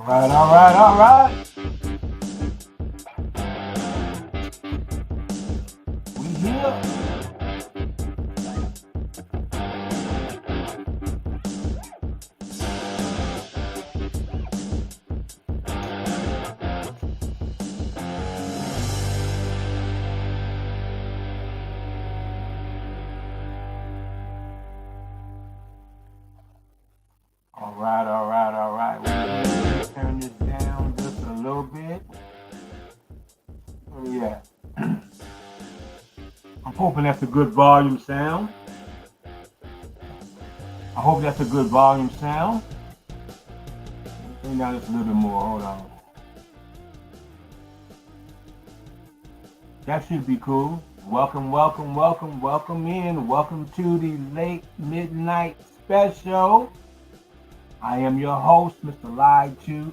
All right. We here. All right. We'll turn this down just a little bit. Oh, yeah. I'm hoping that's a good volume sound. I hope that's a good volume sound. Bring down just a little bit more. Hold on. That should be cool. Welcome in. Welcome to the late midnight special. I am your host, Mr. Lied to_too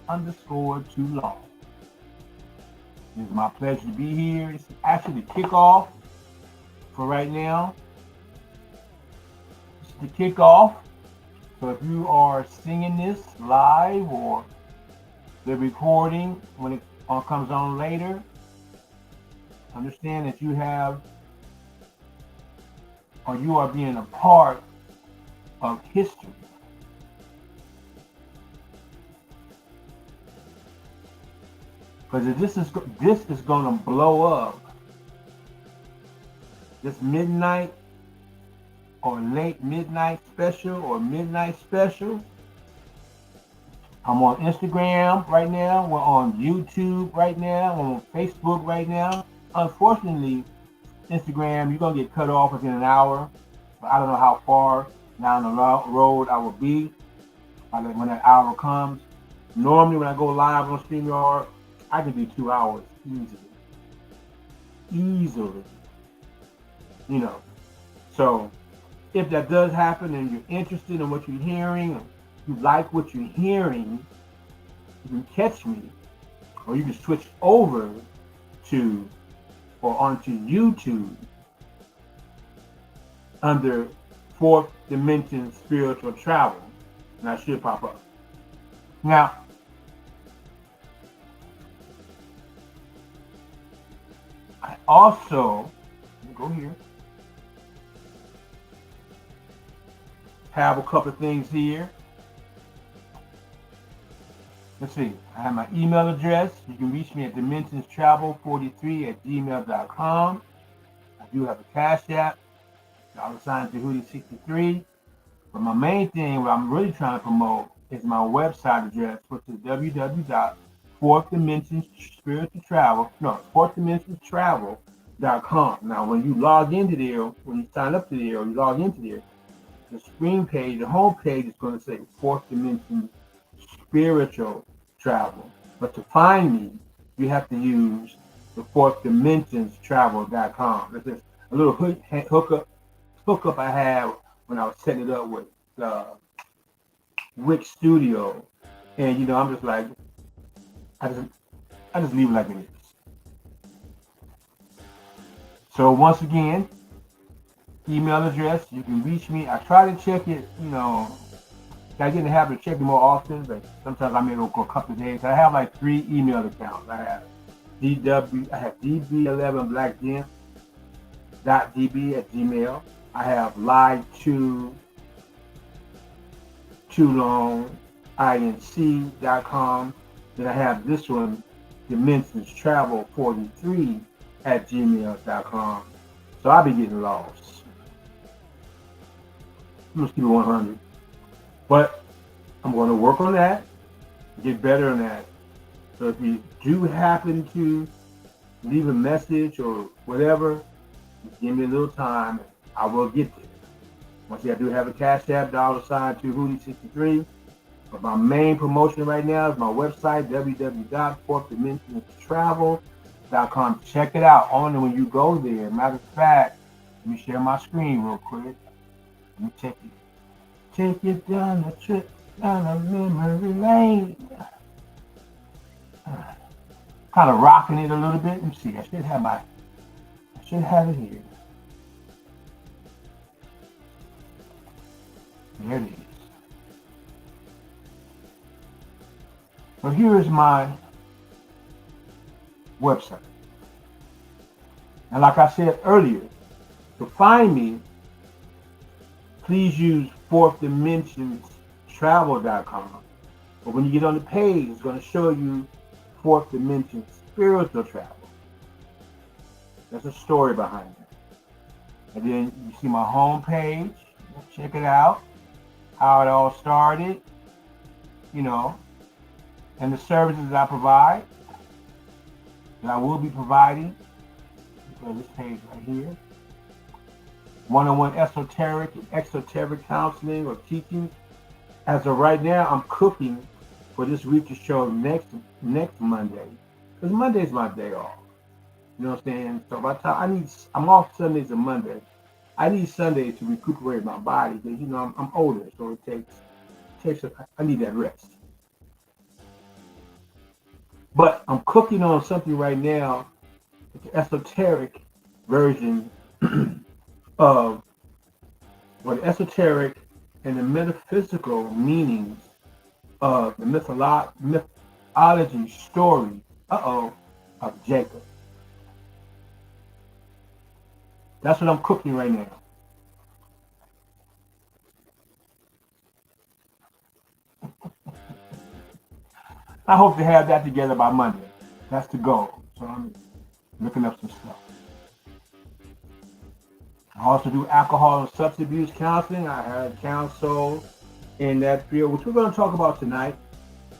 long. It is my pleasure to be here. It's actually the kickoff for right now. It's the kickoff. So if you are singing this live or the recording when it comes on later, understand that you have or you are being a part of history. Because this is going to blow up. This midnight or late midnight special or midnight special. I'm on Instagram right now. We're on YouTube right now. We're on Facebook right now. Unfortunately, Instagram, you're going to get cut off within an hour. But I don't know how far down the road I will be when that hour comes. Normally, when I go live on StreamYard, I can do 2 hours easily. You know. So if that does happen and you're interested in what you're hearing, or you like what you're hearing, you can catch me, or you can switch over to or onto YouTube under Fourth Dimension Spiritual Travel, and that should pop up. Now, I also go here. Have a couple of things here. Let's see. I have my email address. You can reach me at dimensionstravel43@gmail.com. I do have a Cash App, $Tahuti63. But my main thing, what I'm really trying to promote, is my website address, which is www.fourthdimensionstravel.com. Now, when you log into there, when you sign up to there, or you log into there, the screen page, the home page is going to say Fourth Dimension Spiritual Travel. But to find me, you have to use the fourthdimensionstravel.com. It's just a little hookup I had when I was setting it up with Wick Studio. And you know, I'm just like, I just leave it like it is. So once again, email address, you can reach me. I try to check it, you know, I get in the habit of checking more often, but sometimes I may go a couple of days. I have like 3 email accounts. I have db11blackgem.db@gmail. I have lied2longinc.com. Then I have this one, dimensionstravel43@gmail.com. So I'll be getting lost. Let's keep it 100. But I'm going to work on that, get better on that. So if you do happen to leave a message or whatever, just give me a little time. I will get there. Once again, I do have a Cash App, $Tahuti63. But my main promotion right now is my website, www.fourthdimensionstravel.com. Check it out. Only when you go there. Matter of fact, let me share my screen real quick. Let me take it down the trip down a memory lane. Kind of rocking it a little bit. Let me see. I should have it here. There it is. But here is my website. And like I said earlier, to find me, please use fourthdimensionstravel.com. But when you get on the page, it's going to show you Fourth Dimension Spiritual Travel. There's a story behind it. And then you see my home page. Check it out. How it all started, and the services I provide, that I will be providing. This page right here. One-on-one esoteric and exoteric counseling or teaching. As of right now, I'm cooking for this week to show next Monday. Because Monday's my day off. You know what I'm saying? So by the time I'm off Sundays and Mondays. I need Sundays to recuperate my body because I'm older, so I need that rest. But I'm cooking on something right now, the esoteric version of what esoteric and the metaphysical meanings of the mythology story of Jacob. That's what I'm cooking right now. I hope to have that together by Monday. That's the goal. So I'm looking up some stuff. I also do alcohol and substance abuse counseling. I have counsel in that field, which we're going to talk about tonight.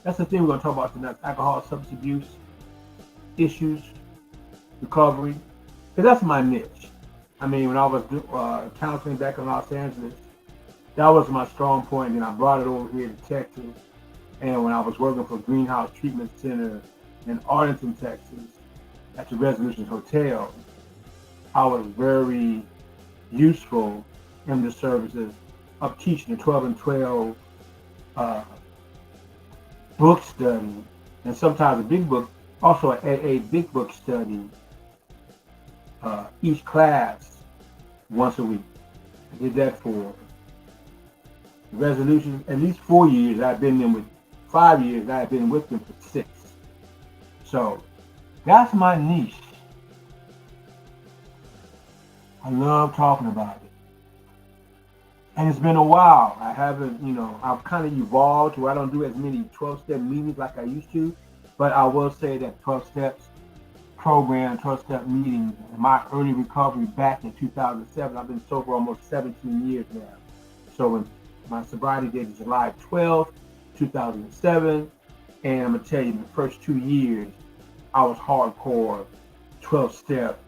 That's the thing we're going to talk about tonight, alcohol and substance abuse issues, recovery. Because that's my niche. I mean, when I was counseling back in Los Angeles, that was my strong point, and I brought it over here to Texas. And when I was working for Greenhouse Treatment Center in Arlington, Texas, at the Resolution Hotel, I was very useful in the services of teaching the 12 and 12 book study, and sometimes a big book, also a big book study, each class once a week. I did that for Resolution, at least 4 years. I've been in with 5 years. I've been with them for 6. So that's my niche. I love talking about it. And it's been a while. I haven't, I've kind of evolved to where I don't do as many 12-step meetings like I used to. But I will say that 12 steps program, 12-step meetings, in my early recovery back in 2007, I've been sober almost 17 years now. So when my sobriety date is July 12th, 2007, and I'm going to tell you, the first 2 years, I was hardcore 12-step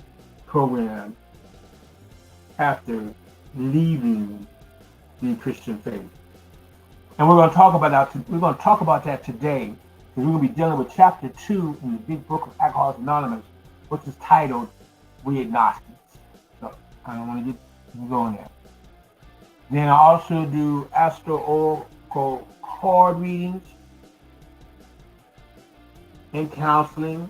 program after leaving the Christian faith. And we're going to talk about that today. We're going to be dealing with chapter 2 in the big book of Alcoholics Anonymous, which is titled We Agnostics. So I don't want to get going there. Then I also do Astro Oracle card readings and counseling.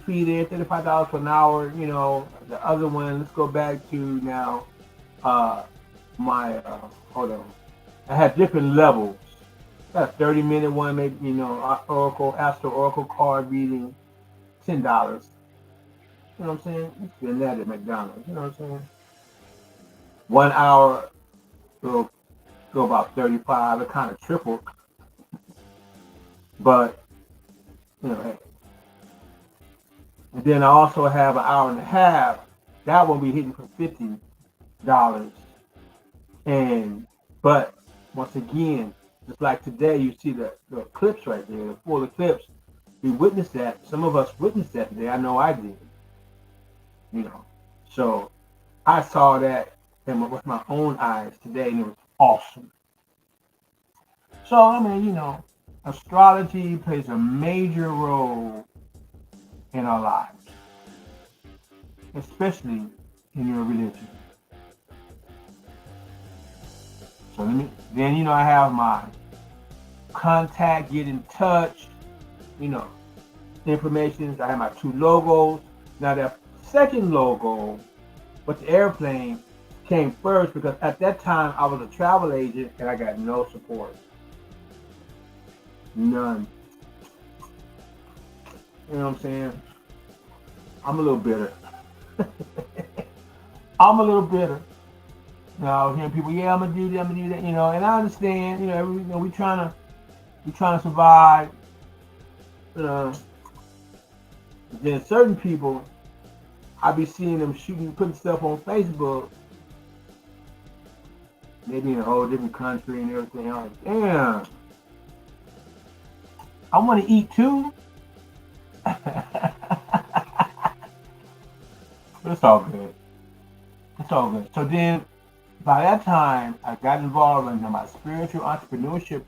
Free there, $35 for an hour. The other one, let's go back to now hold on. I had different levels. Got a 30-minute one, maybe, Astro Oracle card reading, $10. You know what I'm saying? You spend that at McDonald's. You know what I'm saying? 1 hour will go about 35. It kind of tripled. But, hey. And then I also have an hour and a half. That will be hitting for $50. But once again, just like today, you see the clips right there, the full clips. We witnessed that. Some of us witnessed that today. I know I did. So I saw that with my own eyes today, and it was awesome. So, astrology plays a major role in our lives, especially in your religion. So I have my contact, get in touch, information. I have my 2 logos. Now that second logo with the airplane came first because at that time I was a travel agent and I got no support. None. You know what I'm saying? I'm a little bitter. I'm a little bitter. You know, hearing people, yeah, I'm gonna do that, I'm gonna do that, and I understand, we trying to survive. Uh, then certain people, I be seeing them putting stuff on Facebook, maybe in a whole different country and everything. I'm like, damn, I want to eat too. But it's all good. It's all good. So then, by that time, I got involved in my spiritual entrepreneurship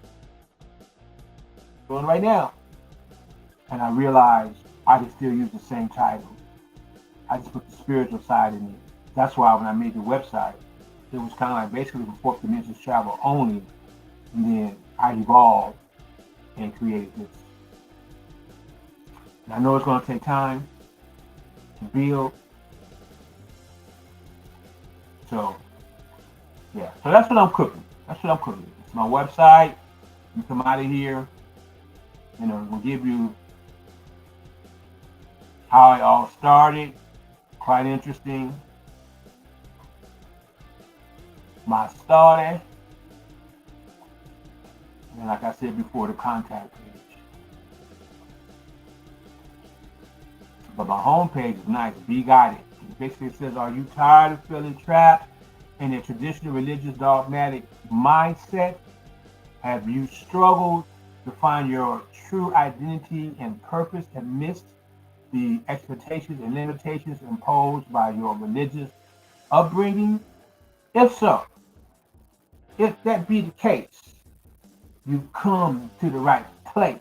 doing right now, and I realized I could still use the same title. I just put the spiritual side in it. That's why when I made the website, it was kind of like basically for fourth dimensions travel only, and then I evolved and created this. And I know it's going to take time to build. So, yeah. So that's what I'm cooking. That's what I'm cooking. It's my website. You come out of here. We'll give you how it all started. Quite interesting. My story. And like I said before, the contact page. But my homepage is nice. Be guided. Basically, it says, are you tired of feeling trapped in a traditional religious dogmatic mindset? Have you struggled to find your true identity and purpose amidst the expectations and limitations imposed by your religious upbringing? If so, if that be the case, you've come to the right place.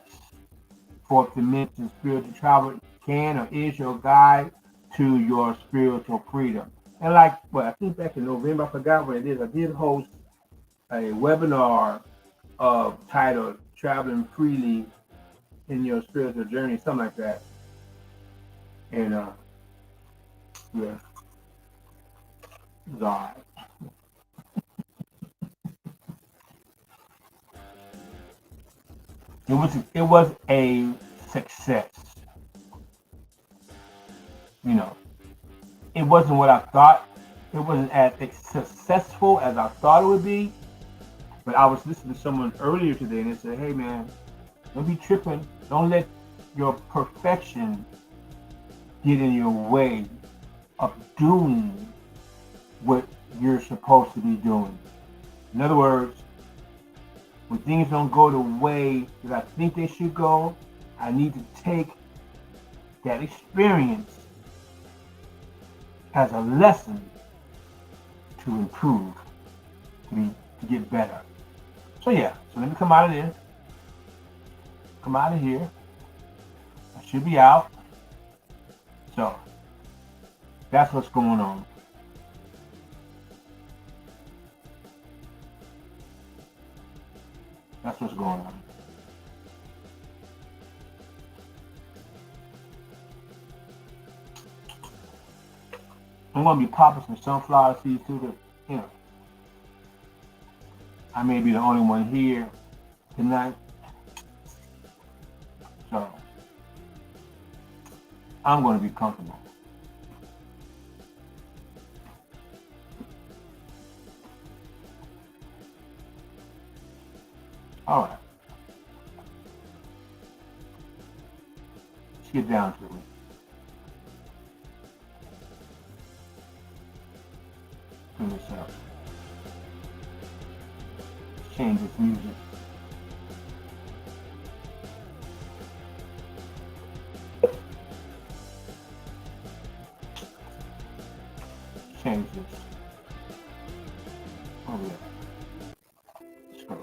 Fourth dimension spiritual travel can or is your guide to your spiritual freedom. And I think back in November, I forgot what it is. I did host a webinar titled Traveling Freely in Your Spiritual Journey, something like that. And yeah, it was all right. It was a success. It wasn't what I thought. It wasn't as successful as I thought it would be. But I was listening to someone earlier today, and they said, "Hey, man, don't be tripping. Don't let your perfection get in your way of doing what you're supposed to be doing." In other words, when things don't go the way that I think they should go, I need to take that experience as a lesson to improve, to get better. So yeah, so let me come out of there. Come out of here. I should be out. So that's what's going on. That's what's going on. I'm going to be popping some sunflower seeds too. I may be the only one here tonight. So I'm going to be comfortable. All right. Let's get down to it. Turn this up. Let's change this music. Change this. Oh yeah. Let's go.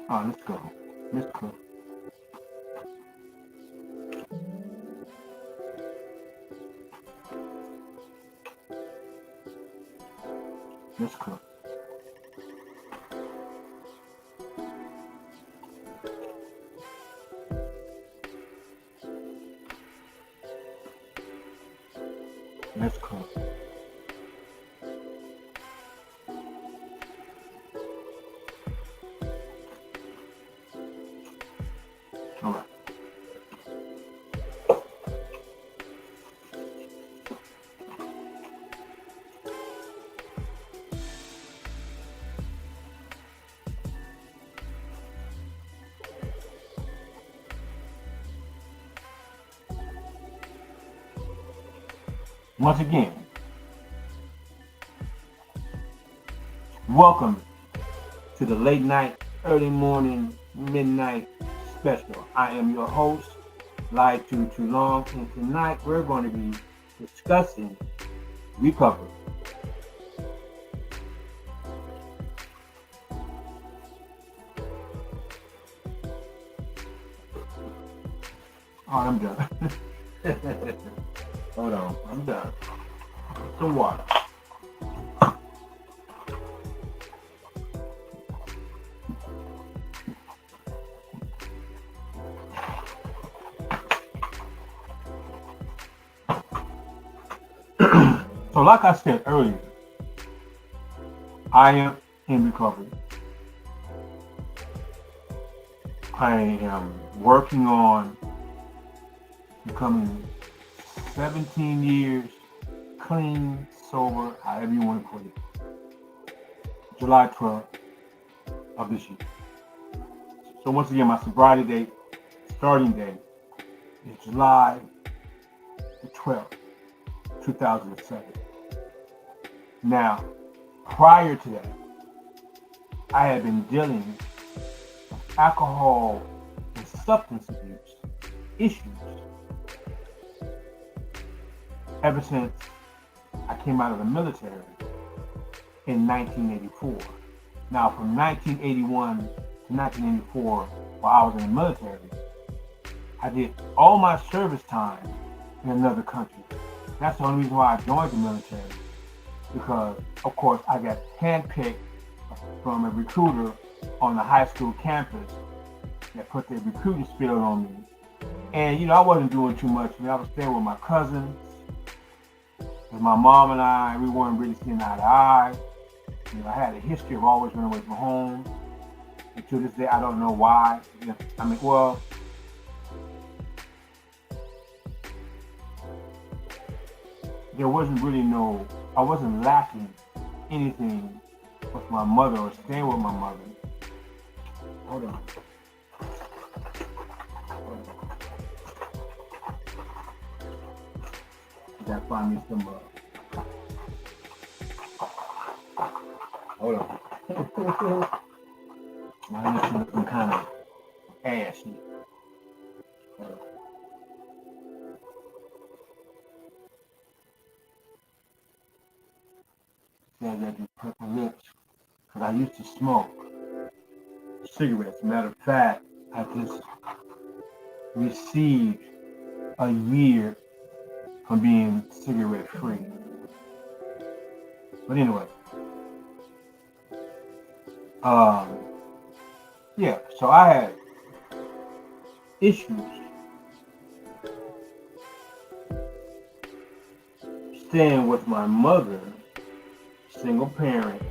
Oh, let's go. Let's go. Let's go. Let's go. All right. Once again, welcome to the late night, early morning, midnight special. I am your host, Lied Too Long, and tonight we're going to be discussing recovery. Oh, I'm done. Hold on, I'm done. Some water. So like I said earlier, I am in recovery. I am working on becoming 17 years clean, sober, however you want to put it. July 12th of this year. So once again, my sobriety date, starting date, is July the 12th, 2007. Now, prior to that, I had been dealing with alcohol and substance abuse issues ever since I came out of the military in 1984. Now, from 1981 to 1984, while I was in the military, I did all my service time in another country. That's the only reason why I joined the military, because, of course, I got handpicked from a recruiter on the high school campus that put their recruiting spill on me. And, I wasn't doing too much. I was staying with my cousins. With my mom and I, we weren't really seeing eye to eye. I had a history of always running away from home. And to this day, I don't know why. There wasn't really I wasn't lacking anything with my mother or staying with my mother. Hold on. I gotta find me some, hold on. My lips are looking kind of ashy. Says that you purple lips, because I used to smoke cigarettes. Matter of fact, I just received a year from being cigarette free. But anyway, so I had issues staying with my mother, single parent,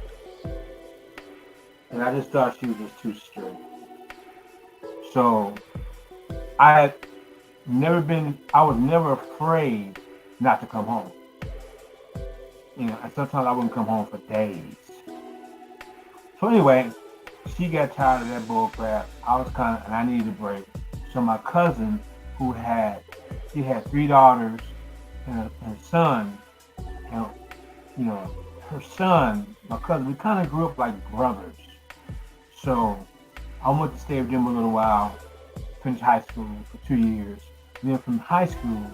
and I just thought she was just too strict. So I was never afraid not to come home. And sometimes I wouldn't come home for days. So anyway, she got tired of that bull crap. And I needed a break. So my cousin, she had 3 daughters and a son, and her son, my cousin, we kind of grew up like brothers. So I went to stay with them a little while, finished high school for 2 years. And then from high school,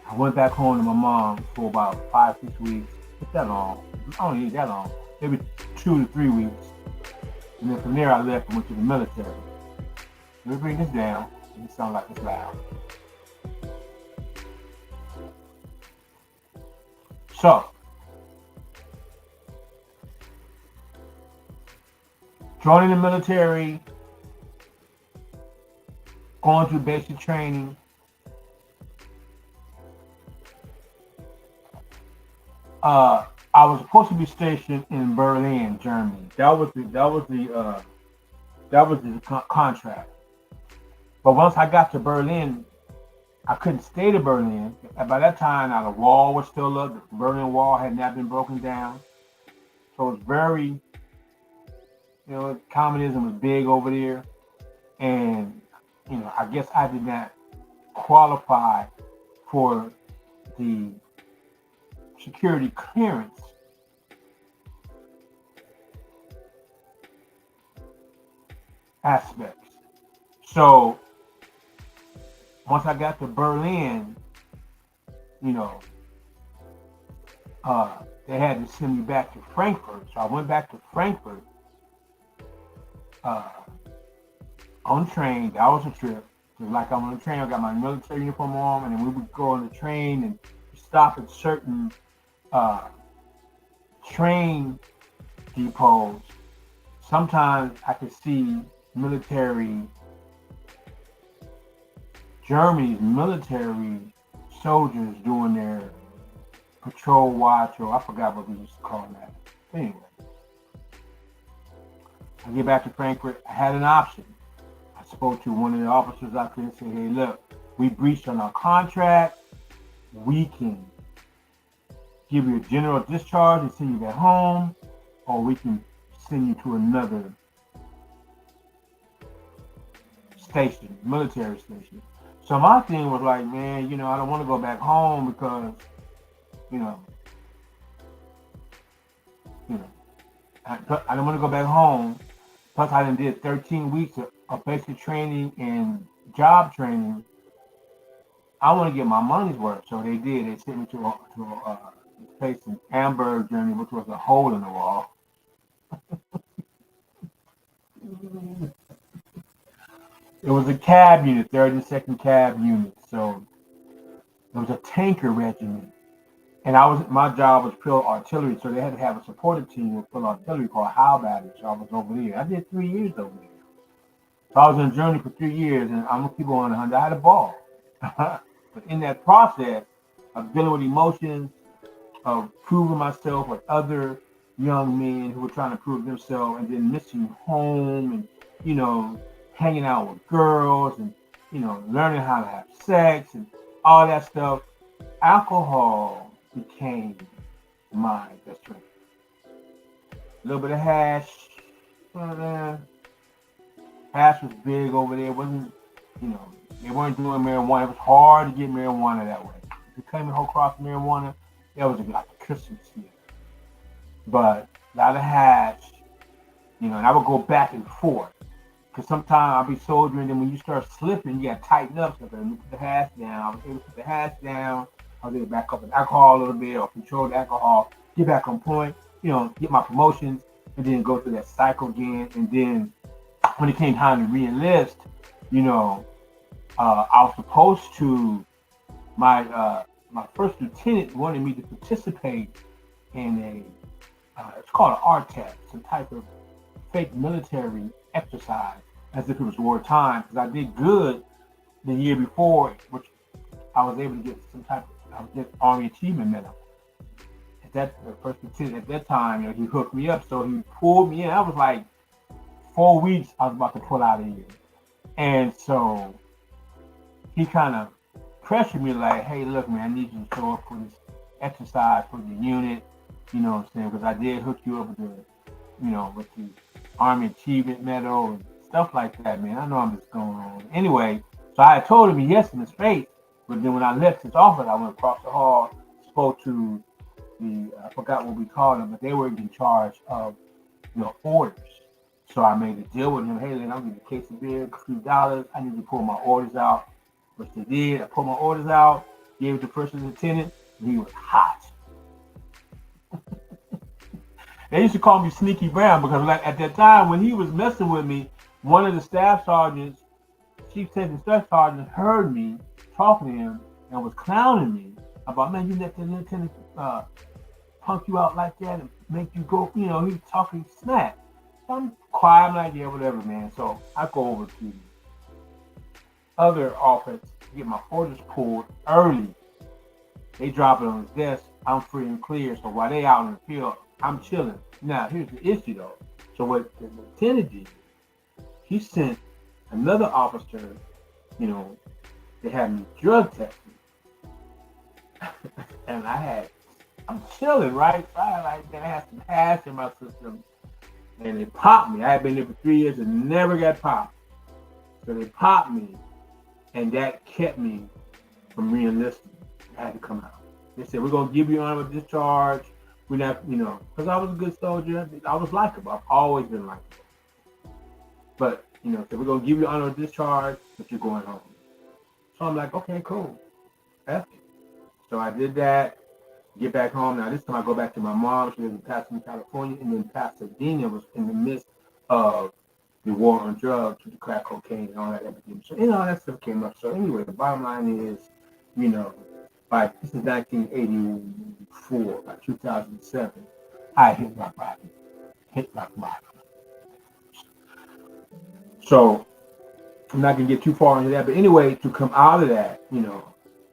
I went back home to my mom for about 5-6 weeks. Not that long. I don't need that long. Maybe 2 to 3 weeks. And then from there, I left and went to the military. Let me bring this down. It sounds like it's loud. So, joining the military, going through basic training. I was supposed to be stationed in Berlin, Germany. That was the contract. But once I got to Berlin, I couldn't stay to Berlin. And by that time, now the wall was still up. The Berlin Wall had not been broken down. So it was very, communism was big over there. And, I guess I did not qualify for the security clearance aspects. So once I got to Berlin, you know, they had to send me back to Frankfurt. So I went back to Frankfurt uh, on train. That was a trip. Just like I'm on the train, I got my military uniform on, and then we would go on the train and stop at certain uh, train depots. Sometimes I could see Germany's military soldiers doing their patrol watch, or I forgot what we used to call that. Anyway, I get back to Frankfurt. I had an option. I spoke to one of the officers out there and said, hey, look, we breached on our contract. We can give you a general discharge and send you back home, or we can send you to another station, military station. So my thing was like, man, I don't want to go back home because, you know, I don't want to go back home. Plus, I did 13 weeks of basic training and job training. I want to get my money's worth. So they did. They sent me to a place in Hamburg, Germany, which was a hole in the wall. It was a cab unit, 3rd and 2nd cab unit. So it was a tanker regiment. And my job was field artillery, so they had to have a supportive team with field artillery called Halberd. So I was over there. I did 3 years over there. So I was in Germany for 3 years, and I'm gonna keep on 100. I had a ball. But in that process of dealing with emotions, of proving myself with other young men who were trying to prove themselves, and then missing home, and hanging out with girls, and learning how to have sex and all that stuff, alcohol became my best friend. A little bit of hash. Hash was big over there. It wasn't, they weren't doing marijuana. It was hard to get marijuana that way. If you claim a whole cross of marijuana, that was like a Christmas gift. But a lot of hash, and I would go back and forth. Because sometimes I'll be soldiering, and when you start slipping, you got to tighten up. So let me put the hash down. I was able to put the hash down. I was able to back up with alcohol a little bit, or control the alcohol, get back on point, get my promotions, and then go through that cycle again. And then when it came time to re-enlist, I was supposed to, my first lieutenant wanted me to participate in it's called an RTEC, some type of fake military exercise, as if it was wartime, because I did good the year before, which I was able to get some type of Army Achievement Medal. The first lieutenant at that time, he hooked me up, so he pulled me in. I was like 4 weeks, I was about to pull out of here. And so he kind of pressured me like, hey, look, man, I need you to show up for this exercise for the unit, you know what I'm saying? Because I did hook you up with with the Army Achievement Medal and stuff like that, man. I know I'm just going on. Anyway, so I had told him yes in his face, but then when I left his office, I went across the hall, spoke to I forgot what we called them, but they were in charge of, orders. So I made a deal with him. Hey, I'll give you a case of beer, $2. I need to pull my orders out, which they did. I pulled my orders out, gave it to the first lieutenant, and he was hot. They used to call me Sneaky Brown because at that time when he was messing with me, one of the staff sergeants, chief safety staff sergeant, heard me talking to him and was clowning me about, man, you let the lieutenant punk you out like that and make you go, he was talking smack. So I'm quiet, I'm like, yeah, whatever, man. So I go over to other office to get my orders pulled early. They drop it on his desk. I'm free and clear. So while they out in the field, I'm chilling. Now, here's the issue, though. So what the lieutenant did, he sent another officer you know, they had me drug tested. And I'm chilling, right? Then I had some hash in my system, and they popped me. I had been there for 3 years and never got popped. So they popped me, and that kept me from re-enlisting. I had to come out. They said, we're going to give you honorable discharge. We're not, because I was a good soldier. I was likable. I've always been likable. But, so we're going to give you honorable discharge, but you're going home. So I'm like, okay, cool. F it. So I did that. Get back home. Now, this time I go back to my mom. She lives in Pasadena, California. And then Pasadena was in the midst of the war on drugs with the crack cocaine and all that everything. So, all that stuff came up. So, anyway, the bottom line is, this is 1984, by 2007, I hit rock bottom. So, I'm not going to get too far into that. But anyway, to come out of that,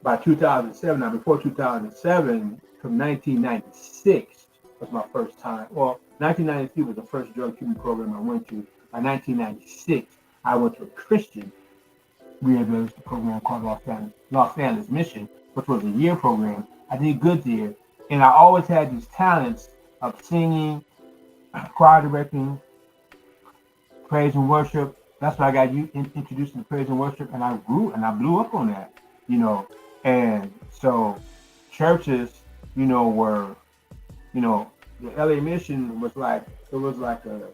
by 2007, now before 2007, from 1996 was my first time. Well, 1993 was the first drug treatment program I went to. By 1996, I went to a Christian rehabilitation program called Los Angeles Mission, which was a year program. I did good there. And I always had these talents of singing, choir directing, praise and worship. That's why I got you introduced to praise and worship, and I grew and I blew up on that, And so churches, were, the LA Mission was like a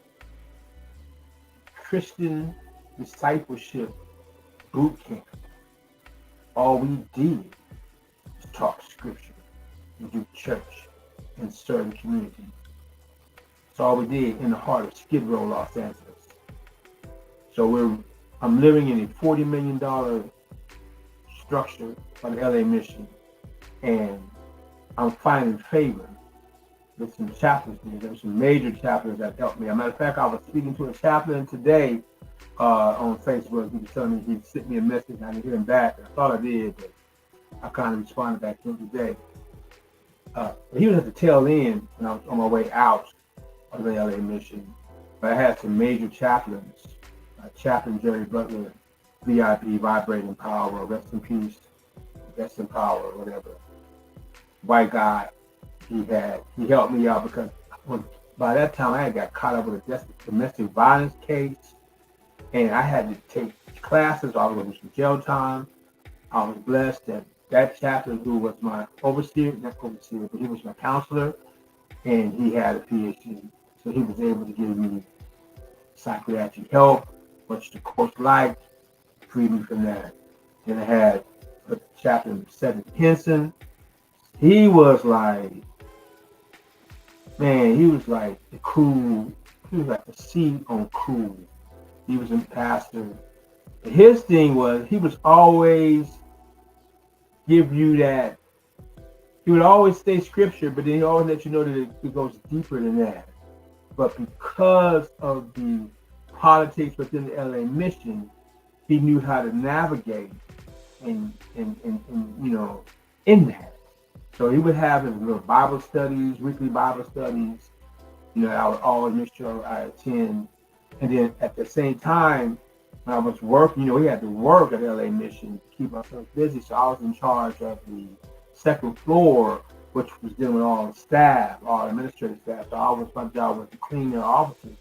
Christian discipleship boot camp. All we did was talk scripture and do church in certain communities. That's all we did in the heart of Skid Row, Los Angeles. So I'm living in a $40 million structure for the LA Mission, and I'm finding favor with some chaplains. There were some major chaplains that helped me. As a matter of fact, I was speaking to a chaplain today on Facebook. He was telling me he sent me a message, and I didn't hear him back. I thought I did, but I kind of responded back to him today. He was at the tail end when I was on my way out of the LA Mission, but I had some major chaplains. Chaplain Jerry Butler, VIP, Vibrating Power, Rest in Peace, Rest in Power, whatever. White guy, he helped me out because by that time I had got caught up with a domestic violence case, and I had to take classes. I was going to do some jail time. I was blessed that chaplain, who was my overseer, but he was my counselor, and he had a PhD, so he was able to give me psychiatric help, which the course liked, freed me from that. Then I had a chaplain, Cedric Henson. He was like the cool, he was like the C on cool. He was a pastor. But his thing was, he was always give you that, he would always say scripture, but then he always let you know that it goes deeper than that. But because of the politics within the LA Mission, he knew how to navigate in that. So he would have his little Bible studies, weekly Bible studies. I would always make sure I attend. And then at the same time, when I was working, we had to work at LA Mission to keep ourselves busy. So I was in charge of the second floor, which was dealing with all the staff, all the administrative staff. So my job was to clean their offices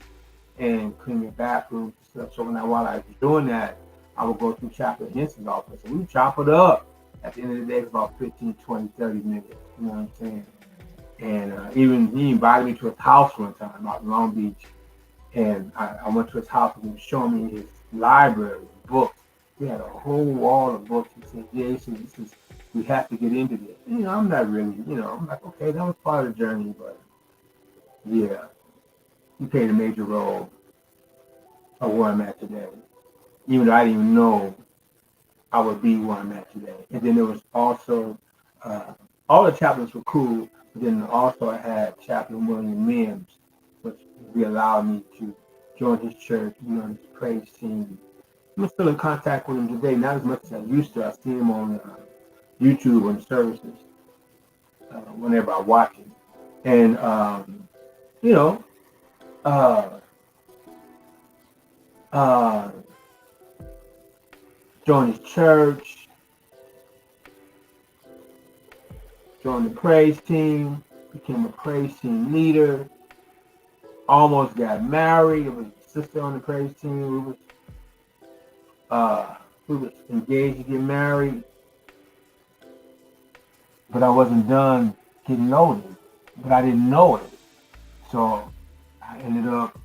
and clean their bathrooms and stuff. So while I was doing that, I would go through Chaplain Henson's office, and we chop it up. At the end of the day, it's about 15, 20, 30 minutes. You know what I'm saying? And even he invited me to his house one time out in Long Beach. And I went to his house, and he was showing me his library, books. He had a whole wall of books. He said, Jason, we have to get into this. I'm not really, I'm like, okay, that was part of the journey, but yeah, he played a major role of where I'm at today. Even though I didn't even know I would be where I'm at today. And then there was also, all the chaplains were cool, but then also I had Chaplain William Mims, which allowed me to join his church, his praise team. I'm still in contact with him today, not as much as I used to. I see him on YouTube and services whenever I watch him. And, Joined his church, joined the praise team, became a praise team leader, almost got married. It was a sister on the praise team. We was engaged to get married, but I wasn't done getting loaded. But I didn't know it. So I ended up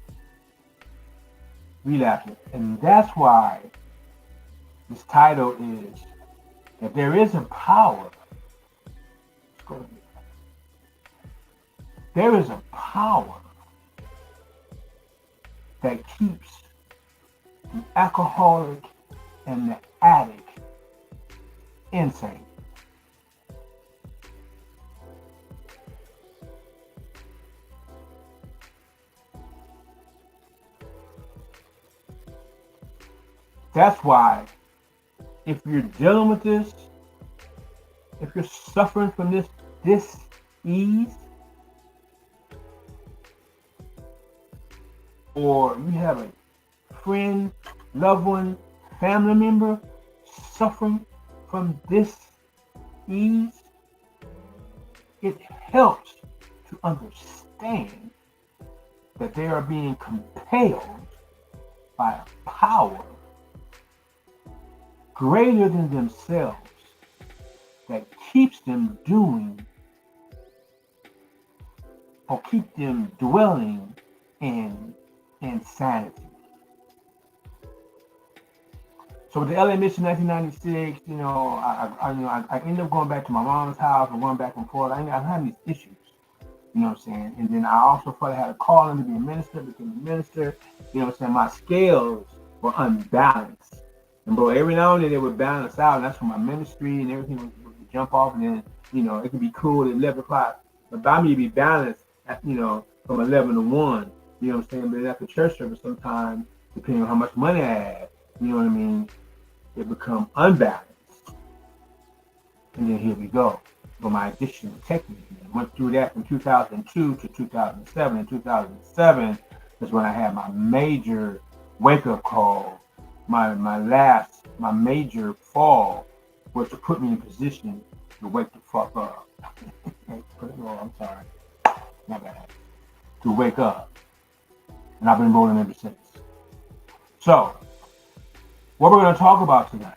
relapsing. And that's why this title is that there is a power. There is a power that keeps the alcoholic and the addict insane. That's why if you're dealing with this, if you're suffering from this dis-ease, or you have a friend, loved one, family member suffering from this ease, it helps to understand that they are being compelled by a power greater than themselves that keeps them doing or keep them dwelling in insanity. So with the LA Mission 1996, I ended up going back to my mom's house and going back and forth. I'm having these issues, you know what I'm saying? And then I also felt I had a calling to be a minister, became a minister, you know what I'm saying? My scales were unbalanced. And bro, every now and then they would balance out, and that's when my ministry and everything would jump off, and then, it could be cool at 11 o'clock. But by me to be balanced, from 11 to 1, you know what I'm saying? But after church service, sometimes, depending on how much money I had, you know what I mean, it become unbalanced. And then here we go. But my addiction protected me. I went through that from 2002 to 2007. In 2007 is when I had my major wake-up call. My major fall was to put me in a position to wake the fuck up. I'm sorry. My bad. To wake up. And I've been rolling ever since. So, what we're going to talk about tonight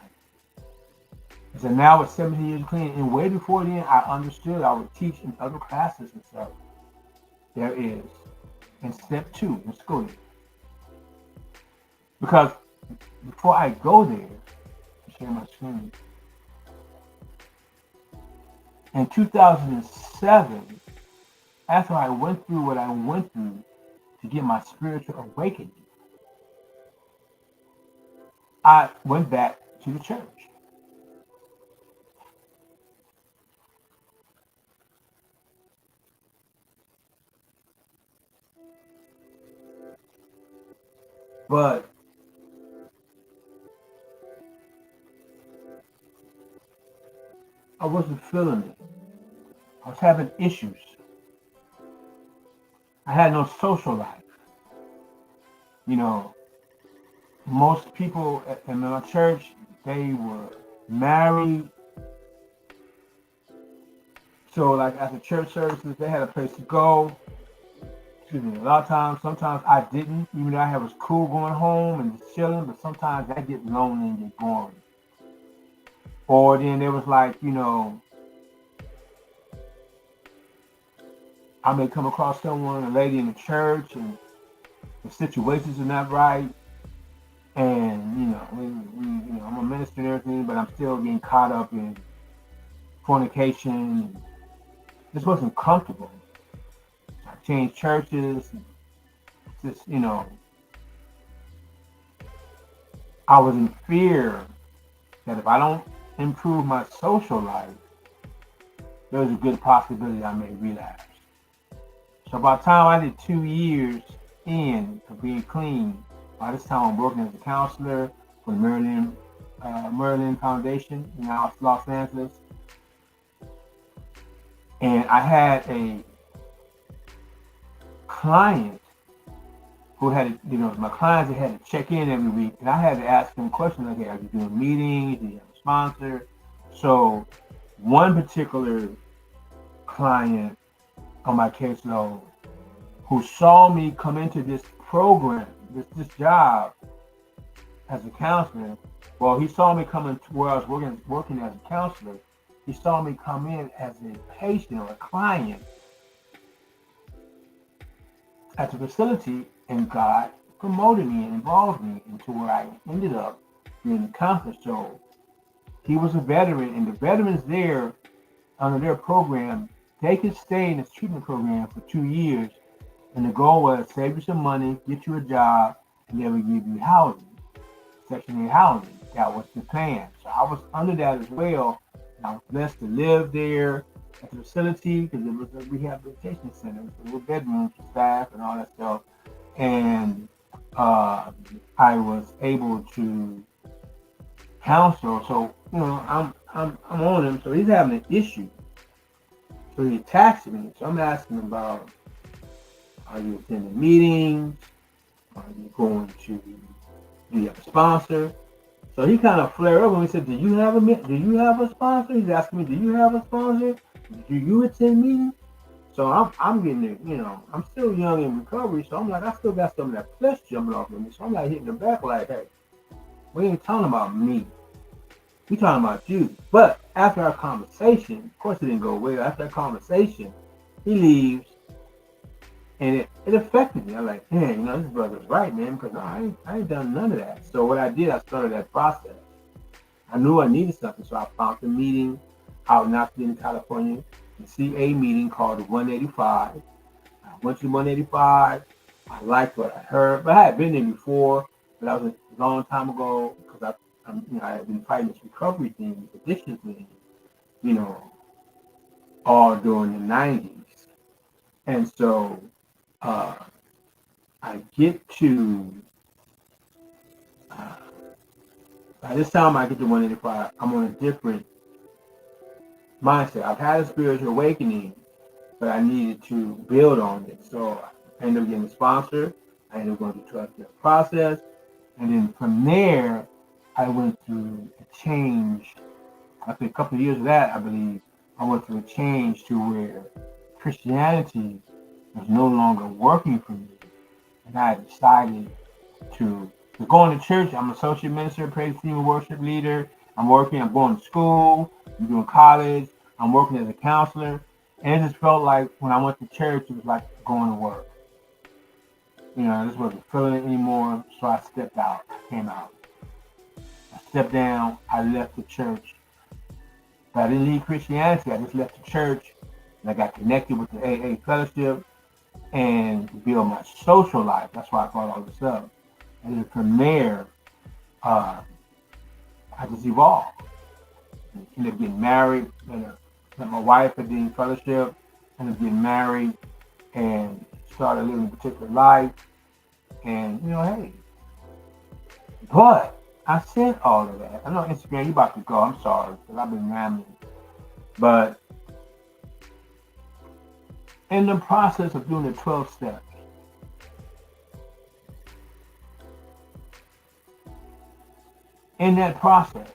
is that now at 17 years clean, and way before then, I understood, I would teach in other classes and stuff. There is, in step 2, let's go there. Because before I go there, share my screen. In 2007, after I went through what I went through to get my spiritual awakening, I went back to the church. But I wasn't feeling it. I was having issues. I had no social life. Most people in my church, they were married. So like after church services, they had a place to go. Excuse me, a lot of times, sometimes I didn't, even though I was cool going home and just chilling, but sometimes I get lonely and get boring. Or then there was like, I may come across someone, a lady in the church, and the situations are not right. And, I'm a minister and everything, but I'm still getting caught up in fornication. This wasn't comfortable. I changed churches. Just, I was in fear that if I don't improve my social life, there's a good possibility I may relapse. So by the time I did 2 years in of being clean, by this time I'm working as a counselor for the Merlin Foundation in Los Angeles. And I had a client who had to, my clients that had to check in every week, and I had to ask them questions like, hey, are you doing meetings? Do you have a sponsor? So one particular client on my caseload who saw me come into this program, this job as a counselor. Well, he saw me coming to where I was working as a counselor. He saw me come in as a patient or a client at the facility, and God promoted me and involved me into where I ended up being a counselor. So he was a veteran, and the veterans there under their program, they could stay in this treatment program for 2 years, and the goal was save you some money, get you a job, and they would give you housing, Section 8 housing. That was the plan. So I was under that as well. And I was blessed to live there at the facility because it was a rehabilitation center. So there were bedrooms for staff and all that stuff. And I was able to counsel. So I'm on him. So he's having an issue. So he attacks me. So I'm asking him about, are you attending meetings? Are you going to, do you have a sponsor? So he kind of flared up and he said, do you have a sponsor? He's asking me, do you have a sponsor? Do you attend meetings? So I'm getting it, I'm still young in recovery. So I'm like, I still got some of that flesh jumping off of me. So I'm like hitting the back like, hey, we ain't talking about me. We talking about you. But after our conversation, of course it didn't go well. After our conversation, he leaves, and it affected me. I'm like, man, this brother's right, man, because I ain't done none of that. So what I did, I started that process. I knew I needed something, so I found a meeting out in Pasadena, California, the CA meeting called the 185. I went to 185. I liked what I heard, but I had been there before, but that was a long time ago because I had been fighting this recovery thing, this addiction thing, all during the 90s. And so I get to, by this time I get to 185, I'm on a different mindset. I've had a spiritual awakening, but I needed to build on it. So I ended up getting a sponsor. I ended up going through a 12-step process. And then from there, I went through a change. After a couple of years of that, I believe, I went through a change to where Christianity was no longer working for me. And I decided to go to church. I'm an associate minister, praise team, and worship leader. I'm going to school, I'm doing college, I'm working as a counselor. And it just felt like when I went to church, it was like going to work. I just wasn't feeling it anymore. So I stepped out, came out. I stepped down, I left the church. But I didn't leave Christianity, I just left the church. And I got connected with the AA fellowship and to build my social life. That's why I brought all this up. And then from there, I just evolved. Ended up getting married, met my wife at the fellowship, ended up getting married, and started living a particular life. And, hey. But I said all of that. I know Instagram, you about to go. I'm sorry, because I've been rambling. But in the process of doing the 12 steps, in that process,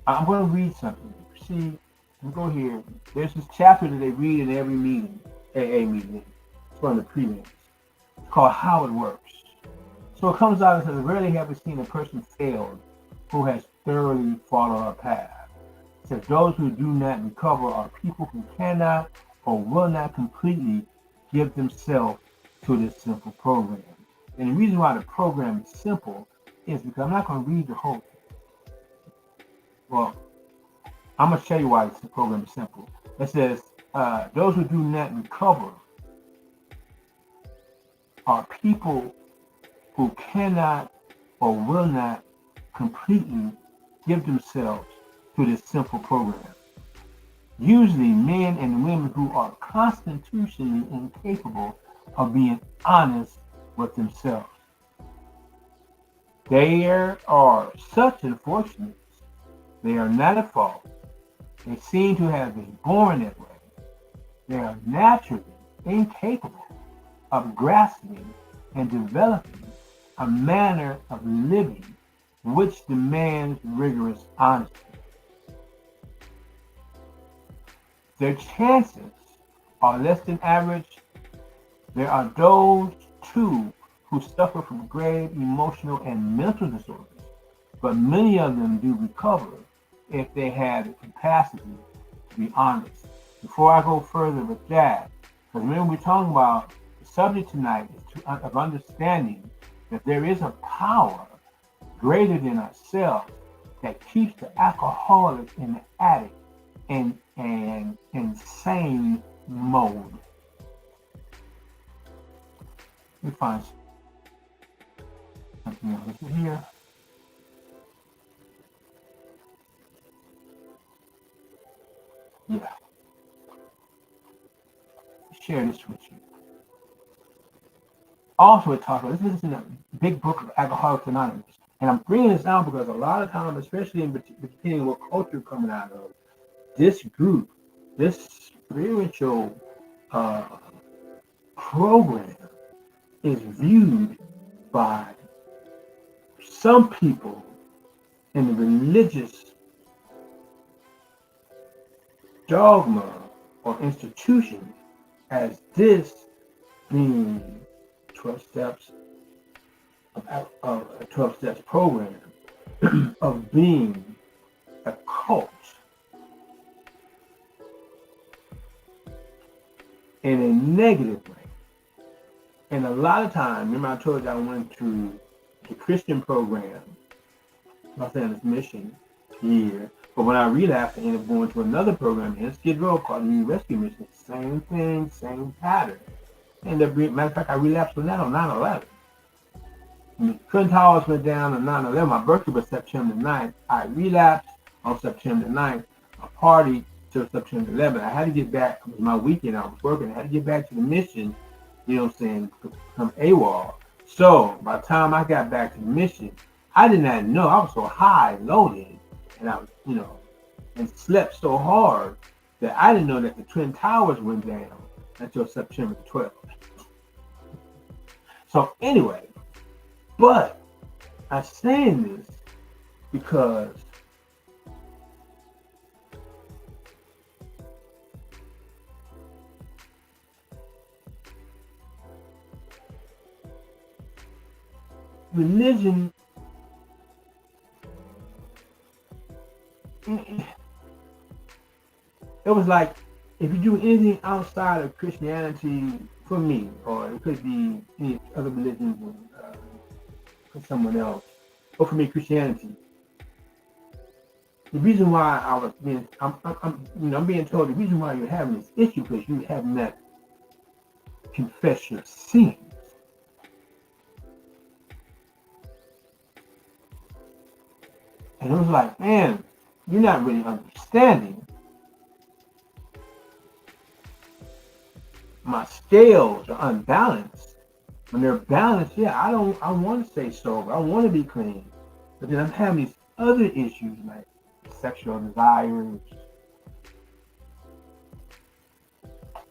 I'm going to read something. See, we go here. There's this chapter that they read in every meeting, AA meeting. It's one of the prelims. It's called How It Works. So it comes out and says, rarely have we seen a person failed who has thoroughly followed our path. It says, those who do not recover are people who cannot or will not completely give themselves to this simple program. And the reason why the program is simple is because I'm not going to read the whole thing. Well, I'm going to show you why the program is simple. It says, those who do not recover are people who cannot or will not completely give themselves to this simple program. Usually men and women who are constitutionally incapable of being honest with themselves. There are such unfortunates. They are not at fault. They seem to have been born that way. They are naturally incapable of grasping and developing a manner of living which demands rigorous honesty. Their chances are less than average. There are those, too, who suffer from grave emotional and mental disorders, but many of them do recover if they have the capacity to be honest. Before I go further with that, because remember we're talking about the subject tonight is of understanding that there is a power greater than ourselves that keeps the alcoholic and the addict in an insane mode. Let me find something else here. Yeah. Share this with you. Also, it talks about this is in a big book of Alcoholics Anonymous. And I'm bringing this out because a lot of times, especially in between what culture coming out of, this group, this spiritual program is viewed by some people in the religious dogma or institution as this being 12 steps of a 12 steps program of being a cult in a negative way. And a lot of times, remember I told you I went to the Christian program, Los Angeles Mission here, but when I relapsed, I ended up going to another program in Skid Row called the New Rescue Mission. Same thing, same pattern. Matter of fact, I relapsed with that on 9/11. The Twin Towers went down on 9/11. My birthday was September 9th. I relapsed on September 9th. I partied till September 11th. I had to get back. It was my weekend. I was working. I had to get back to the mission, you know what I'm saying, from AWOL. So by the time I got back to the mission, I did not know. I was so high loaded, and I was, and slept so hard that I didn't know that the Twin Towers went down until September 12th. So anyway, but I'm saying this because religion, it was like if you do anything outside of Christianity, for me, or it could be any other religions for someone else, or for me, Christianity. The reason why I'm being told the reason why you're having this issue because you have not confessed your sins. And it was like, man, you're not really understanding. My scales are unbalanced. When they're balanced, yeah, I want to stay sober. I want to be clean. But then I'm having these other issues like sexual desires,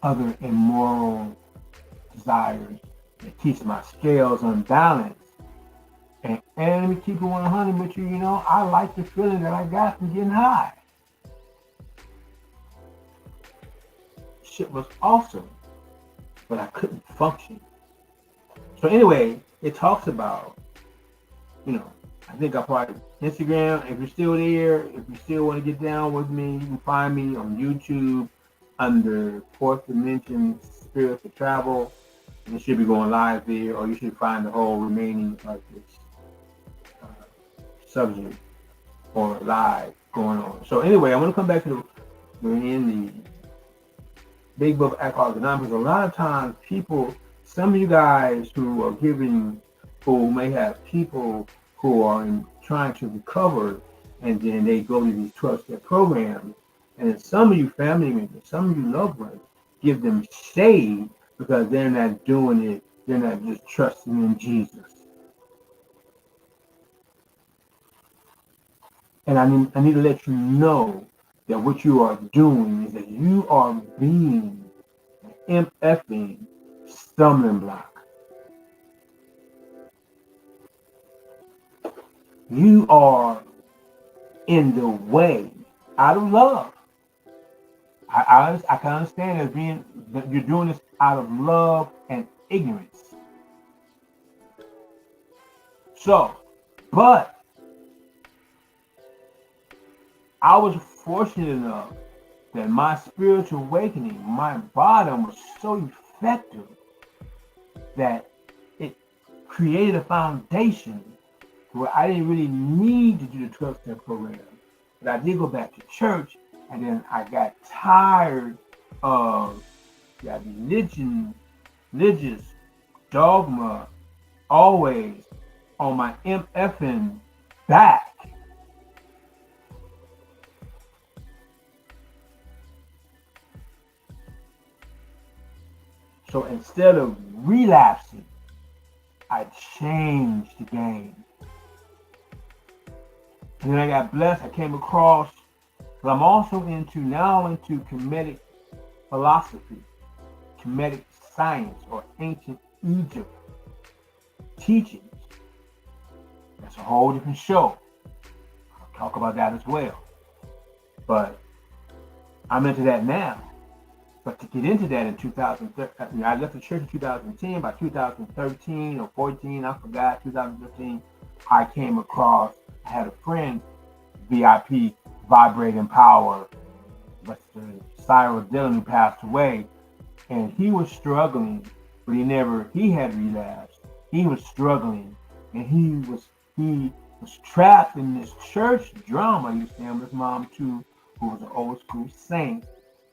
other immoral desires that keeps my scales unbalanced. And let me keep it 100 with you, I like the feeling that I got from getting high. Shit was awesome, but I couldn't function. So anyway, it talks about, I think I probably Instagram. If you're still there, if you still want to get down with me, you can find me on YouTube under Fourth Dimension Spiritual Travel. And it should be going live there, or you should find the whole remaining of this subject or live going on. So anyway, I want to come back to we're in the Big Book of Alcoholics Anonymous. A lot of times people, some of you guys who are giving, who may have people who are trying to recover, and then they go to these 12-step programs, and then some of you family members, some of you loved ones, give them shade because they're not doing it, they're not just trusting in Jesus. And I need to let you know that what you are doing is that you are being an MFing stumbling block. you are in the way out of love. I can understand as being that you're doing this out of love and ignorance. So, but I was fortunate enough that my spiritual awakening, my bottom was so effective that it created a foundation where I didn't really need to do the 12-step program. But I did go back to church, and then I got tired of that religious dogma always on my MFN back. So instead of relapsing, I changed the game. And then I got blessed. I came across, but I'm also into Kemetic philosophy, Kemetic science, or ancient Egypt teachings. That's a whole different show. I'll talk about that as well. But I'm into that now. But to get into that in 2013, I left the church in 2010. By 2013 or 14, I forgot, 2015, I came across, I had a friend, VIP, Vibrating Power, Mr. Cyril Dillon, who passed away, and he was struggling, but he had relapsed. He was struggling, and he was trapped in this church drama. He was staying with his mom too, who was an old school saint.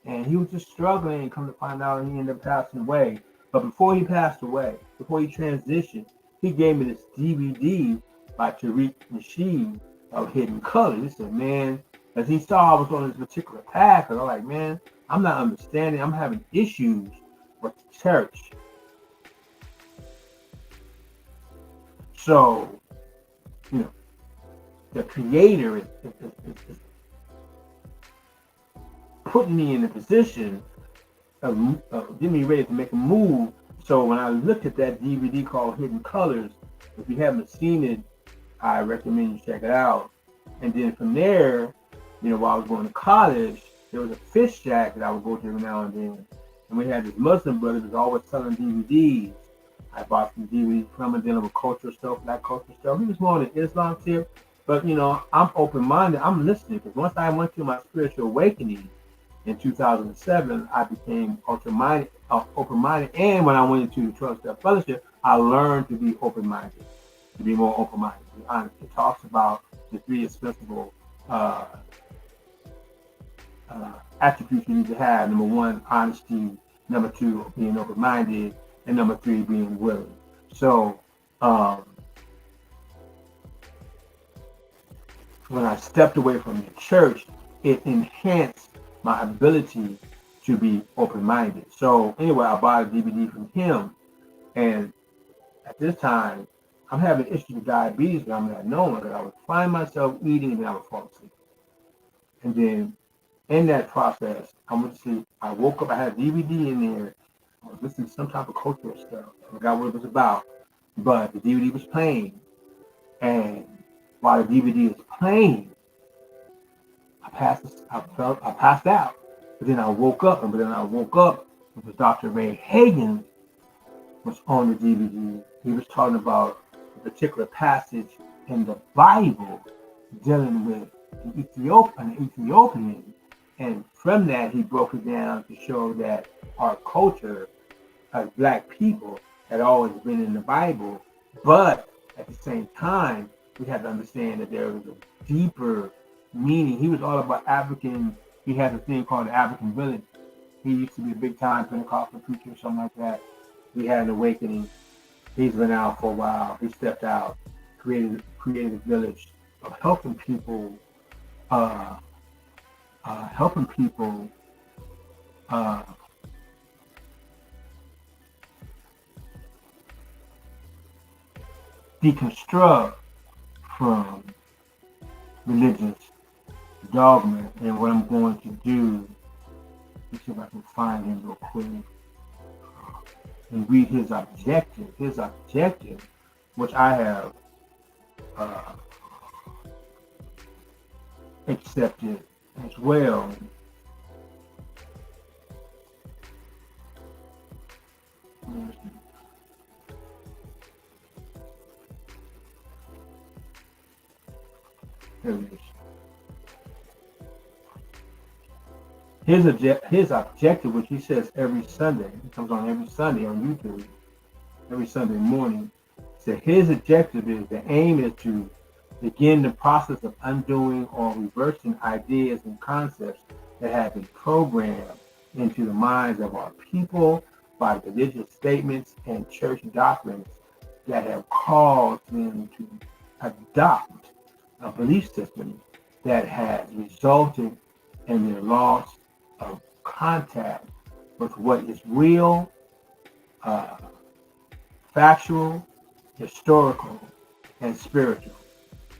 And he was just struggling, and come to find out he ended up passing away. But before he passed away, before he transitioned, he gave me this DVD by Tariq Nasheed of Hidden Colors. He said, man, as he saw I was on this particular path, and I'm like, man, I'm not understanding. I'm having issues with the church. So, the Creator is putting me in a position of getting me ready to make a move. So when I looked at that DVD called Hidden Colors, if you haven't seen it, I recommend you check it out. And then from there, while I was going to college, there was a fish shack that I would go to every now and then. And we had this Muslim brother who was always selling DVDs. I bought some DVDs from him dealing with cultural stuff, black cultural stuff. He was more on the Islam tip. But, I'm open-minded. I'm listening. Because once I went through my spiritual awakening, in 2007, I became open-minded. And when I went into the 12-step fellowship, I learned to be open-minded, to be more open-minded, to be honest. It talks about the three indispensable attributes you need to have. Number one, honesty. Number two, being open-minded. And number three, being willing. So when I stepped away from the church, it enhanced my ability to be open-minded. So anyway, I bought a DVD from him, and at this time, I'm having issues with diabetes, but I'm not knowing that I would find myself eating and then I would fall asleep. And then in that process, I went to sleep. I woke up, I had a DVD in there. I was listening to some type of cultural stuff. I forgot what it was about, but the DVD was playing. And while the DVD was playing, I passed out. But then I woke up, it was Dr. Ray Hagen was on the DVD. He was talking about a particular passage in the Bible dealing with an Ethiopian. And from that, he broke it down to show that our culture as Black people had always been in the Bible. But at the same time, we had to understand that there was a deeper meaning. He was all about African. He had a thing called the African Village. He used to be a big time Pentecostal preacher or something like that. He had an awakening. He's been out for a while. He stepped out, created a village of helping people deconstruct from religious dogma. And what I'm going to do, let's see if I can find him real quick and read his objective, which I have accepted as well. There it is. His objective, which he says every Sunday, it comes on every Sunday on YouTube, every Sunday morning. So his objective is, the aim is to begin the process of undoing or reversing ideas and concepts that have been programmed into the minds of our people by religious statements and church doctrines that have caused them to adopt a belief system that has resulted in their loss of contact with what is real, factual, historical, and spiritual.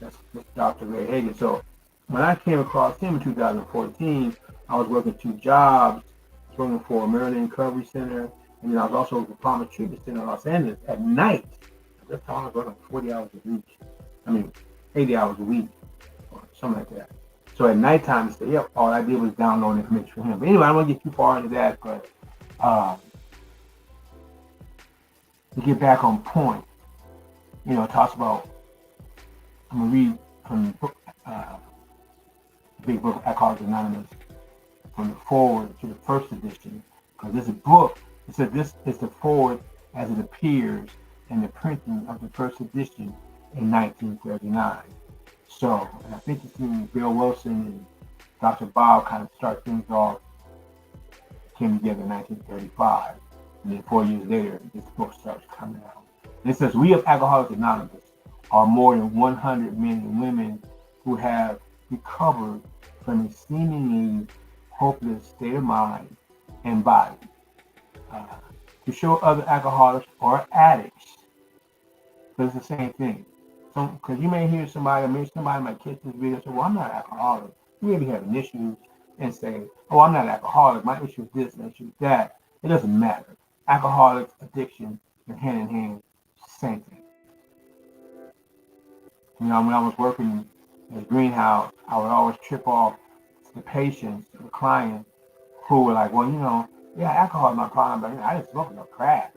That's Dr. Ray Hagan. So when I came across him in 2014, I was working 2 jobs. I was working for a Maryland Recovery Center, and then I was also with the Palmer Treatment Center in Los Angeles at night. At that time, I was working 40 hours a week. 80 hours a week, or something like that. So at nighttime, I said, yep, all I did was download information from him. But anyway, I don't want to get too far into that, but to get back on point, it talks about, I'm going to read from the book, the big book, Alcoholics Anonymous, from the forward to the first edition, because this book, it said this is the forward as it appears in the printing of the first edition in 1939. So, and I think it's when Bill Wilson and Dr. Bob kind of start things off, came together in 1935. And then 4 years later, this book starts coming out. And it says, we of Alcoholics Anonymous are more than 100 men and women who have recovered from a seemingly hopeless state of mind and body. To show other alcoholics or addicts, because it's the same thing. Because you may hear somebody might catch this video and say, well, I'm not an alcoholic. You may be having issues and say, oh, I'm not an alcoholic. My issue is this, my issue is that. It doesn't matter. Alcoholics, addiction, are hand in hand, same thing. When I was working in the greenhouse, I would always trip off the patients, the clients, who were like, well, yeah, alcohol is my problem, but I didn't smoke no crack.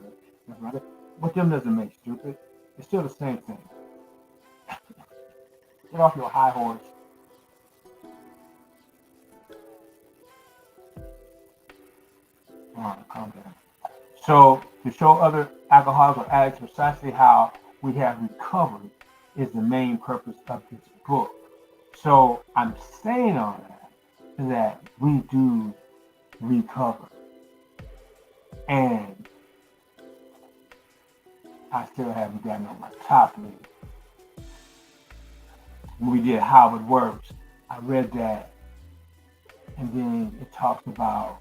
But them doesn't make stupid. It's still the same thing. Get off your high horse. All right, calm down. So, to show other alcoholics or addicts precisely how we have recovered is the main purpose of this book. So, I'm saying all that we do recover. And I still haven't gotten on my top list. When we did How It Works, I read that, and then it talks about,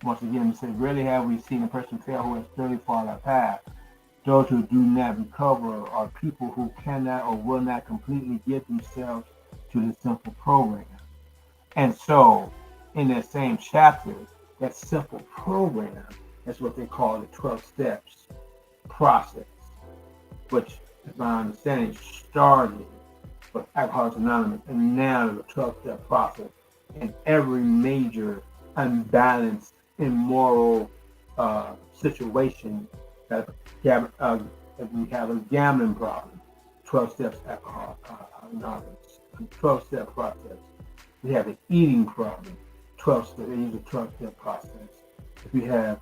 once again, it says, rarely have we seen a person fail who has clearly followed our path. Those who do not recover are people who cannot or will not completely give themselves to the simple program. And so, in that same chapter, that simple program, that's what they call the 12 steps process, which, if my understanding, started with Alcoholics Anonymous, and now the 12-step process in every major unbalanced, immoral situation that if we have a gambling problem, 12 steps Alcoholics Anonymous, 12-step process. We have an eating problem, 12 steps. They use a 12-step process. If we have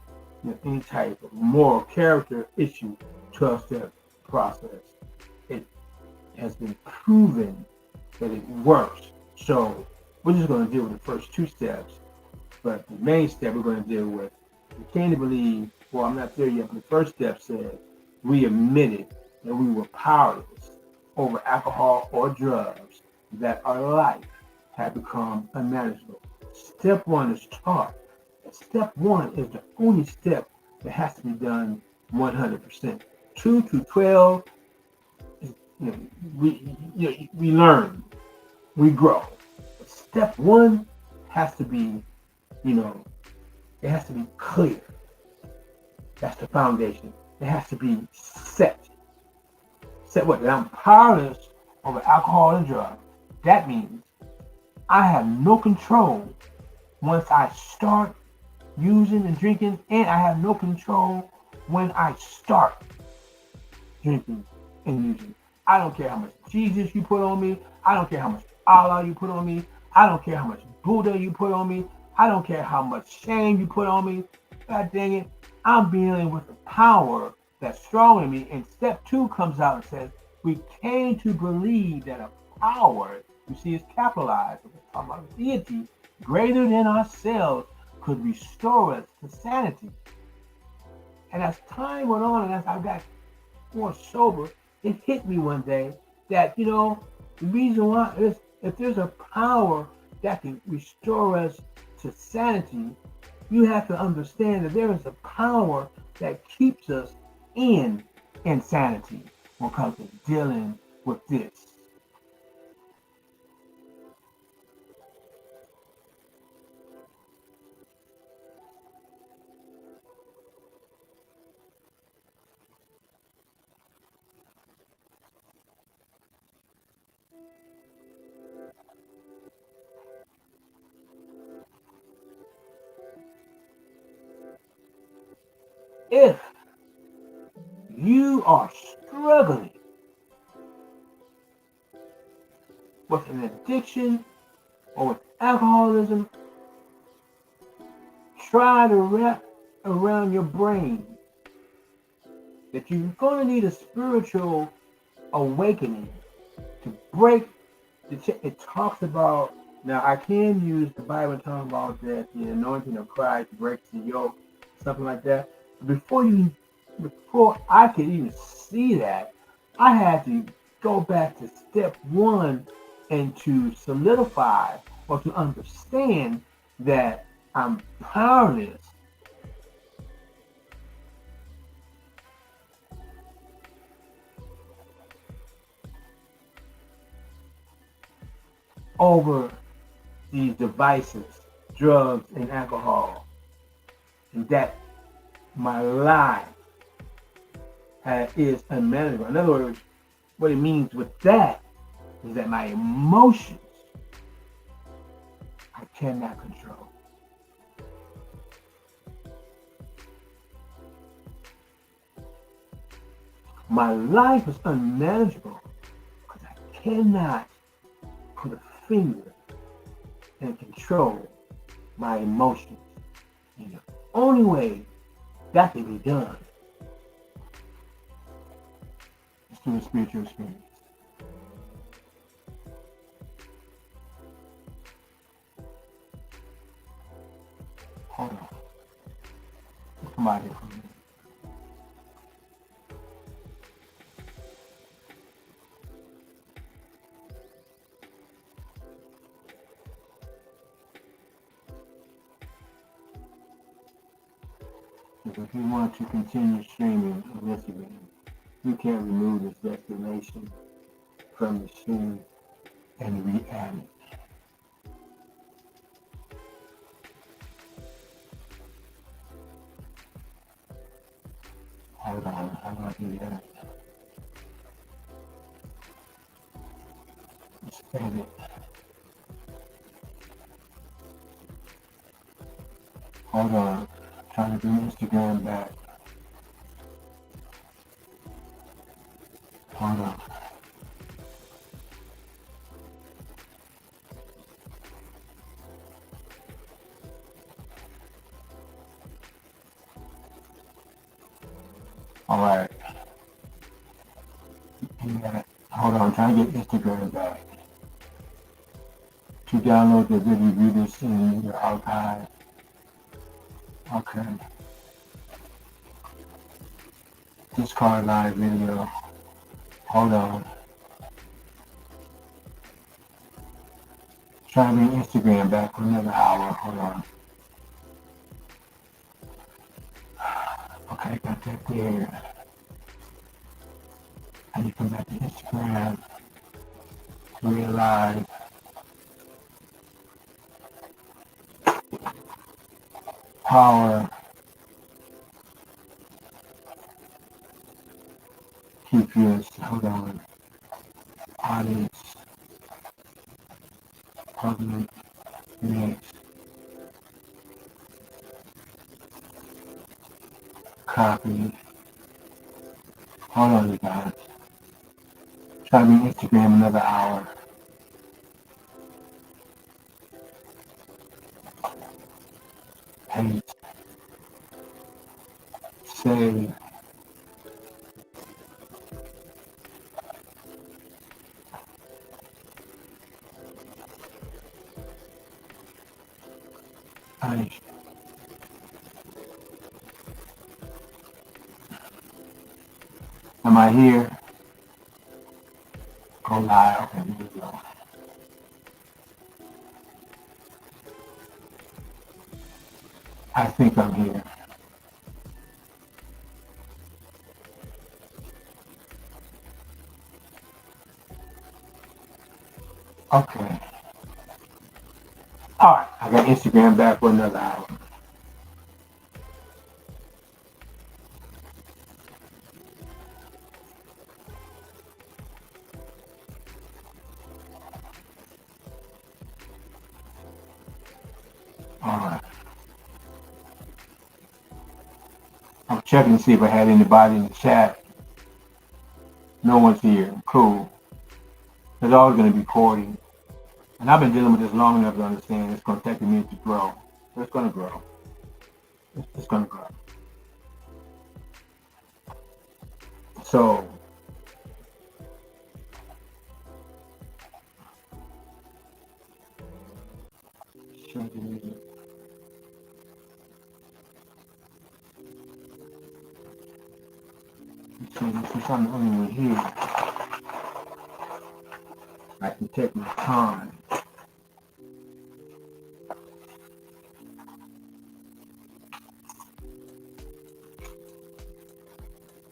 any type of moral character issue, 12-step process. It has been proven that it works. So we're just going to deal with the first 2 steps, but the main step we're going to deal with, we came to believe, well, I'm not there yet, but the first step said we admitted that we were powerless over alcohol or drugs, that our life had become unmanageable. Step 1 is taught. Step 1 is the only step that has to be done 100%. 2 to 12, we learn, we grow. But step 1 has to be, it has to be clear. That's the foundation. It has to be set. Set what? That I'm powerless over alcohol and drugs. That means I have no control once I start using and drinking, and I have no control when I start drinking and using. I don't care how much Jesus you put on me. I don't care how much Allah you put on me. I don't care how much Buddha you put on me. I don't care how much shame you put on me. God dang it. I'm dealing with the power that's strong in me. And step two comes out and says, we came to believe that a power, you see, it's capitalized. We're talking about a deity greater than ourselves could restore us to sanity. And as time went on and as I got more sober, it hit me one day that, the reason why is if there's a power that can restore us to sanity, you have to understand that there is a power that keeps us in insanity when it comes to dealing with this. If you are struggling with an addiction or with alcoholism, try to wrap around your brain that you're going to need a spiritual awakening to break the chain. It talks about, now I can use the Bible to talk about that the anointing of Christ breaks the yoke, something like that. Before I could even see that, I had to go back to step one and to solidify or to understand that I'm powerless over these devices, drugs and alcohol, and that my life is unmanageable. In other words, what it means with that is that my emotions I cannot control. My life is unmanageable because I cannot put a finger and control my emotions. And the only way that can be done is through a spiritual experience. Hold on. Come out here for a minute. Because if you want to continue streaming on Instagram, you can't remove this destination from the stream and re-add it. Hold on, how do I do that? Just edit. Hold on, trying to bring Instagram back. Hold on. Alright. Hold on, I'm trying to get Instagram back. To download the video, view this in your archive. Okay. Discard live video. Hold on. Trying to bring Instagram back for another hour. Hold on. Okay, got that there. I need to come back to Instagram. Real live. Power. Keep yours. Hold on. Audience. Covenant next copy. Hold on, you guys. Try to be Instagram another hour. Paste. Save. Paste. Am I here? Go live. Okay, here we go. I think I'm here. Okay. All right. I got Instagram back for another hour. All right. I'm checking to see if I had anybody in the chat. No one's here. Cool. There's always going to be recording. And I've been dealing with this long enough to understand it's going to take a minute to grow. It's going to grow. It's going to grow. So, since I'm the only one here, I can take my time.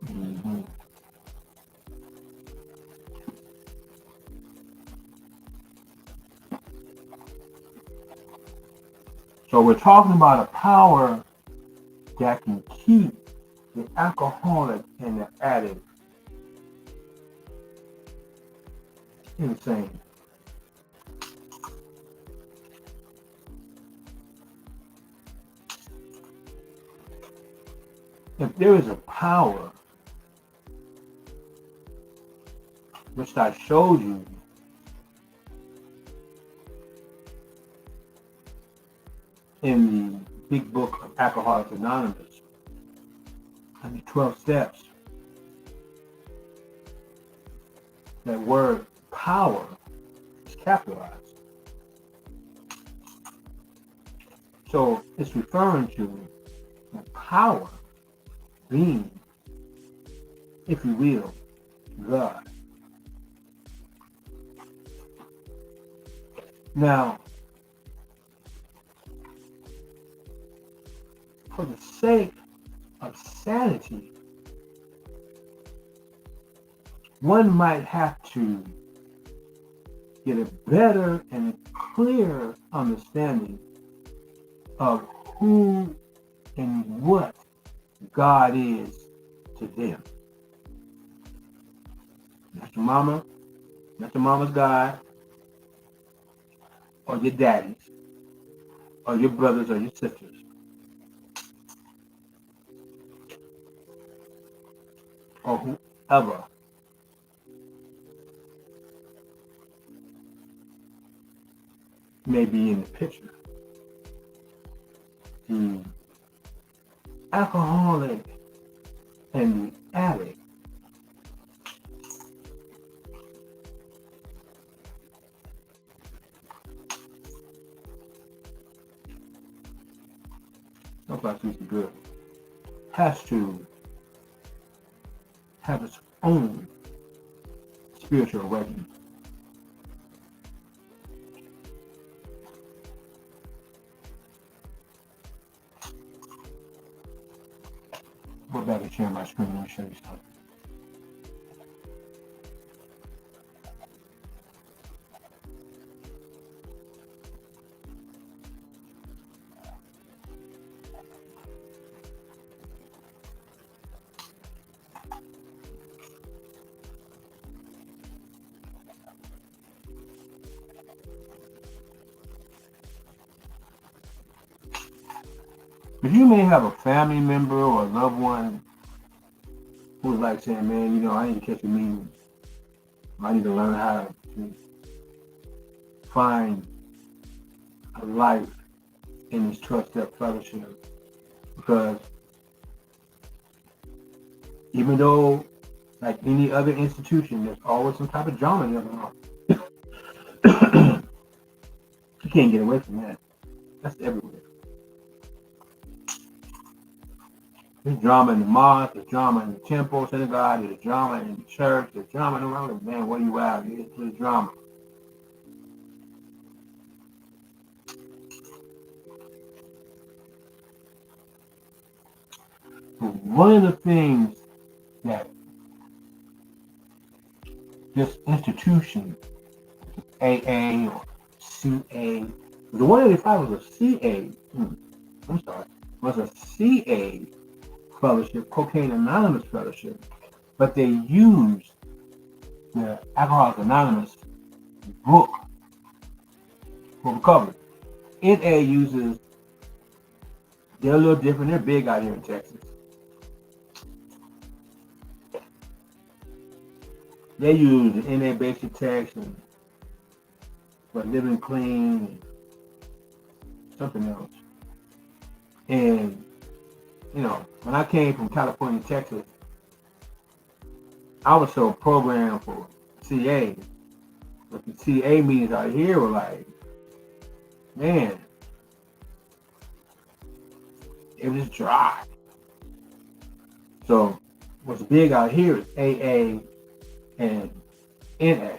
Mm-hmm. So we're talking about a power that can keep the alcoholic and the addict insane. If there is a power, which I showed you in the big book of Alcoholics Anonymous, and the 12 steps, that word power is capitalized. So it's referring to the power being, if you will, God. Now, for the sake of sanity, one might have to get a better and clearer understanding of who and what God is to them. Not your mama, not your mama's God, or your daddies, or your brothers or your sisters, or whoever may be in the picture. The alcoholic and the addict good, has to have its own spiritual awakening. Go back and share my screen. Let me show you something. But you may have a family member or a loved one who's like saying, man, I need to catch a meeting. I need to learn how to find a life in this 12-step fellowship. Because even though, like any other institution, there's always some type of drama going on. You can't get away from that. That's everywhere. There's drama in the mosque, there's drama in the temple, synagogue, there's drama in the church, there's drama in the world. Man, what are you out? There's drama. But one of the things that this institution, AA or CA, the one that they thought was a CA, was a CA fellowship, Cocaine Anonymous fellowship, but they used the Alcoholics Anonymous book for recovery. NA uses, they're a little different, they're big out here in Texas. They use the NA basic text and for living clean and something else. And when I came from California, Texas, I was so programmed for CA. But the CA meetings out here were like, man, it was dry. So what's big out here is AA and NA.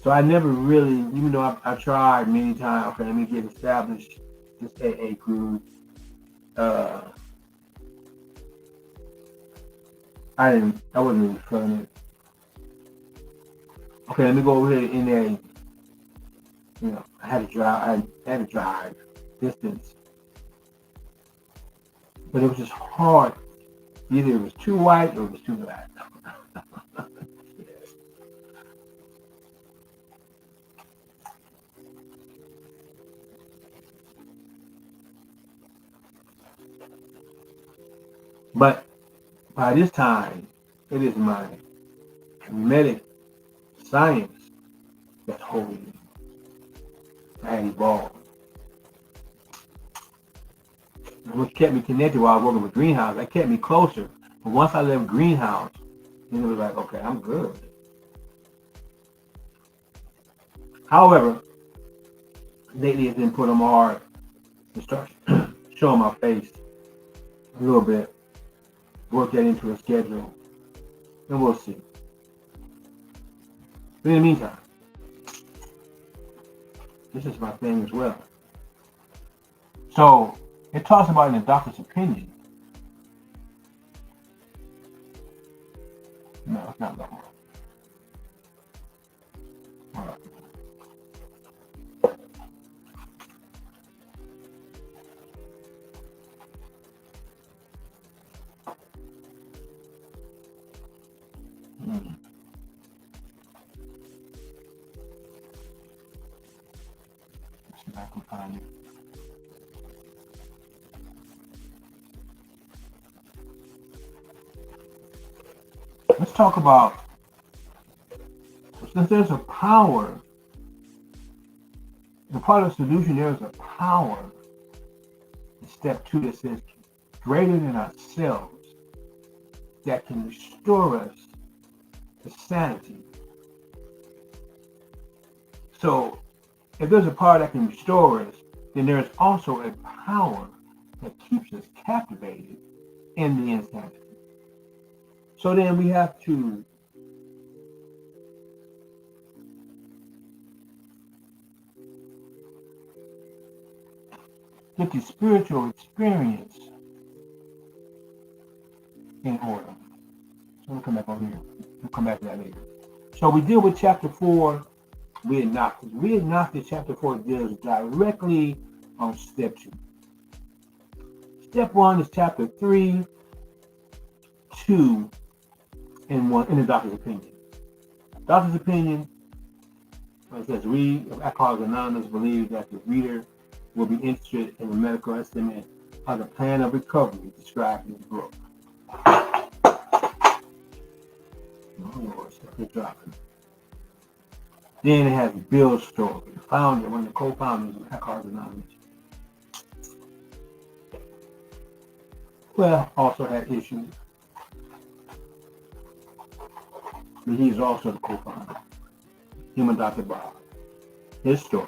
So I never really, even though I tried many times, okay, let me get established, this AA group. I wasn't really feeling it. Okay, let me go over here in I had to drive distance. But it was just hard. Either it was too white or it was too black. But by this time, it is my hermetic science that's holding me. I had evolved. Which kept me connected while I was working with Greenhouse. That kept me closer. But once I left Greenhouse, then it was like, okay, I'm good. However, lately it's been put on my heart to start showing my face a little bit, work that into a schedule, and we'll see. But in the meantime, this is my thing as well. So it talks about in the doctor's opinion. No, it's not that one. All right. Let's see if I can find it. Let's talk about, since there's a power, the part of the solution, there's a power in step 2 that says greater than ourselves that can restore us to sanity. So if there's a power that can restore us, then there's also a power that keeps us captivated in the insanity. So then we have to get the spiritual experience in order. So we'll come back on here. We'll come back to that later. So we deal with chapter 4, We Agnostics. We Agnostics chapter 4 deals directly on step 2. Step 1 is chapter 3, 2, and 1 in the doctor's opinion. Doctor's opinion It says, we of Alcoholics Anonymous believe that the reader will be interested in the medical estimate of the plan of recovery described in the book. Then it has Bill's story, the founder, one of the co-founders of Alcoholics Anonymous. Well, also had issues, but he's also the co-founder. Him and Dr. Bob. His story.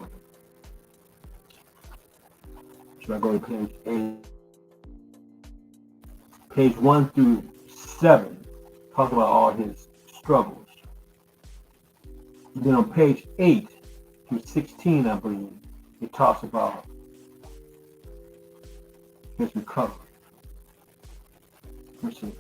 So I go to page 8. Page 1 through 7 talk about all his struggles. And then on page 8 through 16, I believe, it talks about his recovery. Let's see.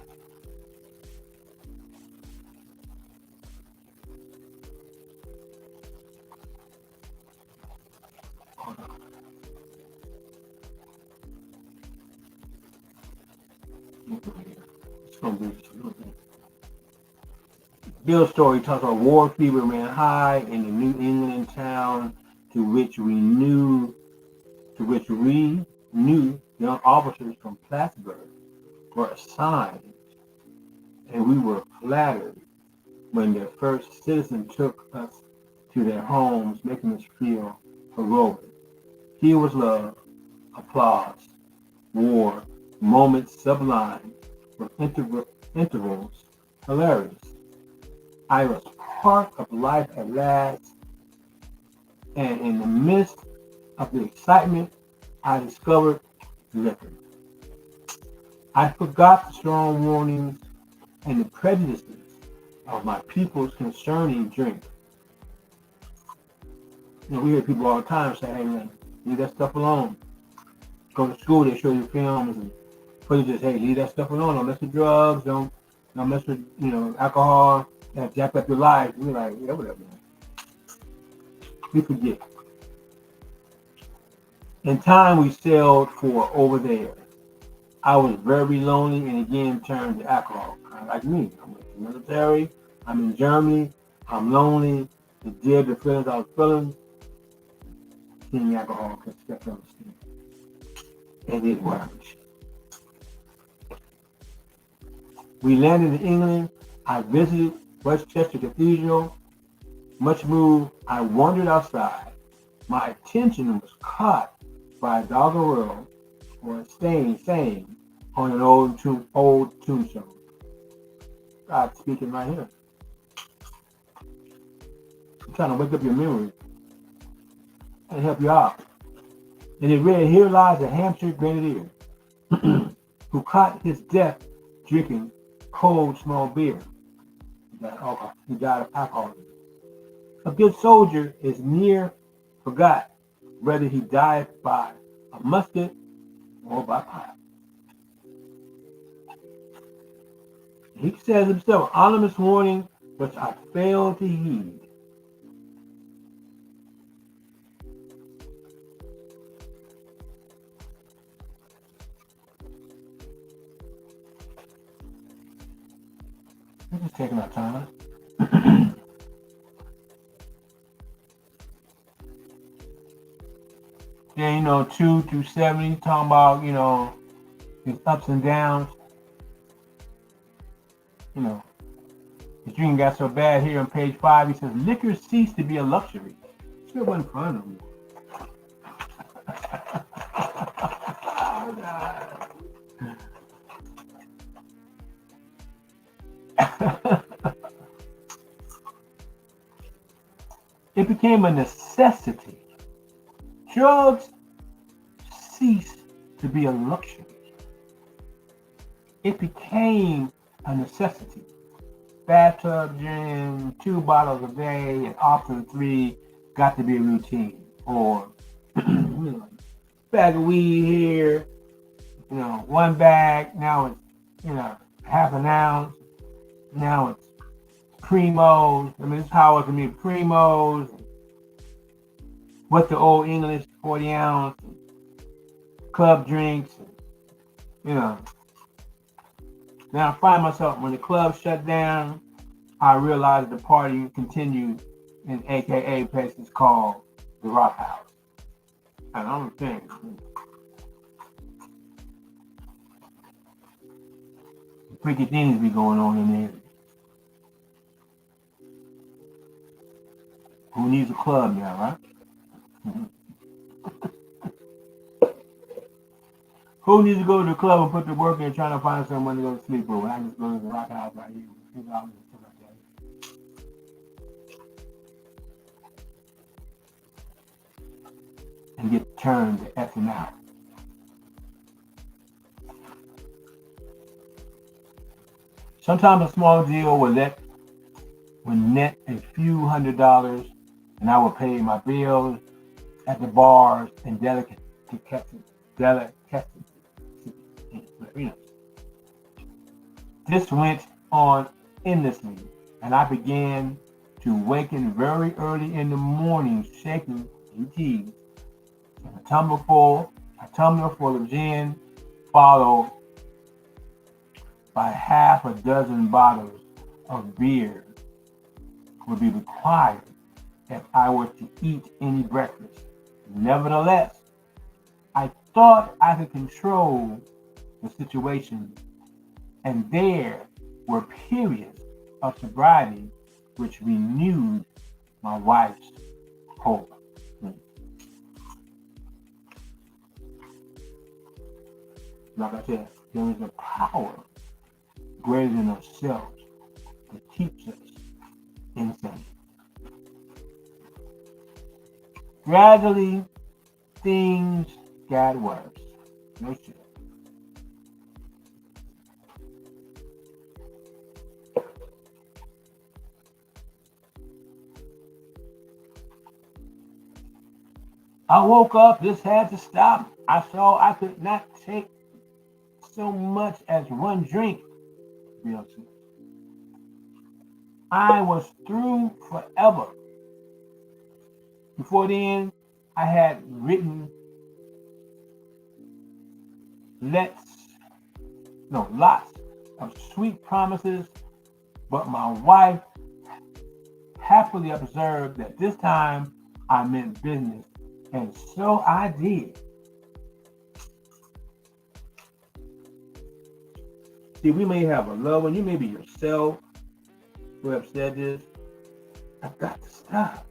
Bill's story talks about war fever ran high in the New England town to which we knew young officers from Plattsburgh were assigned, and we were flattered when their first citizen took us to their homes, making us feel heroic. Here was love, applause, war, moments sublime, with intervals hilarious. I was part of life at last, and in the midst of the excitement, I discovered liquor. I forgot the strong warnings and the prejudices of my peoples concerning drink. You know, we hear people all the time say, hey man, leave that stuff alone. Go to school, they show you films, and put it just, hey, leave that stuff alone. Don't mess with drugs, don't mess with, alcohol, that jack up your life. We're like, yeah, whatever, man. We forget. In time, we sailed for over there. I was very lonely and again turned to alcohol. Kind of like me. I'm in the military. I'm in Germany. I'm lonely. The dear the feelings I was feeling. Seeing alcohol could step on the steam. And it worked. We landed in England. I visited Westchester Cathedral. Much moved, I wandered outside. My attention was caught by a doggerel or a saying on an old tombstone. God speaking right here. I'm trying to wake up your memory and help you out. And it read, here lies a Hampshire grenadier who caught his death drinking cold small beer. He died of alcoholism. A good soldier is near forgot whether he died by a musket or by fire. He says himself, ominous warning which I failed to heed. We're just taking our time. Then, 2 through 70, talking about, his ups and downs. His drinking got so bad here on page 5, he says, liquor ceased to be a luxury. Sure wasn't fun no more. It became a necessity. Drugs ceased to be a luxury. It became a necessity. Bathtub gin, 2 bottles a day, and often 3 got to be a routine. Or, bag of weed here, 1 bag, now it's, half an ounce. Now it's primos. I mean, it's how it can be primos. What the old English 40 ounce, club drinks, Now I find myself when the club shut down, I realized the party continued, in AKA places called the Rock House. And I'm saying, freaky things be going on in there. Who needs a club now, right? Who needs to go to the club and put the work in trying to find someone to go to sleep with? I just go to the Rock House right here. And get turned to effing out. Sometimes a small deal would net a few $100s, and I would pay my bills at the bars and delicacies. This went on endlessly, and I began to waken very early in the morning, shaking GTs, and a tumbler full of gin, followed by half a dozen bottles of beer, would be required if I were to eat any breakfast. Nevertheless, I thought I could control the situation, and there were periods of sobriety which renewed my wife's hope. Like I said, there is a power greater than ourselves that keeps us insane. Gradually, things got worse. No shit. I woke up, this had to stop. I saw I could not take so much as one drink. Real soon. I was through forever. Before then, I had written lots of sweet promises, but my wife happily observed that this time I meant business, and so I did. See, we may have a loved one, you may be yourself who have said this. I've got to stop.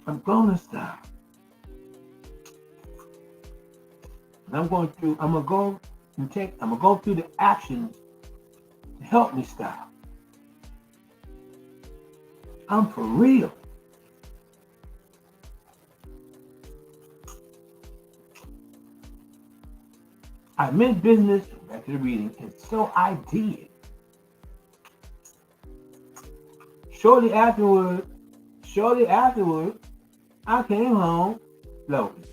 I'm gonna stop. And I'm gonna go through the actions to help me stop. I'm for real. I meant business, back to the reading, and so I did. Shortly afterward, I came home loaded.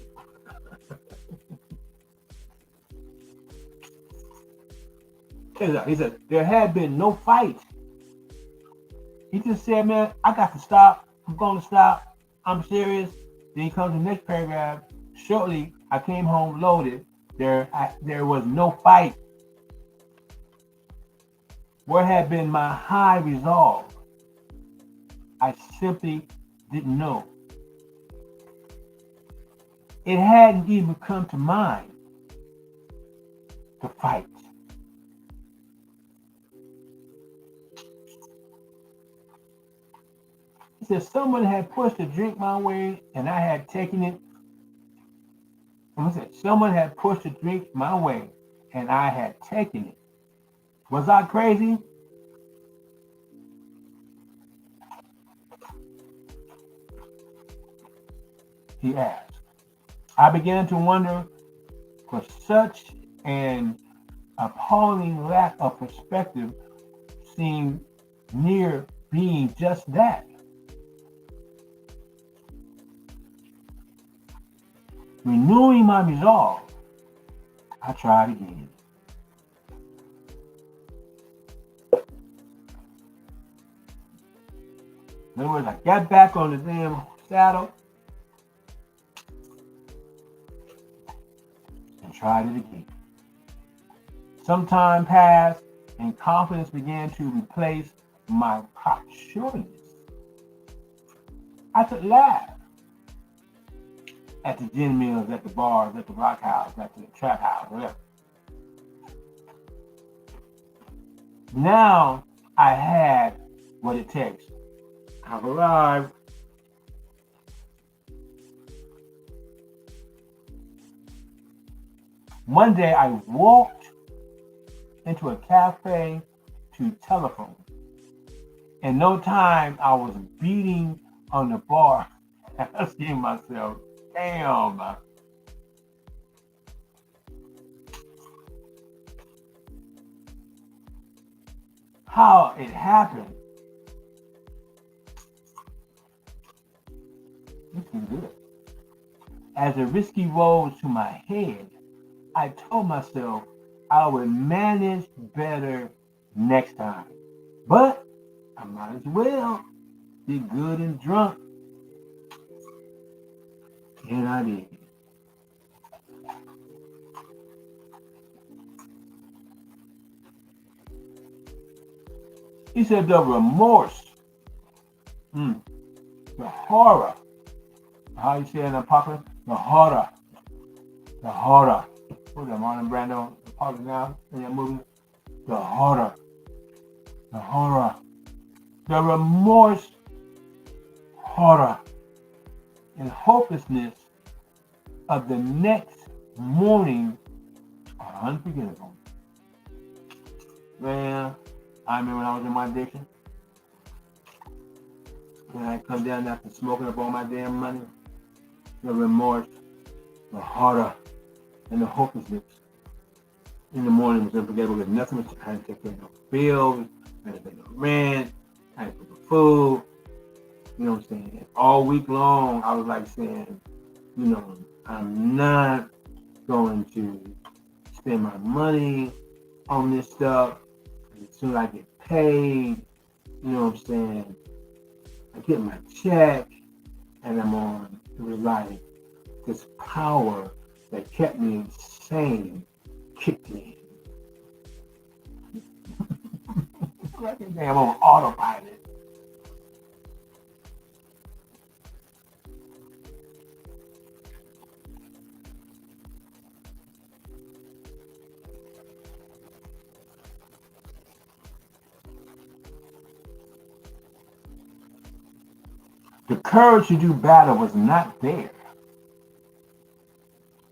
He said, there had been no fight. He just said, man, I got to stop. I'm going to stop. I'm serious. Then he comes to the next paragraph. Shortly, I came home loaded. There was no fight. Where had been my high resolve? I simply didn't know. It hadn't even come to mind to fight. He said, someone had pushed a drink my way and I had taken it. Someone had pushed a drink my way and I had taken it. Was I crazy? He asked. I began to wonder, for such an appalling lack of perspective seemed near being just that. Renewing my resolve, I tried again. In other words, I got back on the damn saddle and tried it again. Some time passed and confidence began to replace my cocksureness. I could laugh at the gin mills, at the bars, at the rock house, at the trap house, whatever. Now I had what it takes. I've arrived. One day I walked into a cafe to telephone. In no time, I was beating on the bar, asking myself, damn, how it happened. This is good. As the risky rose to my head, I told myself I would manage better next time. But I might as well get good and drunk. And I did. He said the remorse, the horror, how you say it in popular? The horror. Who's that, Marlon Brando, part now in that movie? The horror, the remorse, horror, and hopelessness of the next morning are unforgettable. Man, I remember when I was in my addiction, when I come down after smoking up all my damn money, the remorse, the horror, and the hopelessness in the morning was unforgettable because nothing was, I had to take care of no bills, I had to pay no rent, I had to pay for food, you know what I'm saying? And all week long, I was like saying, you know, I'm not going to spend my money on this stuff. As soon as I get paid, you know what I'm saying? I get my check and I'm on. It was like this power that kept me insane kicked in. Like a damn on autopilot. The courage to do battle was not there.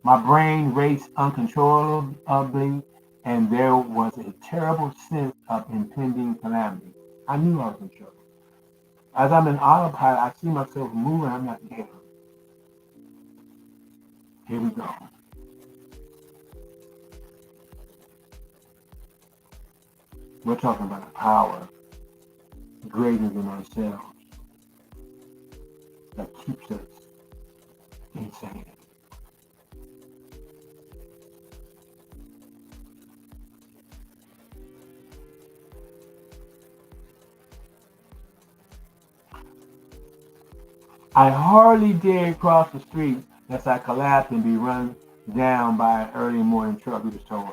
My brain raced uncontrollably, and there was a terrible sense of impending calamity. I knew I was in trouble. As I'm in autopilot, I see myself moving. I'm like, damn, here we go. We're talking about a power greater than ourselves that keeps us insane. I hardly dared cross the street lest I collapse and be run down by an early morning truck, he was told.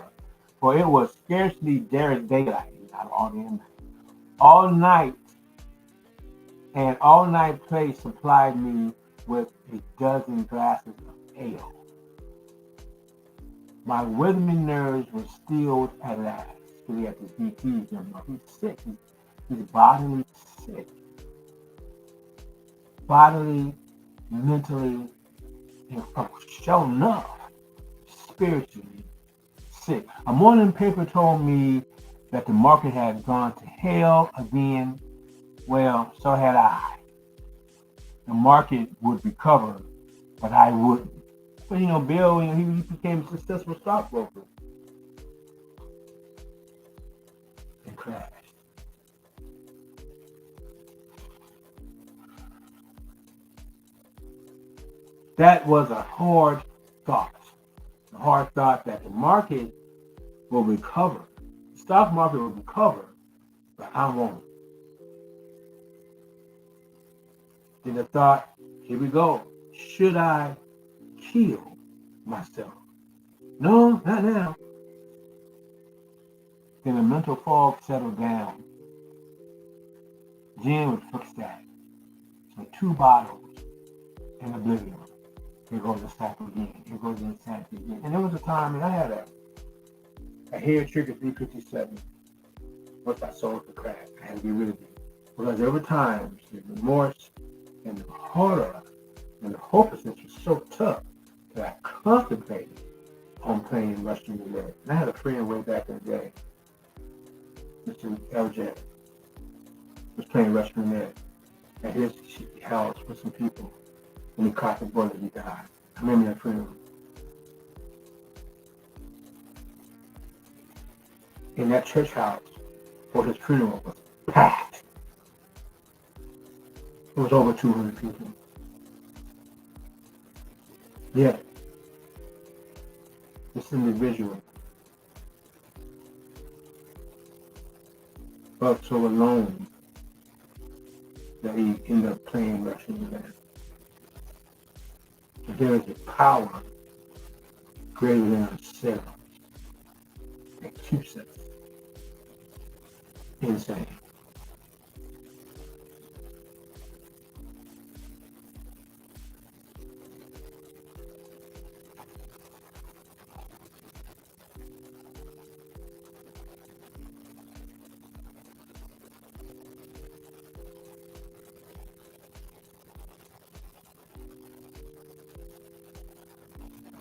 For it was scarcely daylight, not all day night. All night, and all night play supplied me with a dozen glasses of ale. My withering nerves were stilled at last. So we got this BP jumping off. He's sick. He's bodily sick. Bodily, mentally, and sure enough, spiritually sick. A morning paper told me that the market had gone to hell again. Well, so had I. The market would recover, but I wouldn't. But you know, Bill, you know, he became a successful stockbroker and crashed. That was a hard thought. A hard thought that the market will recover. The stock market will recover, but I won't. Then the thought, here we go. Should I kill myself? No, not now. Then the mental fog settled down. Jen would fix that. So 2 bottles in oblivion. Here goes the sack again. Here goes the insanity again. And there was a time that I had a hair trigger 357. Once I sold the crack, I had to get rid of it. Because there were times the remorse and the horror and the hopelessness was so tough that I contemplated on playing Russian roulette. And I had a friend way back in the day, Mr. LJ, was playing Russian roulette at his house with some people, and he caught the bullet and he died. I remember that funeral. In that church house for his funeral was packed. It was over 200 people. Yet, this individual felt so alone that he ended up playing Russian roulette. So there is a power greater than ourselves that keeps us insane.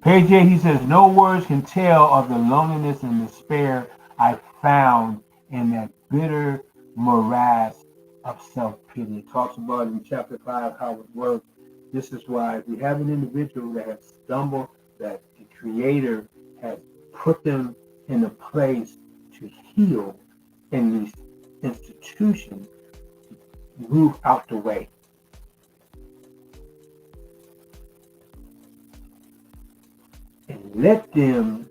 Page 8, he says, no words can tell of the loneliness and despair I found in that bitter morass of self-pity. It talks about in chapter 5 how it works. This is why if you have an individual that has stumbled, that the Creator has put them in a place to heal in these institutions, move out the way. And let them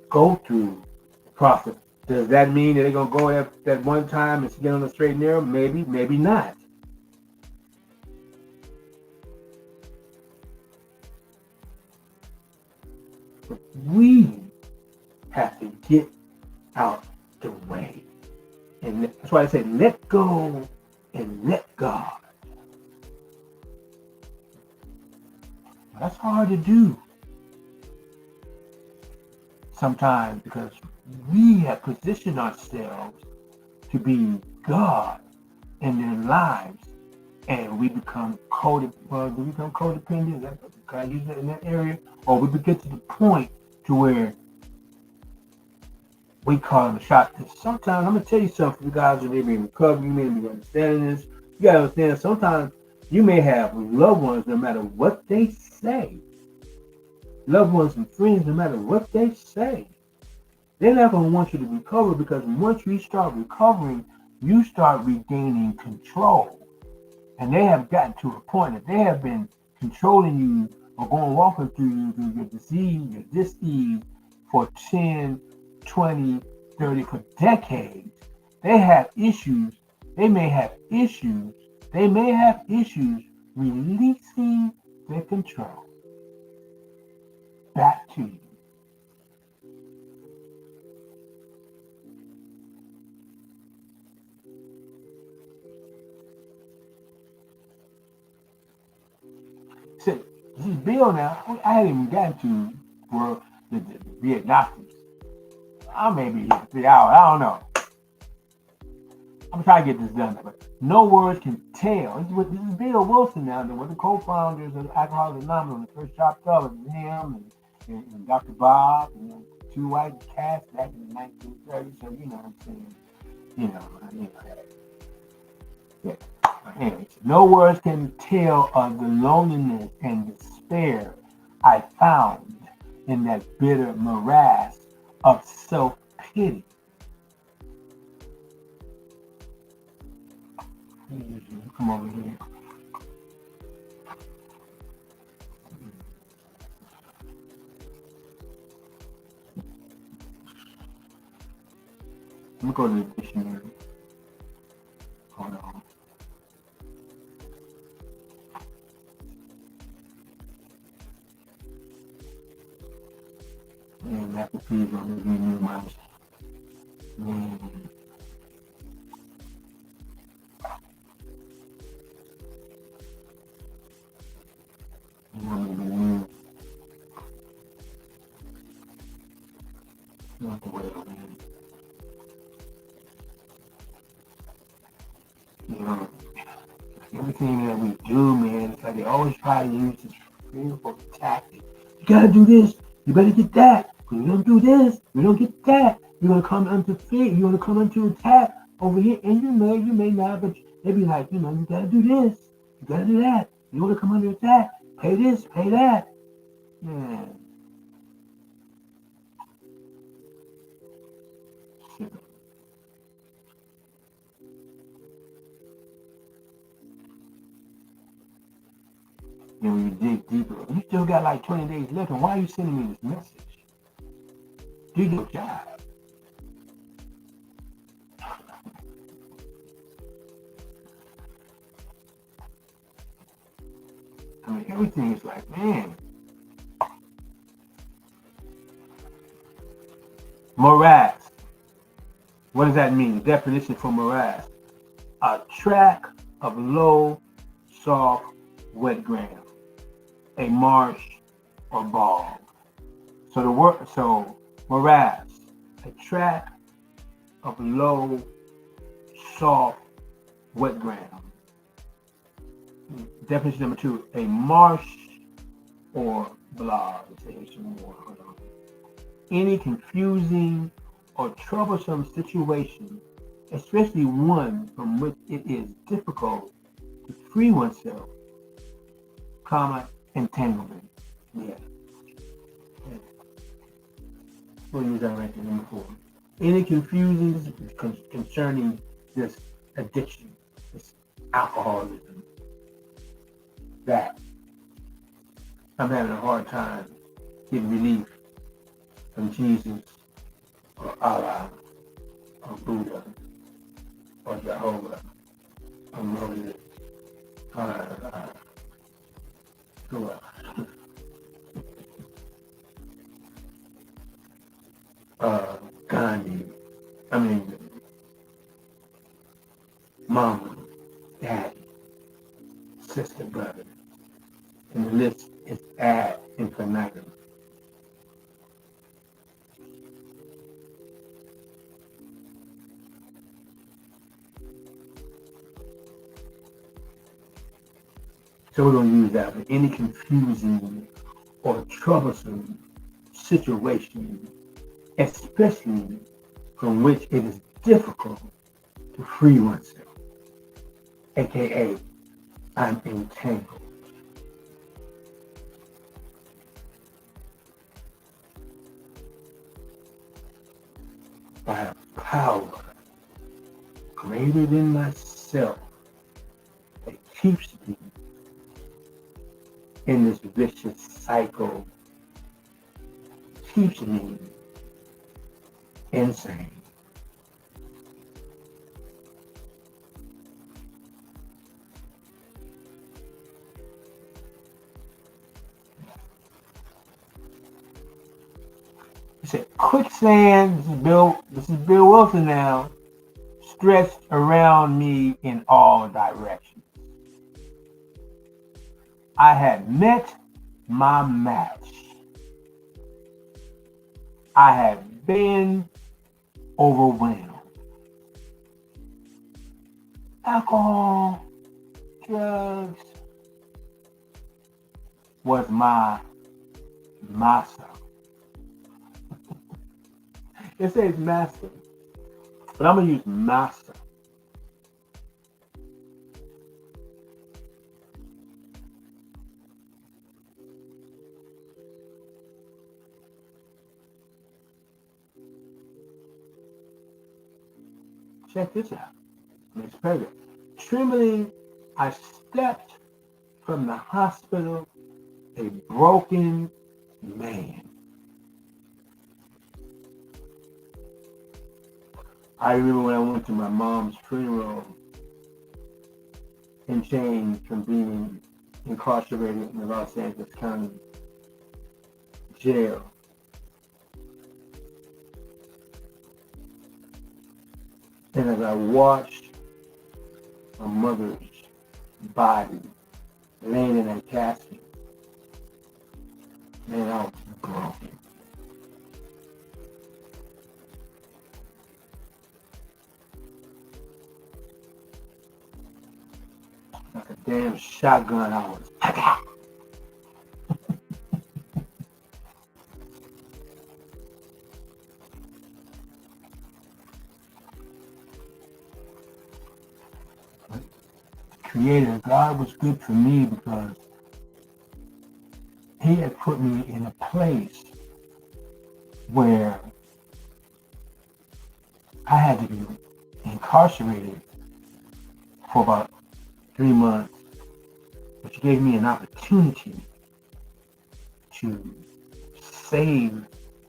go through the process. Does that mean that they're going to go at that one time and get on the straight and narrow? Maybe, maybe not. But we have to get out the way. And that's why I say let go and let God. That's hard to do sometimes because we have positioned ourselves to be God in their lives, and we become codependent. We become codependent. Can I use that in that area? Or we get to the point to where we call them a shot. And sometimes I'm gonna tell you something. You guys are maybe in recovery. You may be understanding this. You gotta understand. Sometimes you may have loved ones, no matter what they say. Loved ones and friends, no matter what they say, they're not going to want you to recover, because once you start recovering, you start regaining control. And they have gotten to a point that they have been controlling you or going walking through your disease, your dis-ease for 10, 20, 30, for decades. They have issues. They may have issues. They may have issues releasing their control back to you. So, this is Bill now. I hadn't even gotten to for the We Agnostics. I may be here for 3 hours. I don't know. I'm trying to get this done, but no words can tell. This is Bill Wilson now. One of the co-founders of Alcoholics Anonymous. The first chopped up was him and Dr. Bob and 2 white cats back in the 1930s. So you know what I'm saying. You know that. Yeah. Anyways, no words can tell of the loneliness and despair I found in that bitter morass of self-pity. Come over here. Let me go to the dictionary. Hold on. And that would be my Mm. Mm. Not the way I mean. You know, everything that we do, man, it's like they always try to use this fearful tactic. You gotta do this. You better get that. If you don't do this, you don't get that. You're gonna come under fear. You're gonna come into attack over here, and you may not, but they be like, you gotta do this. You gotta do that. You wanna come under attack? Pay this, pay that. Man, shit. When you dig deeper, you still got like 20 days left, and why are you sending me this message? Do your job. I mean, everything is like, man, morass. What does that mean? Definition for morass: a tract of low, soft, wet ground, a marsh or bog. So the word, so morass, a tract of low, soft, wet ground. Definition number two: a marsh or blah. Let's say some more. Hold on. Any confusing or troublesome situation, especially one from which it is difficult to free oneself, comma, entanglement. Yeah, we'll use that right there, number four. Any confusing concerning this addiction, this alcoholism, that I'm having a hard time getting relief from Jesus or Allah or Buddha or Jehovah or Moses or Gandhi. I mean, mama, daddy, sister, brother. And the list is ad infinitum. So we're going to use that for any confusing or troublesome situation, especially from which it is difficult to free oneself, aka I'm entangled by a power greater than myself that keeps me in this vicious cycle, keeps me insane. He said, quicksand, this is Bill Wilson now, stretched around me in all directions. I had met my match. I had been overwhelmed. Alcohol, drugs was my master. It says master, but I'm going to use master. Check this out. Next paragraph. Trembling, I stepped from the hospital a broken man. I remember when I went to my mom's funeral in chains from being incarcerated in the Los Angeles County jail. And as I watched my mother's body laying in that casket, man, I was broken. Like a damn shotgun, I was. Creator, God was good for me because He had put me in a place where I had to be incarcerated for about 3 months, which gave me an opportunity to save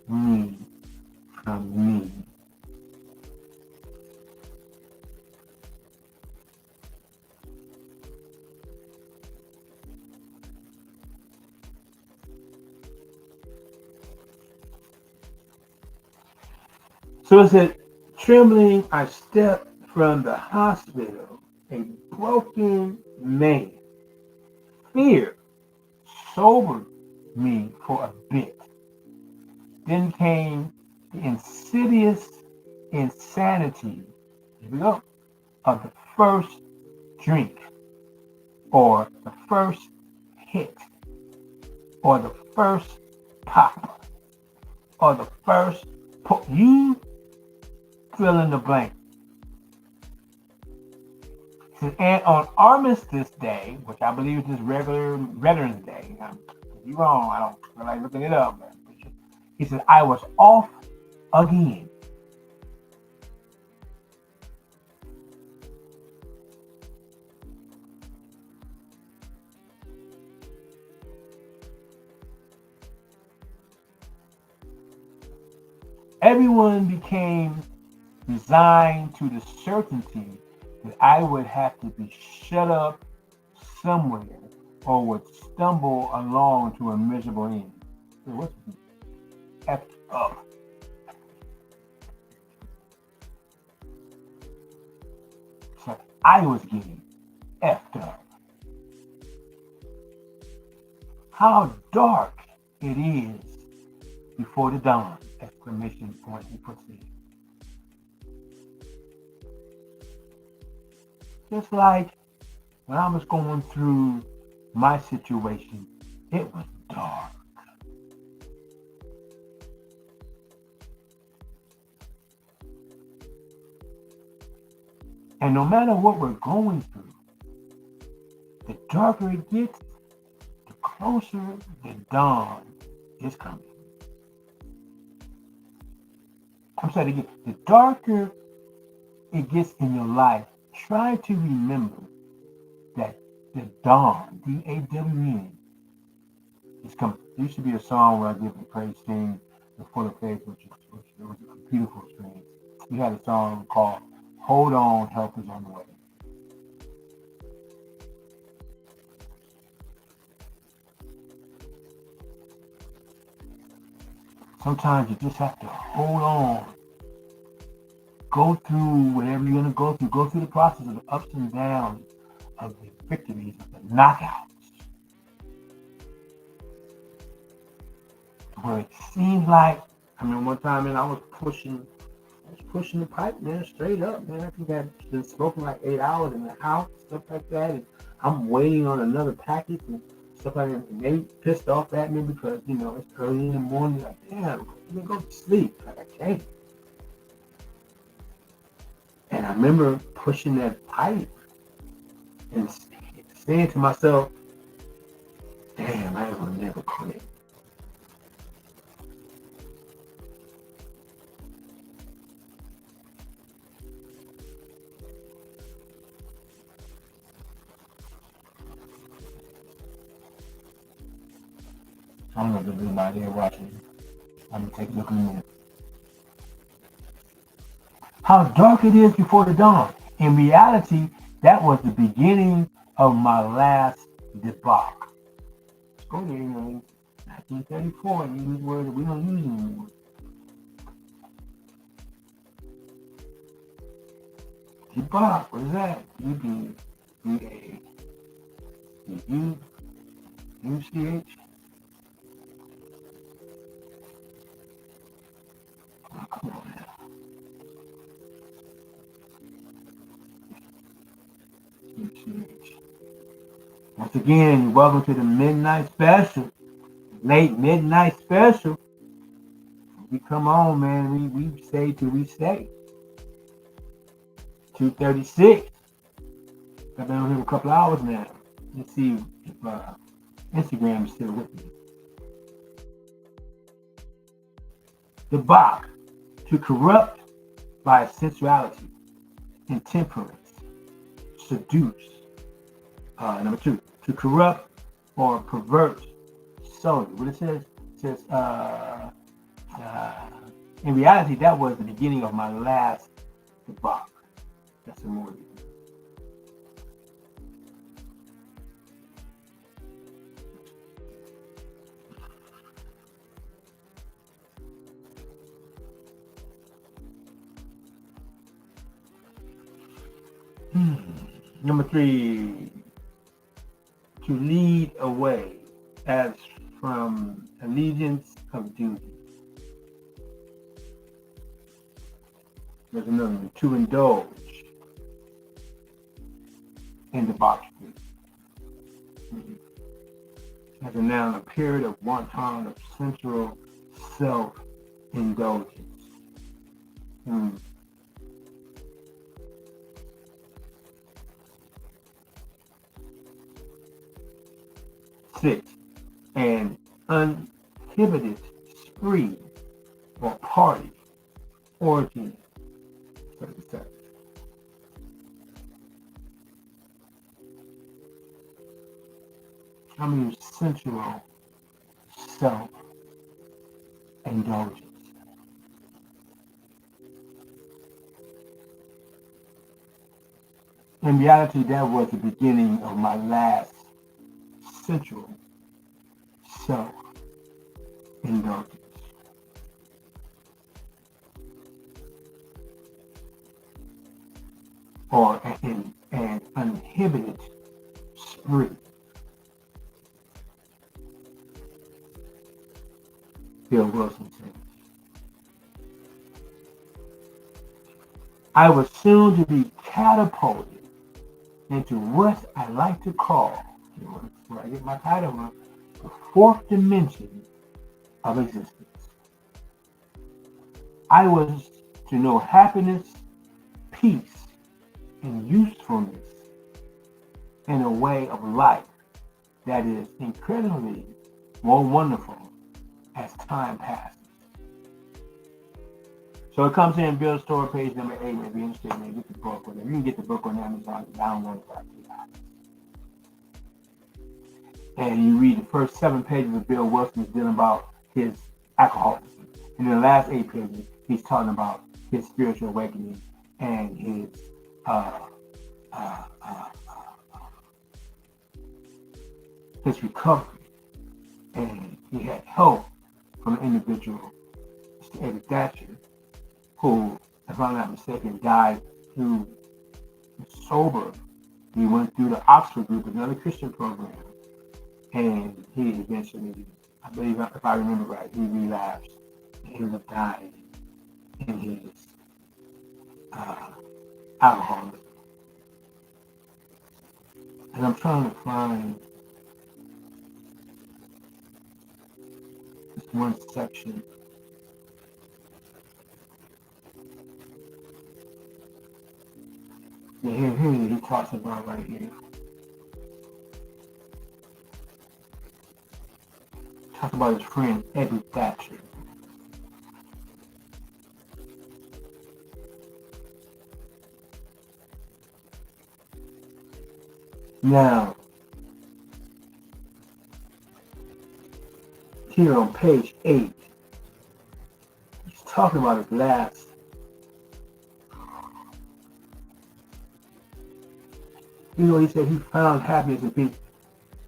me from me. So it said, trembling, I stepped from the hospital, a broken man. Fear sobered me for a bit. Then came the insidious insanity, here we go, of the first drink, or the first hit, or the first pop, or the first you fill in the blank. And on Armistice Day, which I believe is just regular Veterans Day, you wrong, I don't feel like looking it up. He said, I was off again. Everyone became resigned to the certainty that I would have to be shut up somewhere or would stumble along to a miserable end. So what's effed up? So I was getting effed up. How dark it is before the dawn! Exclamation point, he puts it. Just like when I was going through my situation, it was dark. And no matter what we're going through, the darker it gets, the closer the dawn is coming. I'm sorry, again, the darker it gets in your life, try to remember that the dawn, D-A-W-N, is coming. There used to be a song where I give the praise sing the full of faith, which was a beautiful experience. We had a song called Hold On, Help Is on the Way. Sometimes you just have to hold on. Go through whatever you're going to go through. Go through the process of the ups and downs, of the victories, of the knockouts. Where it seems like, I mean, one time, man, I was pushing the pipe, man, straight up, man. I think I've been smoking like 8 hours in the house, stuff like that. And I'm waiting on another package and stuff like that. And they pissed off at me because, it's early in the morning. Like, damn, let me go to sleep. Like, I can't. And I remember pushing that pipe and saying to myself, damn, I ain't gonna never quit. I don't know if there's anybody there watching. I'm gonna take a look in a minute. How dark it is before the dawn. In reality, that was the beginning of my last debacle. Go there, 1934, you use words that we don't use anymore. Debug, what is that? U-D-B-A-U-C-H? Oh, come on now. U-C-H. Once again, you're welcome to the midnight special. Late midnight special. We come on, man. We stay till we stay. 2:36. I've been on here a couple hours now. Let's see if Instagram is still with me. Debauch, to corrupt by sensuality, intemperance, seduce. Number 2, to corrupt or pervert solely. What it says in reality, that was the beginning of my last debauch. That's a more. Number 3, to lead away as from allegiance of duty. There's another one, to indulge in debauchery. As a noun, a period of wanton, of sensual self-indulgence. 6, an uninhibited spree or party, orgy, etc. I mean, sensual self-indulgence. In reality, that was the beginning of my last sensual self-indulgence. Or an uninhibited spree. Bill Wilson said, I was soon to be catapulted into what I like to call, where I get my title from, the fourth dimension of existence. I was to know happiness, peace, and usefulness in a way of life that is incredibly more wonderful as time passes. So it comes in Bill's store, page number 8. If you're interested, man, get the book. You can get the book on Amazon, download it for $2. And you read the first 7 pages of Bill Wilson's dealing about his alcoholism. And in the last 8 pages, he's talking about his spiritual awakening and his recovery. And he had help from an individual, Mr. Eddie Thatcher, who, if I'm not mistaken, died through sober. He went through the Oxford Group, another Christian program, and he eventually, I believe, if I remember right, he relapsed and ended up dying in his alcoholism. And I'm trying to find this one section. Yeah, here he talks about right here. Talk about his friend Eddie Thatcher. Now, here on page 8, he's talking about his last. He said he found happiness in peace.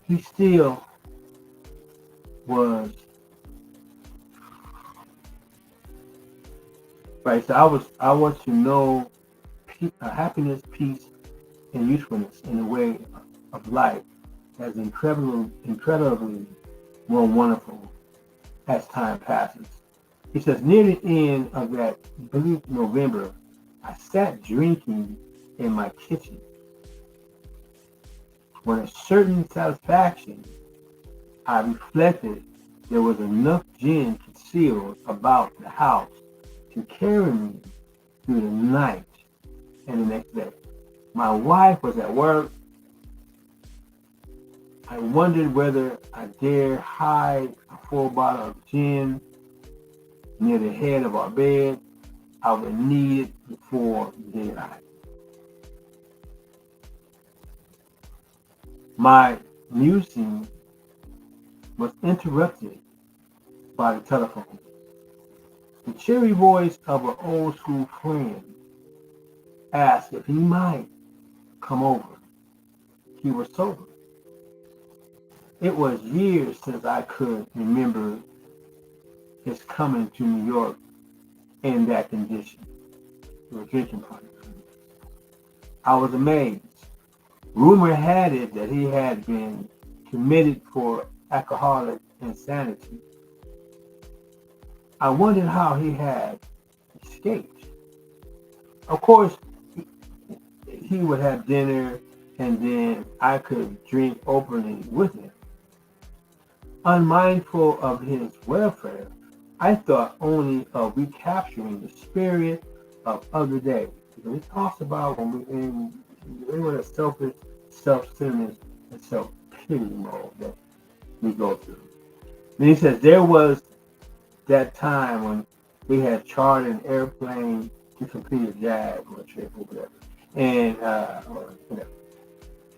He still was right. So I was to know happiness, peace, and usefulness in the way of life as incredibly more wonderful as time passes. He says, near the end of that bleak November, I sat drinking in my kitchen with a certain satisfaction. I reflected there was enough gin concealed about the house to carry me through the night and the next day. My wife was at work. I wondered whether I dare hide a full bottle of gin near the head of our bed. I would need it before daylight. My musing was interrupted by the telephone. The cheery voice of an old school friend asked if he might come over. He was sober. It was years since I could remember his coming to New York in that condition. He was drinking party. I was amazed. Rumor had it that he had been committed for alcoholic insanity. I wondered how he had escaped. Of course, he would have dinner and then I could drink openly with him. Unmindful of his welfare, I thought only of recapturing the spirit of other days. Because it talks about when we were a selfish, self-centered, and self-pity mode that we go through. Then he says, there was that time when we had chartered an airplane to complete a jag or a trip or whatever. And, or whatever.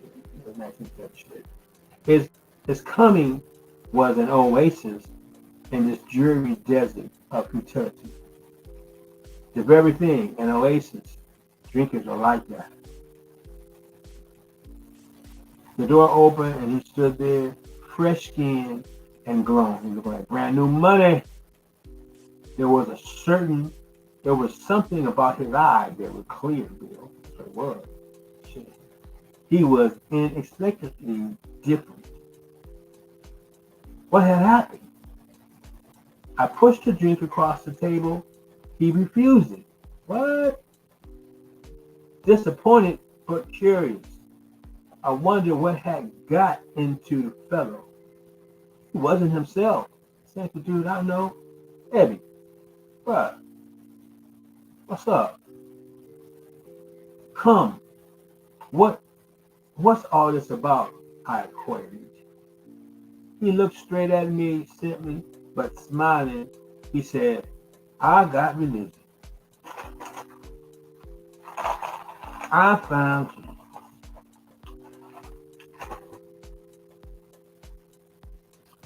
It was 1973. His coming was an oasis in this dreary desert of futility. The very thing, an oasis. Drinkers are like that. The door opened and he stood there, fresh skinned and glowing. He looked like brand new money. There was something about his eyes that was clear, Bill. It was. He was inexplicably different. What had happened? I pushed the drink across the table. He refused it. What? Disappointed but curious. I wondered what had got into the fellow. He wasn't himself. Said the dude I know, Eddie. What? What's up? Come. What's all this about? I queried. He looked straight at me simply, but smiling. He said, I got religion. I found you.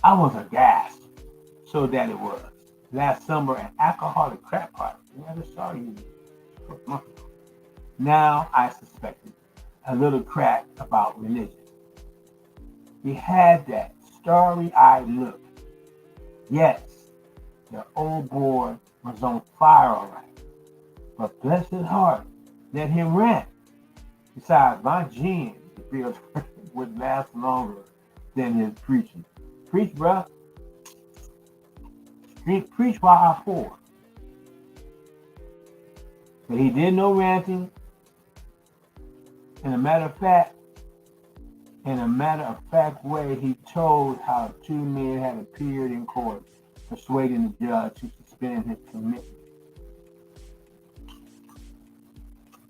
I was aghast. So that it was. Last summer, an alcoholic crap party. Never saw you. Now I suspected a little crack about religion. He had that starry-eyed look. Yes, the old boy was on fire all right. But bless his heart, let him rant. Besides, my gin would last longer than his preaching. Preach, bruh. Preach while I pour. But he did no ranting. In a matter of fact way, he told how two men had appeared in court, persuading the judge to suspend his commitment.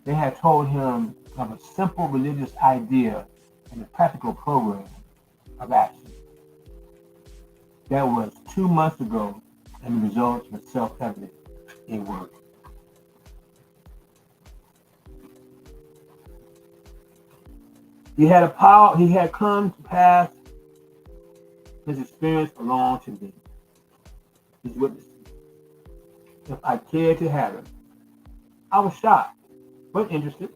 They had told him of a simple religious idea and a practical program of action. That was 2 months ago, and the results were self-evident. It worked. He had come to pass his experience along to me. His witness. If I cared to have him. I was shocked, but interested.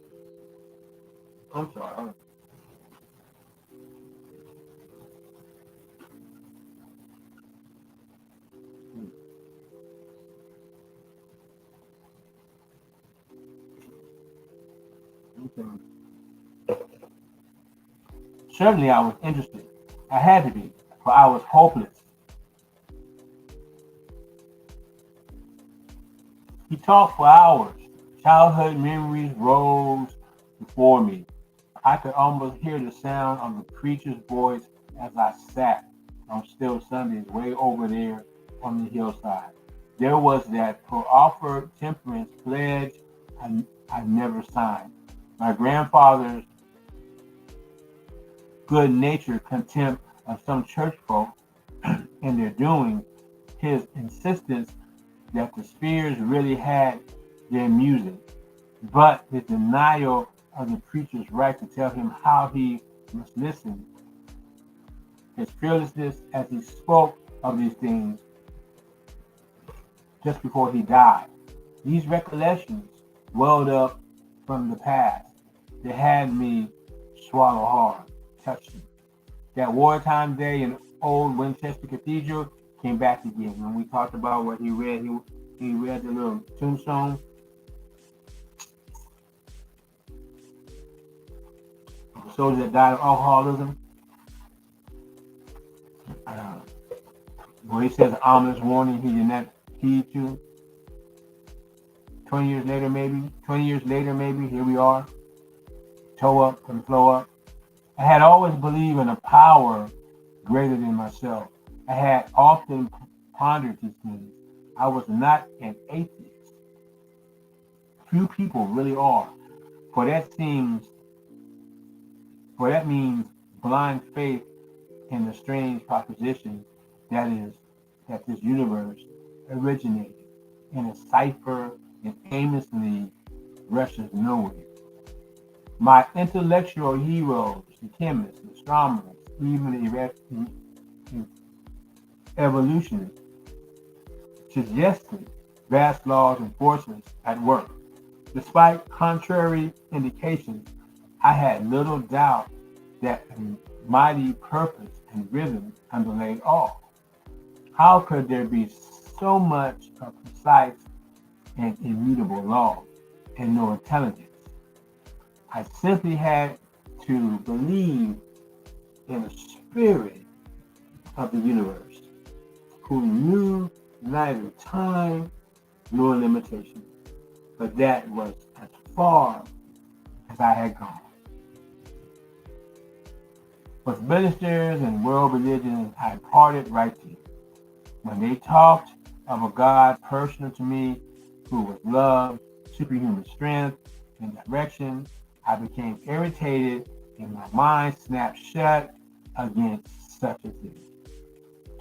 I'm sorry. Okay. Certainly I was interested. I had to be, for I was hopeless. He talked for hours. Childhood memories rose before me. I could almost hear the sound of the preacher's voice as I sat on still Sundays way over there on the hillside. There was that proffered temperance pledge I never signed. My grandfather's good natured contempt of some church folk and their doing, his insistence that the spheres really had their music, but the denial of the preacher's right to tell him how he must listen, his fearlessness as he spoke of these things just before he died. These recollections welled up from the past. They had me swallow hard, touched me. That wartime day in old Winchester Cathedral came back again. When we talked about what he read, he read the little tombstone. The soldier that died of alcoholism. Uh, where he says an ominous warning he did not heed to. 20 years later, maybe, here we are, toe up and flow up. I had always believed in a power greater than myself. I had often pondered these things. I was not an atheist. Few people really are. For that seems, for that means blind faith in the strange proposition that is that this universe originated in a cipher and aimlessly rushes nowhere. My intellectual heroes, the chemists, the astronomers, even the evolutionists, suggested vast laws and forces at work. Despite contrary indications, I had little doubt that a mighty purpose and rhythm underlay all. How could there be so much of precise and immutable law and no intelligence? I simply had to believe in the spirit of the universe, who knew neither time nor limitation. But that was as far as I had gone. With ministers and world religions, I parted right there. When they talked of a God personal to me, who was love, superhuman strength, and direction, I became irritated and my mind snapped shut against such a thing.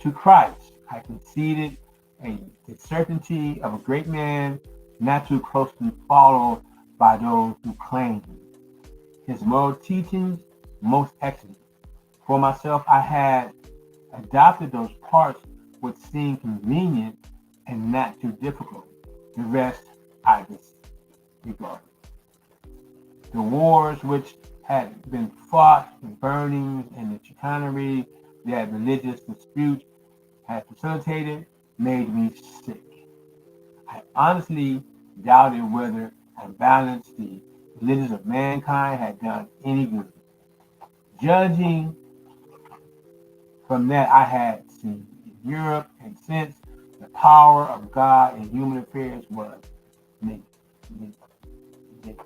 To Christ, I conceded the certainty of a great man, not too closely followed by those who claim him. His moral teachings, most excellent. For myself, I had adopted those parts which seemed convenient and not too difficult. The rest I disregarded. The wars which had been fought, the burnings and the chicanery that religious disputes had facilitated made me sick. I honestly doubted whether I balanced the religions of mankind had done any good. Judging from that I had seen in Europe and since, the power of God in human affairs was ne- ne- ne-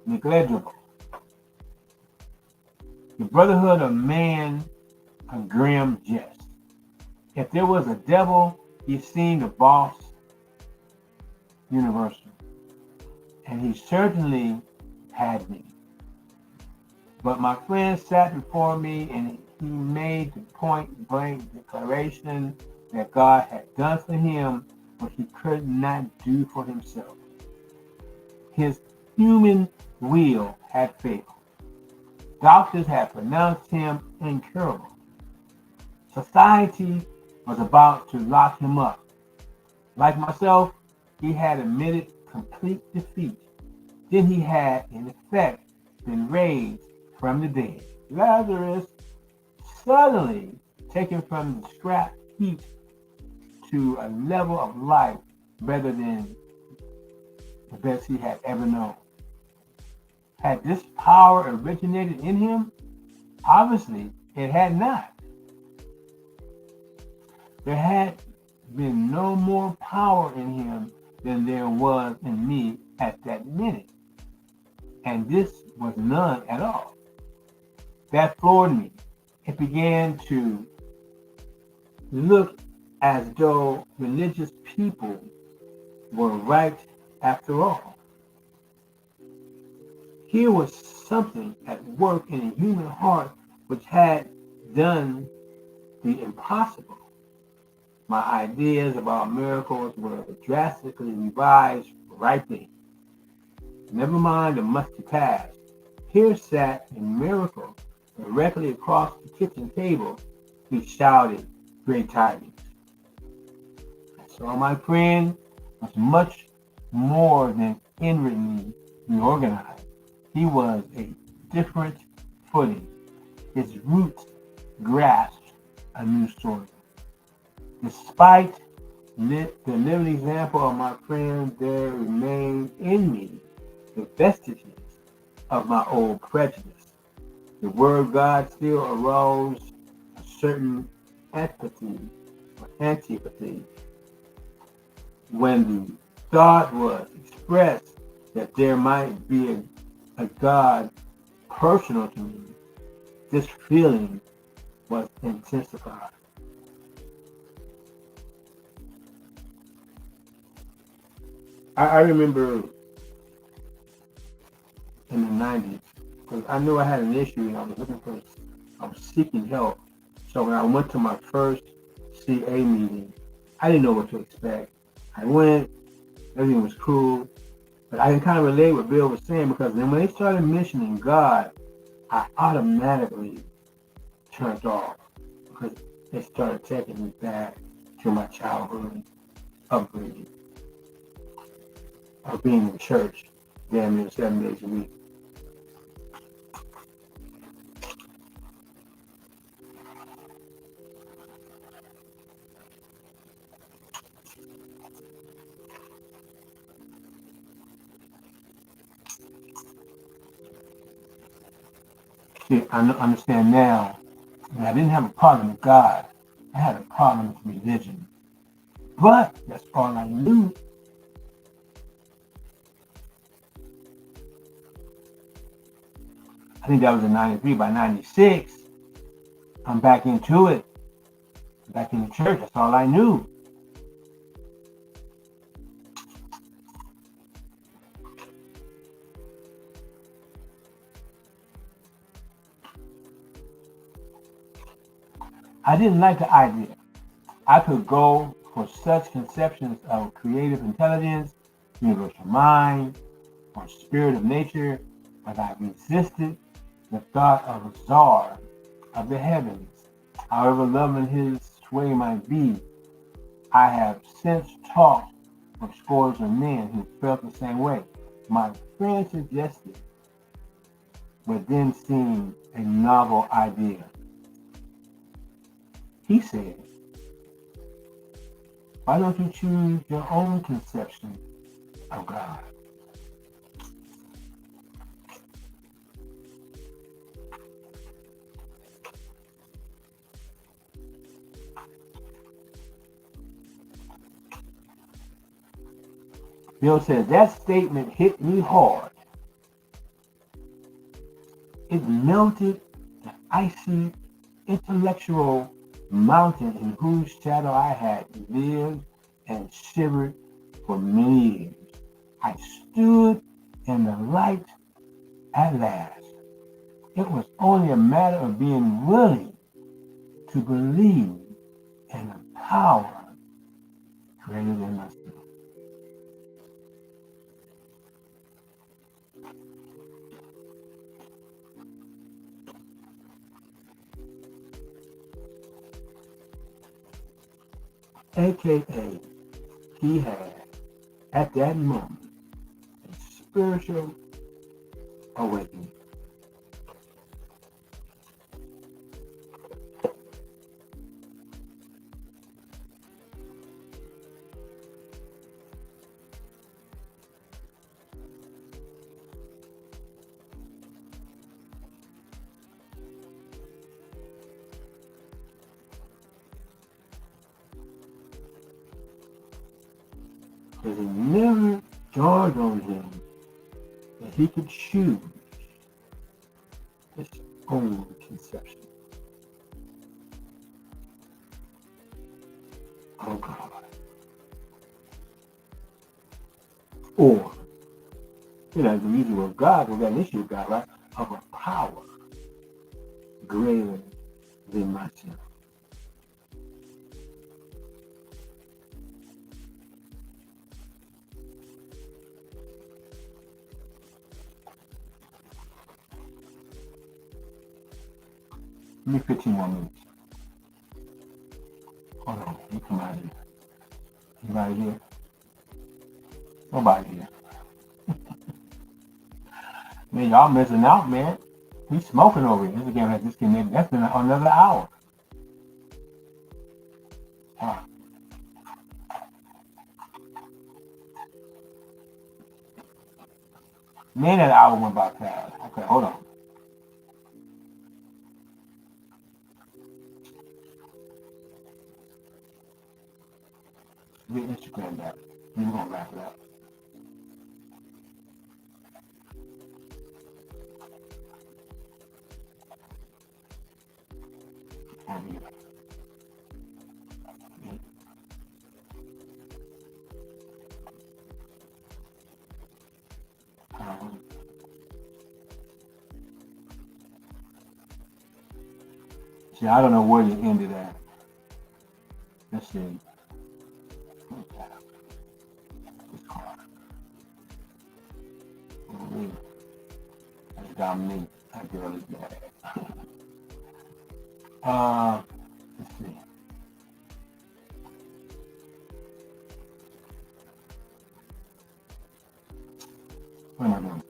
negligible. The brotherhood of man, a grim jest. If there was a devil, he seemed the boss universal, and he certainly had me. But my friend sat before me and he made the point blank declaration that God had done for him what he could not do for himself. His human will had failed. Doctors had pronounced him incurable. Society was about to lock him up. Like myself, he had admitted complete defeat. Then he had, in effect, been raised from the dead. Lazarus suddenly taken from the scrap heap to a level of life better than the best he had ever known. Had this power originated in him? Obviously, it had not. There had been no more power in him than there was in me at that minute. And this was none at all. That floored me. It began to look as though religious people were right after all. Here was something at work in a human heart which had done the impossible. My ideas about miracles were drastically revised right then. Never mind the musty past. Here sat a miracle directly across the kitchen table. He shouted great tidings. So my friend was much more than inwardly reorganized. He was a different footing. His roots grasped a new soil. Despite the living example of my friend, there remained in me the vestiges of my old prejudice. The word God still arose a certain antipathy when the thought was expressed that there might be a God personal to me. This feeling was intensified. I remember in the 90s, because I knew I had an issue and I was seeking help. So when I went to my first CA meeting, I didn't know what to expect. I went, everything was cool, but I can kind of relate what Bill was saying, because then when they started mentioning God, I automatically turned off, because it started taking me back to my childhood upbringing of being in church damn near 7 days a week. See, I understand now that I didn't have a problem with God. I had a problem with religion. But that's all I knew. I think that was in 93. By 96, I'm back into it. Back in the church. That's all I knew. I didn't like the idea. I could go for such conceptions of creative intelligence, universal mind, or spirit of nature, but I resisted the thought of a czar of the heavens. However loving his sway might be, I have since talked with scores of men who felt the same way. My friend suggested, but then seemed a novel idea. He said, why don't you choose your own conception of God? Bill said, that statement hit me hard. It melted the icy intellectual mountain in whose shadow I had lived and shivered for many years. I stood in the light at last. It was only a matter of being willing to believe in the power greater than myself. AKA, he had, at that moment, a spiritual awakening. Because it never dawned on him that he could choose his own conception of God. Or, the use the word God, we got an issue with God, right? Of a power greater than myself. Give me 15 more minutes. Hold on, let me come out of here. Anybody here? Nobody here. Man, y'all missing out, man. We smoking over here. This game has disconnected. That's been another hour. Man, that hour went by fast. Okay, hold on. Get Instagram back. We're gonna wrap it up. See, I don't know where you ended at. Let's see. It's hard. That's Dominique. That girl is bad. Let's see. What am I doing?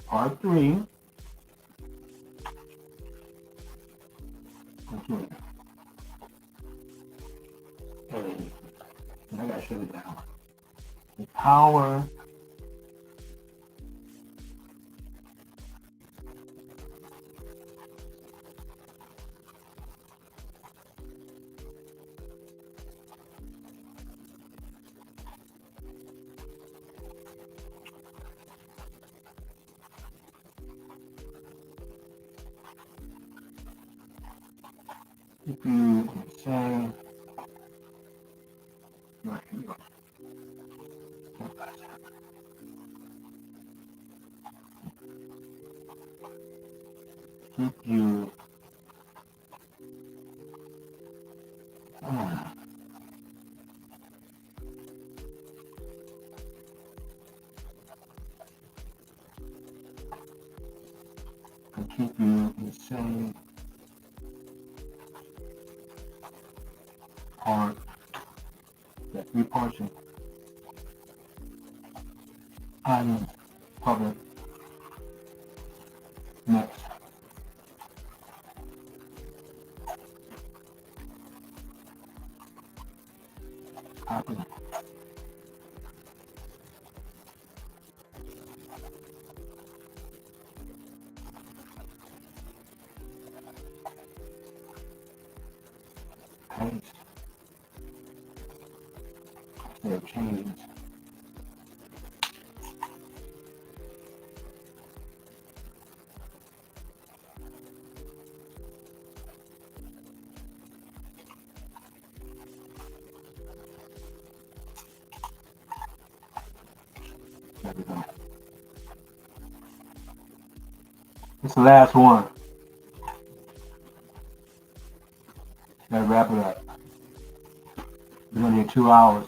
Part 3. Okay. Hey, I gotta shut it down. The power if you say right here. Keep you and keep you in the same part, that 3 portion items public next copy paste save changes. There we go. It's the last one. Gotta wrap it up. We're gonna need 2 hours.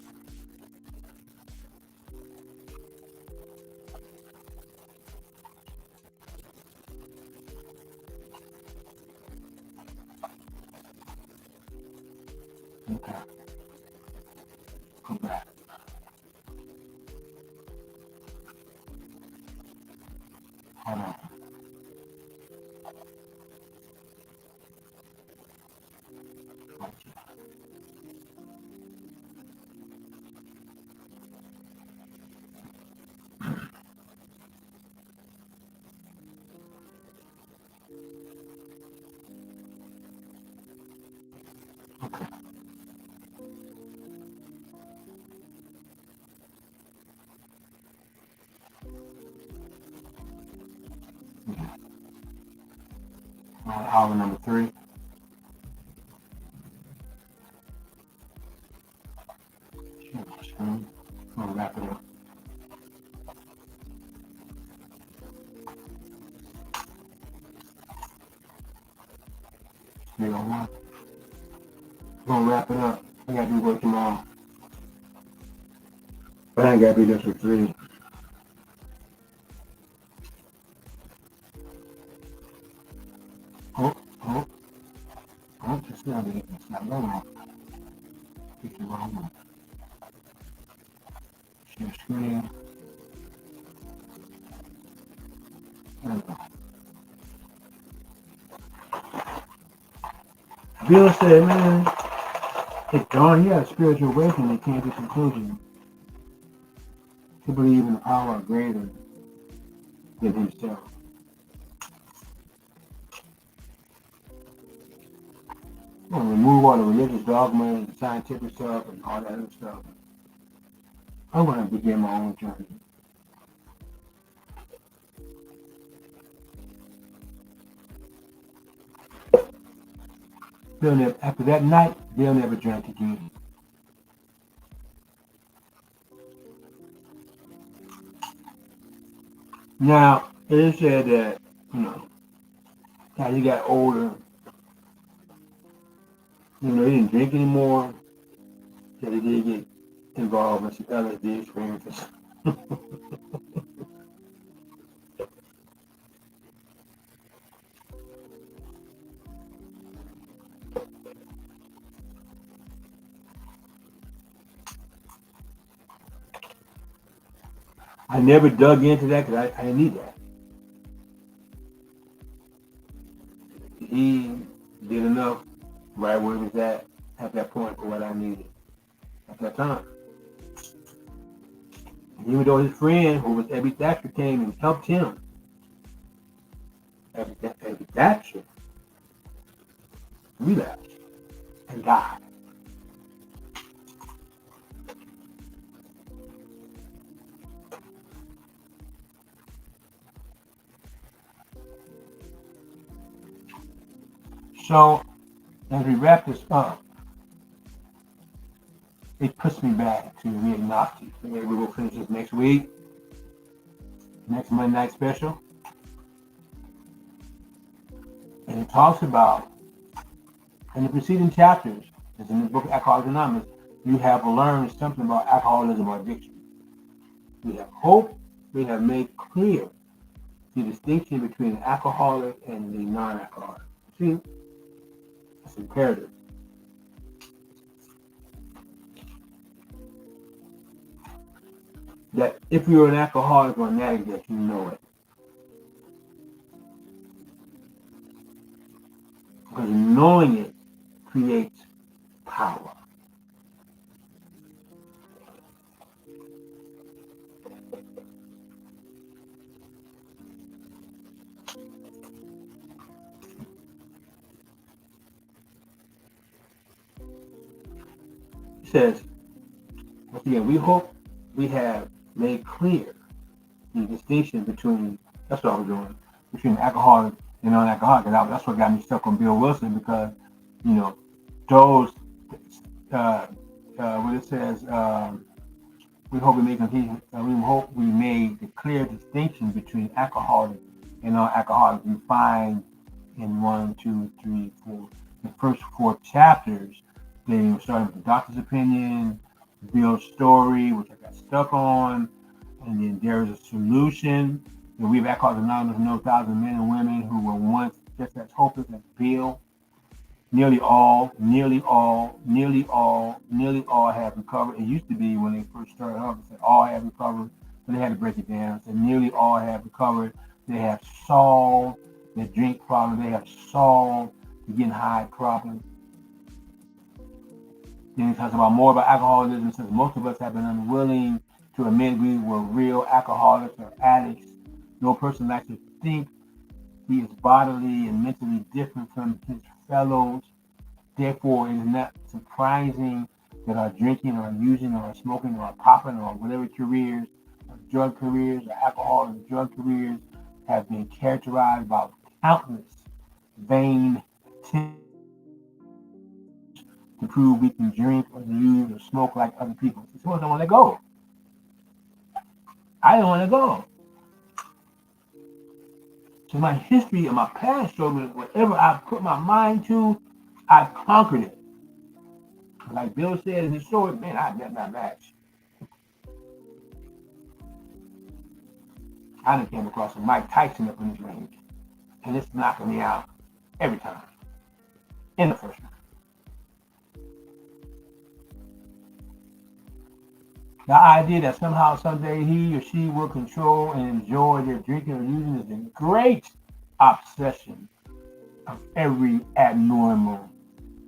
Okay. Come back. Hold on. Hour number 3. I'm gonna wrap it up. I'm gonna wrap it up. I gotta do work tomorrow. But I ain't gotta be there for 3. Oh, oh, oh, just not it. It's not wrong. It's the wrong one. Share screen. There we go. Bill said, man, if John, he had a spiritual awakening, he came to the conclusion to believe in a power greater than himself. I'm gonna remove all the religious dogma and the scientific stuff and all that other stuff. I'm gonna begin my own journey. Bill never, after that night, Bill never drank again. Now, it is said that, as he got older, he didn't drink anymore, that he did get involved in some LSD experiences. I never dug into that because I didn't need that. He did enough right where he was at that point for what I needed at that time. And even though his friend, who was Ebby Thatcher, came and helped him, Ebby Thatcher relapsed and died. So, as we wrap this up, it puts me back to We Agnostics. Maybe we will finish this next week, next Monday night special. And it talks about, in the preceding chapters, as in the book Alcoholics Anonymous, you have learned something about alcoholism or addiction. We have hope, we have made clear the distinction between the alcoholic and the non-alcoholic. See, that's imperative. That if you're an alcoholic or an addict, that you know it. Because knowing it creates power. It says, once again, we hope we have made clear the distinction between, that's what I was doing, between alcoholic and non-alcoholic. And that's what got me stuck on Bill Wilson because, those, what it says, we hope we made the clear distinction between alcoholic and non-alcoholic. You find in 1, 2, 3, 4, the first 4 chapters, they starting with the doctor's opinion, Bill's story, which I got stuck on, and then there is a solution. And we've Alcoholics Anonymous know thousands of men and women who were once just as hopeless as Bill. Nearly all have recovered. It used to be when they first started off, they said all have recovered, but they had to break it down. So nearly all have recovered. They have solved their drink problem. They have solved the getting high problem. Then he talks about more about alcoholism. It says most of us have been unwilling to admit we were real alcoholics or addicts. No person likes to think he is bodily and mentally different from his fellows. Therefore, it is not surprising that our drinking or using or smoking or popping or whatever careers, or drug careers or alcohol and drug careers have been characterized by countless vain attempts to prove we can drink or use or smoke like other people. So I don't want to go. I don't want to go. So my history and my past showed me whatever I put my mind to, I conquered it. Like Bill said in his story, man, I met my match. I done came across a Mike Tyson up in this range, and it's knocking me out every time in the first round. The idea that somehow, someday, he or she will control and enjoy their drinking or using is a great obsession of every abnormal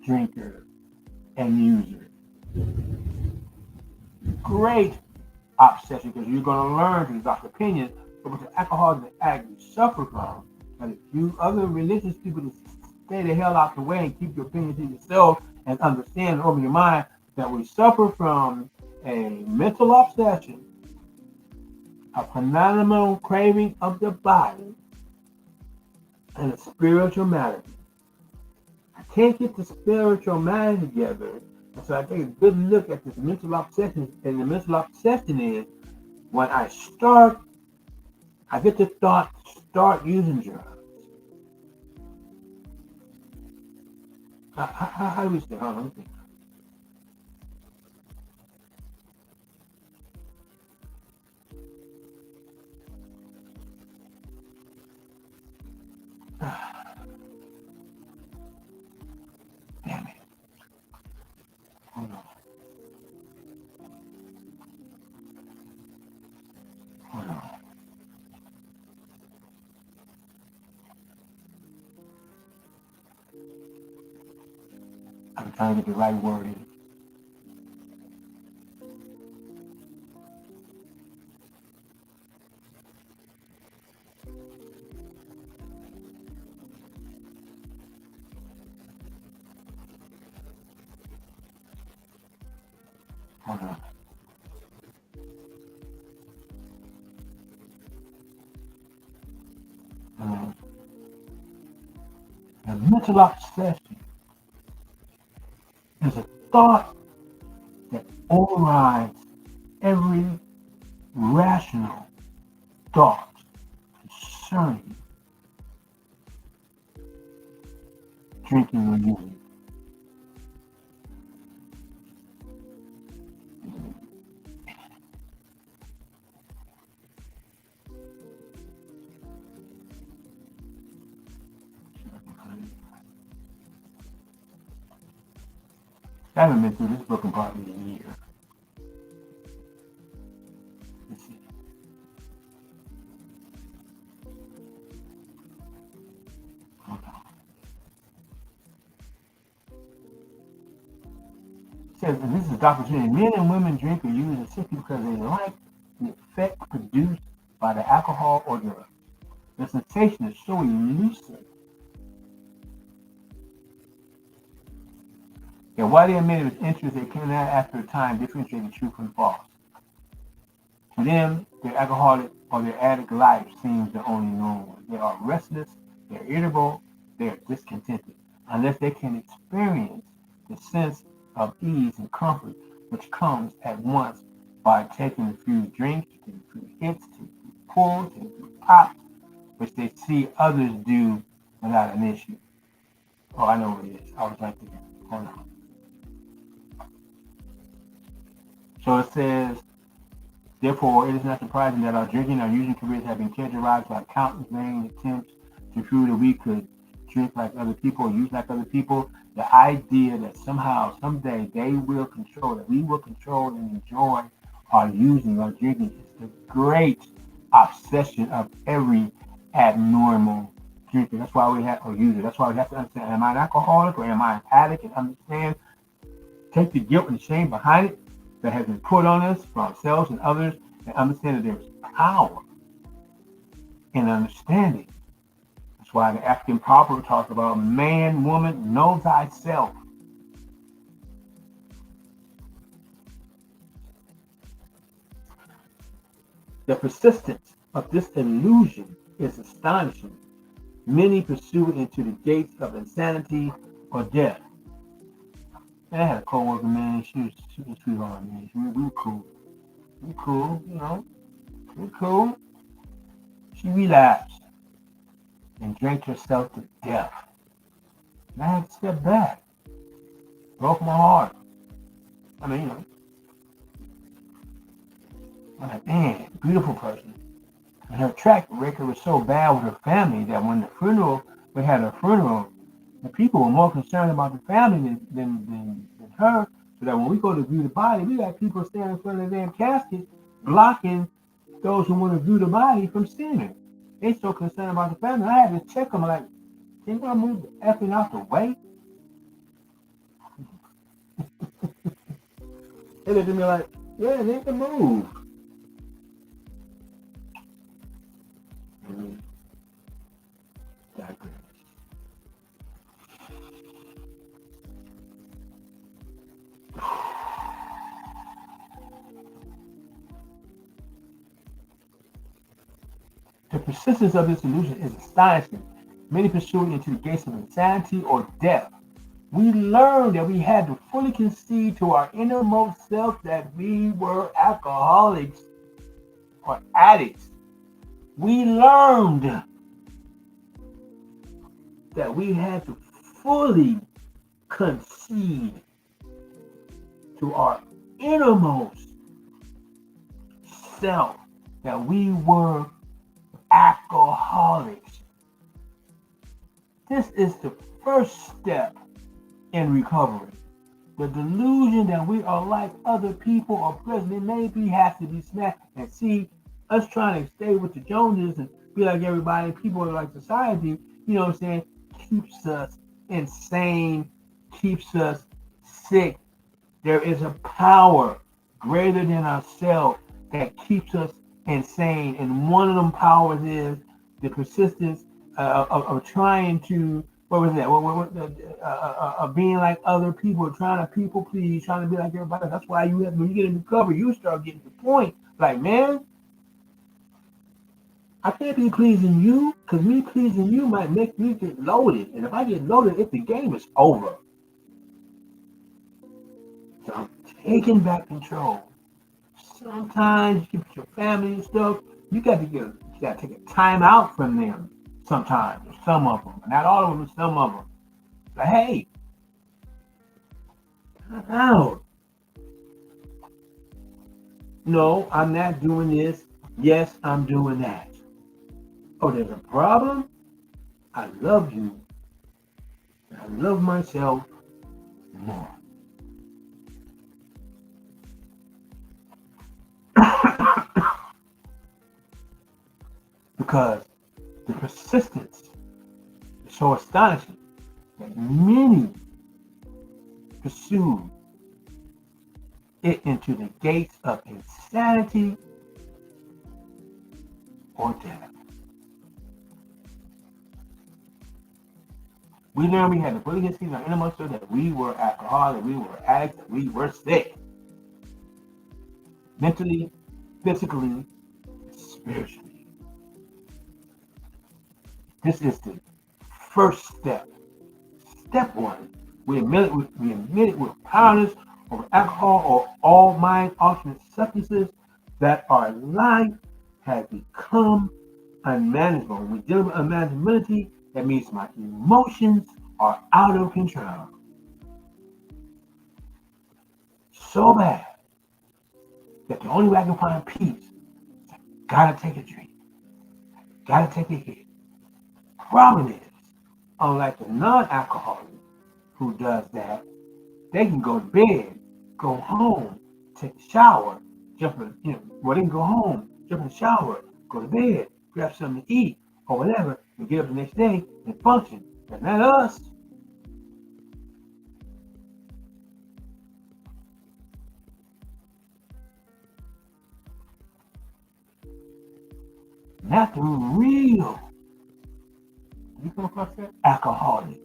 drinker and user. Great obsession, because you're going to learn through Dr. Opinion what the alcoholics actually suffer from. And if you other religious people to stay the hell out the way and keep your opinion to yourself and understand and open your mind that we suffer from a mental obsession, a phenomenal craving of the body, and a spiritual malady. I can't get the spiritual mind together, and so I take a good look at this mental obsession. And the mental obsession is when I get the thought to start using drugs. How do we say? Hold on, let me think. Damn it. Hold on. Hold on. I'm trying to get the right word in. Hold on. The mental obsession is a thought that overrides every rational thought concerning drinking or using. I haven't been through this book in probably a year. Let's see. Hold on. It says, and this is Dr. Trinity, men and women drink or use it simply because they like the effect produced by the alcohol or drug. The sensation is so elusive that while they admit it was interest, they cannot after a time differentiate the true from false. To them, their alcoholic or their addict life seems the only normal one. They are restless, they're irritable, they are discontented, unless they can experience the sense of ease and comfort which comes at once by taking a few drinks, taking a few hits, taking a few pulls, taking a few pops, which they see others do without an issue. Oh, I know what it is. I was right there. Hold on. So it says, therefore, it is not surprising that our drinking and our using careers have been characterized by countless vain attempts to prove that we could drink like other people or use like other people. The idea that somehow, someday, they will control, that we will control and enjoy our using, our drinking is the great obsession of every abnormal drinker. That's why we have, or user. That's why we have to understand, am I an alcoholic or am I an addict? And understand, take the guilt and shame behind it that has been put on us for ourselves and others, and understand that there is power in understanding. That's why the African proverb talks about man, woman, know thyself. The persistence of this illusion is astonishing, Many pursue it into the gates of insanity or death. Man, I had a coworker, man. She was sweetheart, man. We were cool. We cool, you know. We cool. She relapsed and drank herself to death. And I had to step back. Broke my heart. I mean, you know, I'm like, man, beautiful person. And her track record was so bad with her family that when we had a funeral, the people were more concerned about the family than her. So that when we go to view the body, we got people standing in front of the damn casket blocking those who want to view the body from seeing it. They so concerned about the family. I had to check them like, can y'all move the effing out the way? They looked at me like, yeah, they can move. Mm-hmm. The persistence of this illusion is astonishing. Many pursue it into the gates of insanity or death. We learned that we had to fully concede to our innermost self that we were alcoholics or addicts. We learned that we had to fully concede to our innermost self that we were alcoholics. This is the first step in recovery. The delusion that we are like other people or present maybe has to be smashed. And see, us trying to stay with the Joneses and be like everybody, people like society, you know what I'm saying, keeps us insane, keeps us sick. There is a power greater than ourselves that keeps us insane. And one of them powers is the persistence of trying to, what was that? Being like other people, trying to people please, trying to be like everybody. That's why when you get in recovery, you start getting to the point. Like, man, I can't be pleasing you because me pleasing you might make me get loaded. And if I get loaded, if the game is over. So I'm taking back control. Sometimes you get your family and stuff, you gotta take a time out from them sometimes, or some of them. Not all of them, but some of them. But hey, time out. No, I'm not doing this. Yes, I'm doing that. Oh, there's a problem? I love you. I love myself more. Because the persistence is so astonishing that many pursue it into the gates of insanity or death. We learned we had to fully concede in our innermost self that we were alcoholics, we were addicts, that we were sick. Mentally, physically, spiritually. This is the first step. Step one. We admit it we're powerless over alcohol or all mind altering substances, that our life has become unmanageable. When we deal with unmanageability, that means my emotions are out of control. So bad that the only way I can find peace is I gotta take a drink, gotta take a hit. Problem is, unlike the non-alcoholic who does that, they can go to bed, go home, take a shower, they can go home, jump in the shower, go to bed, grab something to eat or whatever, and get up the next day and function. But not us. Not the real, you come across that? Alcoholic.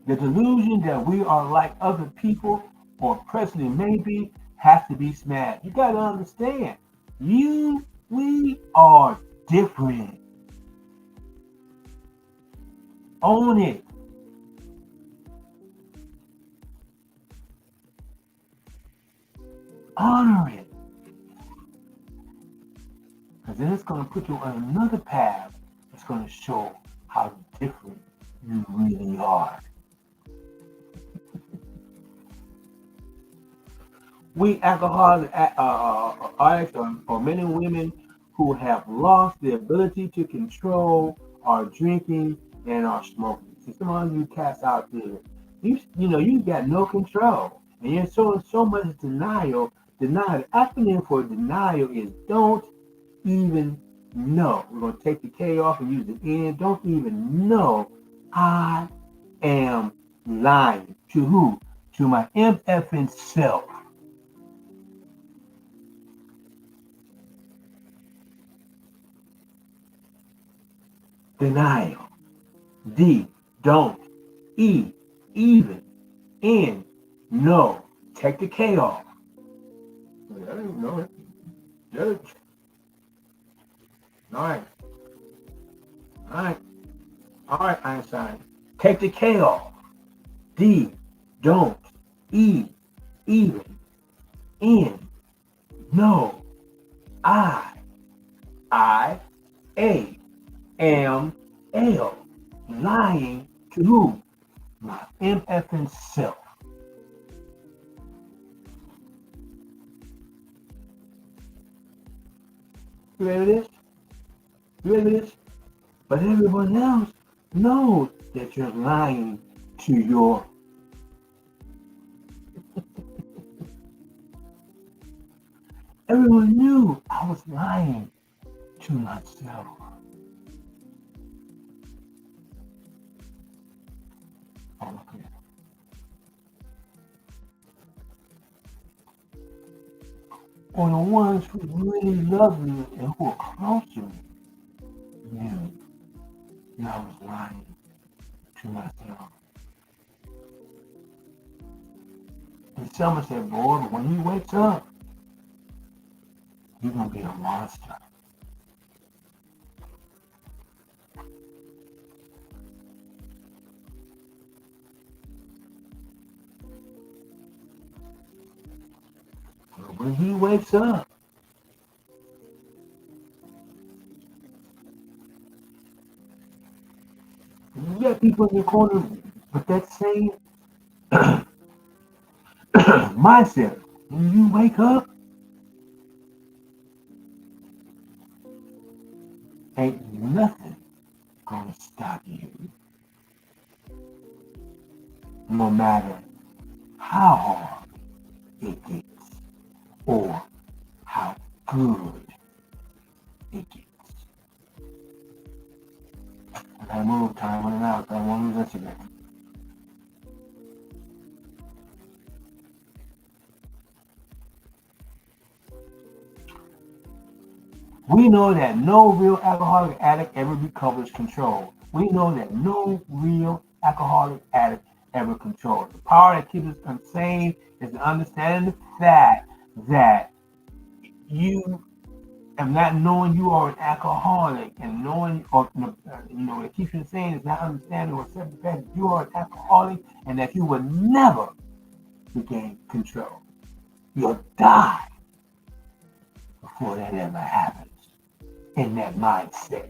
The delusion that we are like other people or presently maybe has to be smashed. You got to understand, we are different. Own it. Honor it. Because then it's going to put you on another path that's going to show how different you really are. We alcoholic addicts are men and women who have lost the ability to control our drinking and our smoking. See, some of you cats out there, you got no control, and you're so much denial. Denial. The acronym for denial is don't even know. We're gonna take the K off and use the N. Don't even know I am lying to who? To my MFing self. Denial. D, don't. E, even. N, no. Take the K off. I didn't know it. Judge. All right. All right. All right, Einstein. Take the K off. D, don't. E, even. N, no. I, A, am, L. Lying to who? My MFing self. You ready for this? You ready for this? But everyone else knows that you're lying to your. Everyone knew I was lying to myself. Okay. Or the ones who really love you and who are close to me knew that I was lying to myself. And someone said, boy, when he wakes up, you're going to be a monster. But when he wakes up, you got people in your corner with that same mindset. When you wake up, ain't nothing gonna stop you. No matter how hard it gets or how good it gets. I gotta move, time running out. I don't want to lose Instagram. We know that no real alcoholic addict ever recovers control. We know that no real alcoholic addict ever controls. The power that keeps us insane is to understand the fact that you and not knowing you are an alcoholic and knowing, or what keeps you insane is not understanding or accepting the fact that you are an alcoholic and that you will never regain control. You'll die before that ever happens in that mindset.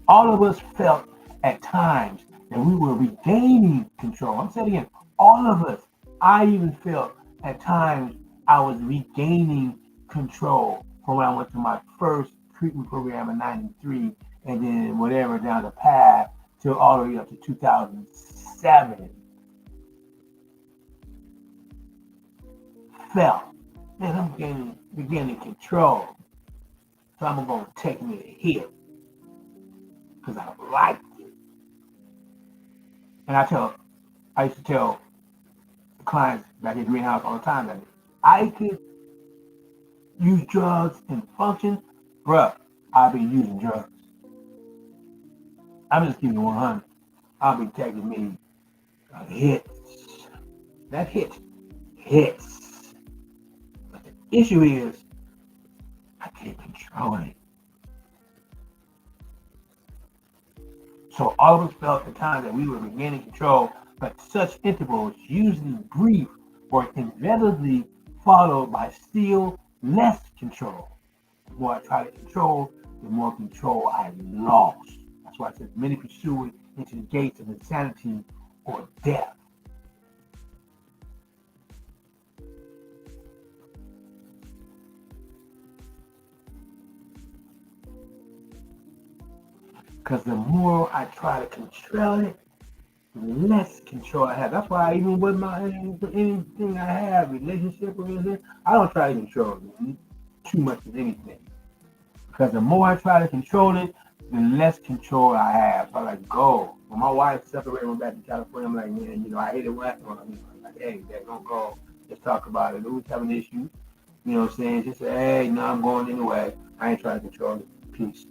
All of us felt at times that we were regaining control. I'm saying again, all of us. I even felt at times I was regaining control from when I went to my first treatment program in '93, and then whatever down the path till all the way up to 2007. Felt, man, I'm regaining control. So I'm gonna take me to here because I like it. And I used to tell the clients back at Greenhouse all the time that I could use drugs and function, bruh, I'll be using drugs. I'm just keeping it 100. I'll be taking me hits That hits. But the issue is, I can't control it. So all of us felt at times that we were regaining control, but such intervals, usually brief, were inevitably followed by still less control. The more I tried to control, the more control I lost. That's why I said many pursue it into the gates of insanity or death. Because the more I try to control it, the less control I have. That's why even with anything I have, relationship or anything, I don't try to control it too much of anything. Because the more I try to control it, the less control I have. So I like go. When my wife separated, went back to California, I'm like, man, I hate it when I'm like, hey, Dad, don't go. Let's talk about it. Who's having an issue? You know what I'm saying? Just say, hey, no, I'm going anyway. I ain't trying to control it. Peace.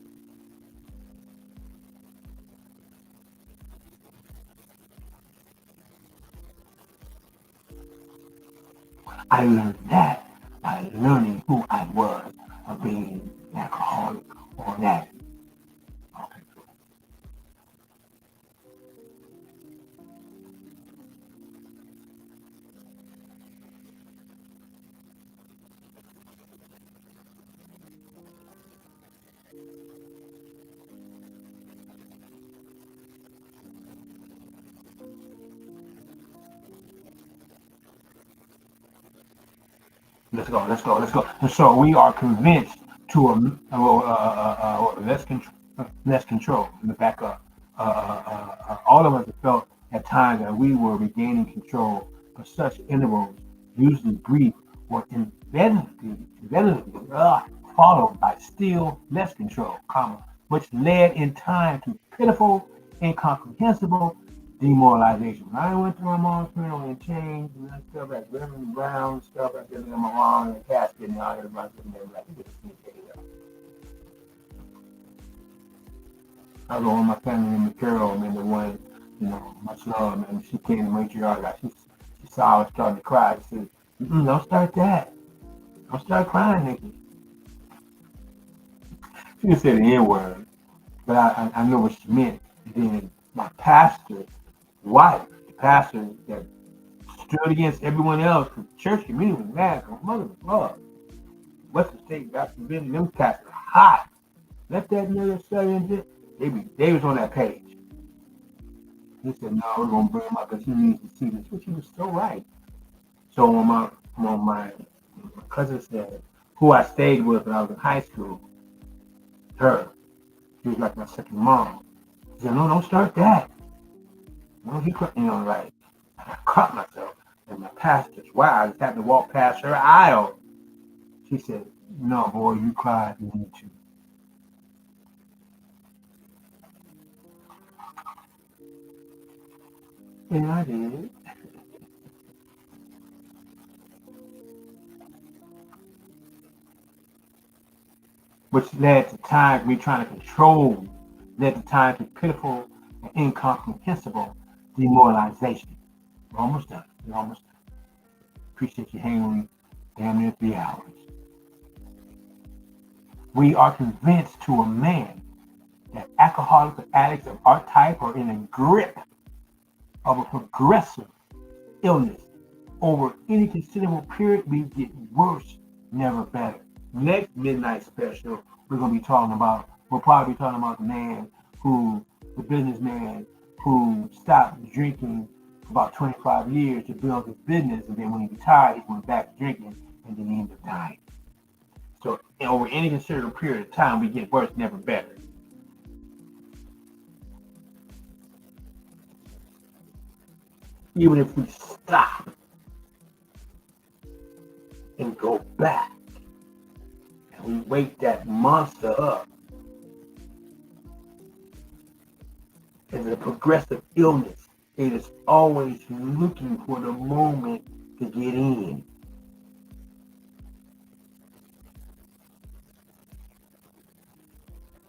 I learned that by learning who I was of being an alcoholic or an addict. Okay, cool. Let's go. And so we are convinced to less control. In the back up, all of us have felt at times that we were regaining control, but such intervals, usually brief, were followed by still less control, which led in time to pitiful, incomprehensible demoralization. When I went through my mom's funeral and changed and that stuff like Reverend Brown stuff like this in my mom and the casket and all that about sitting there like I was on my family in the Carol and the one, much love, and she came to matriarch, like she saw I was starting to cry. She said, don't start that. Don't start crying, Nikki. She just said the N word, but I know what she meant. And then my pastor wife, the pastor that stood against everyone else. The church community was mad. My mother was love. Western State Baptist Convention, them cats were hot. Let that nigga say it. They was on that page. He said, no, we're gonna bring him up because he needs to see this, which he was so right. So my cousin said, who I stayed with when I was in high school, her, she was like my second mom. She said, no, don't start that. No, right. I caught myself. And my pastor's wife, I just happened to walk past her aisle. She said, no, boy, you cried, you need to. And I did. Which led to times me trying to control, led to times to pitiful and incomprehensible demoralization. We're almost done. We're almost done. Appreciate you hanging with me damn near 3 hours. We are convinced to a man that alcoholics and addicts of our type are in a grip of a progressive illness. Over any considerable period, we get worse, never better. Next midnight special, we'll probably be talking about the businessman who stopped drinking for about 25 years to build his business, and then when he retired, he went back to drinking, and then he ended up dying. So over any considerable period of time, we get worse, never better. Even if we stop and go back and we wake that monster up, as a progressive illness, it is always looking for the moment to get in.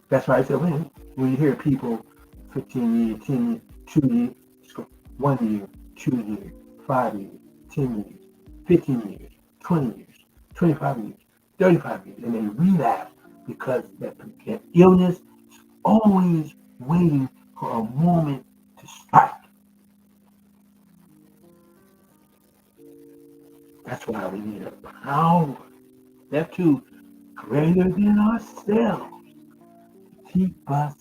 That's why I said when you hear people 15 years, 10 years, 2 years, 1 year, 2 years, 5 years, 10 years, 15 years, 20 years, 25 years, 35 years, and they relapse because that illness is always waiting for a moment to strike. That's why we need a power, that too, greater than ourselves, to keep us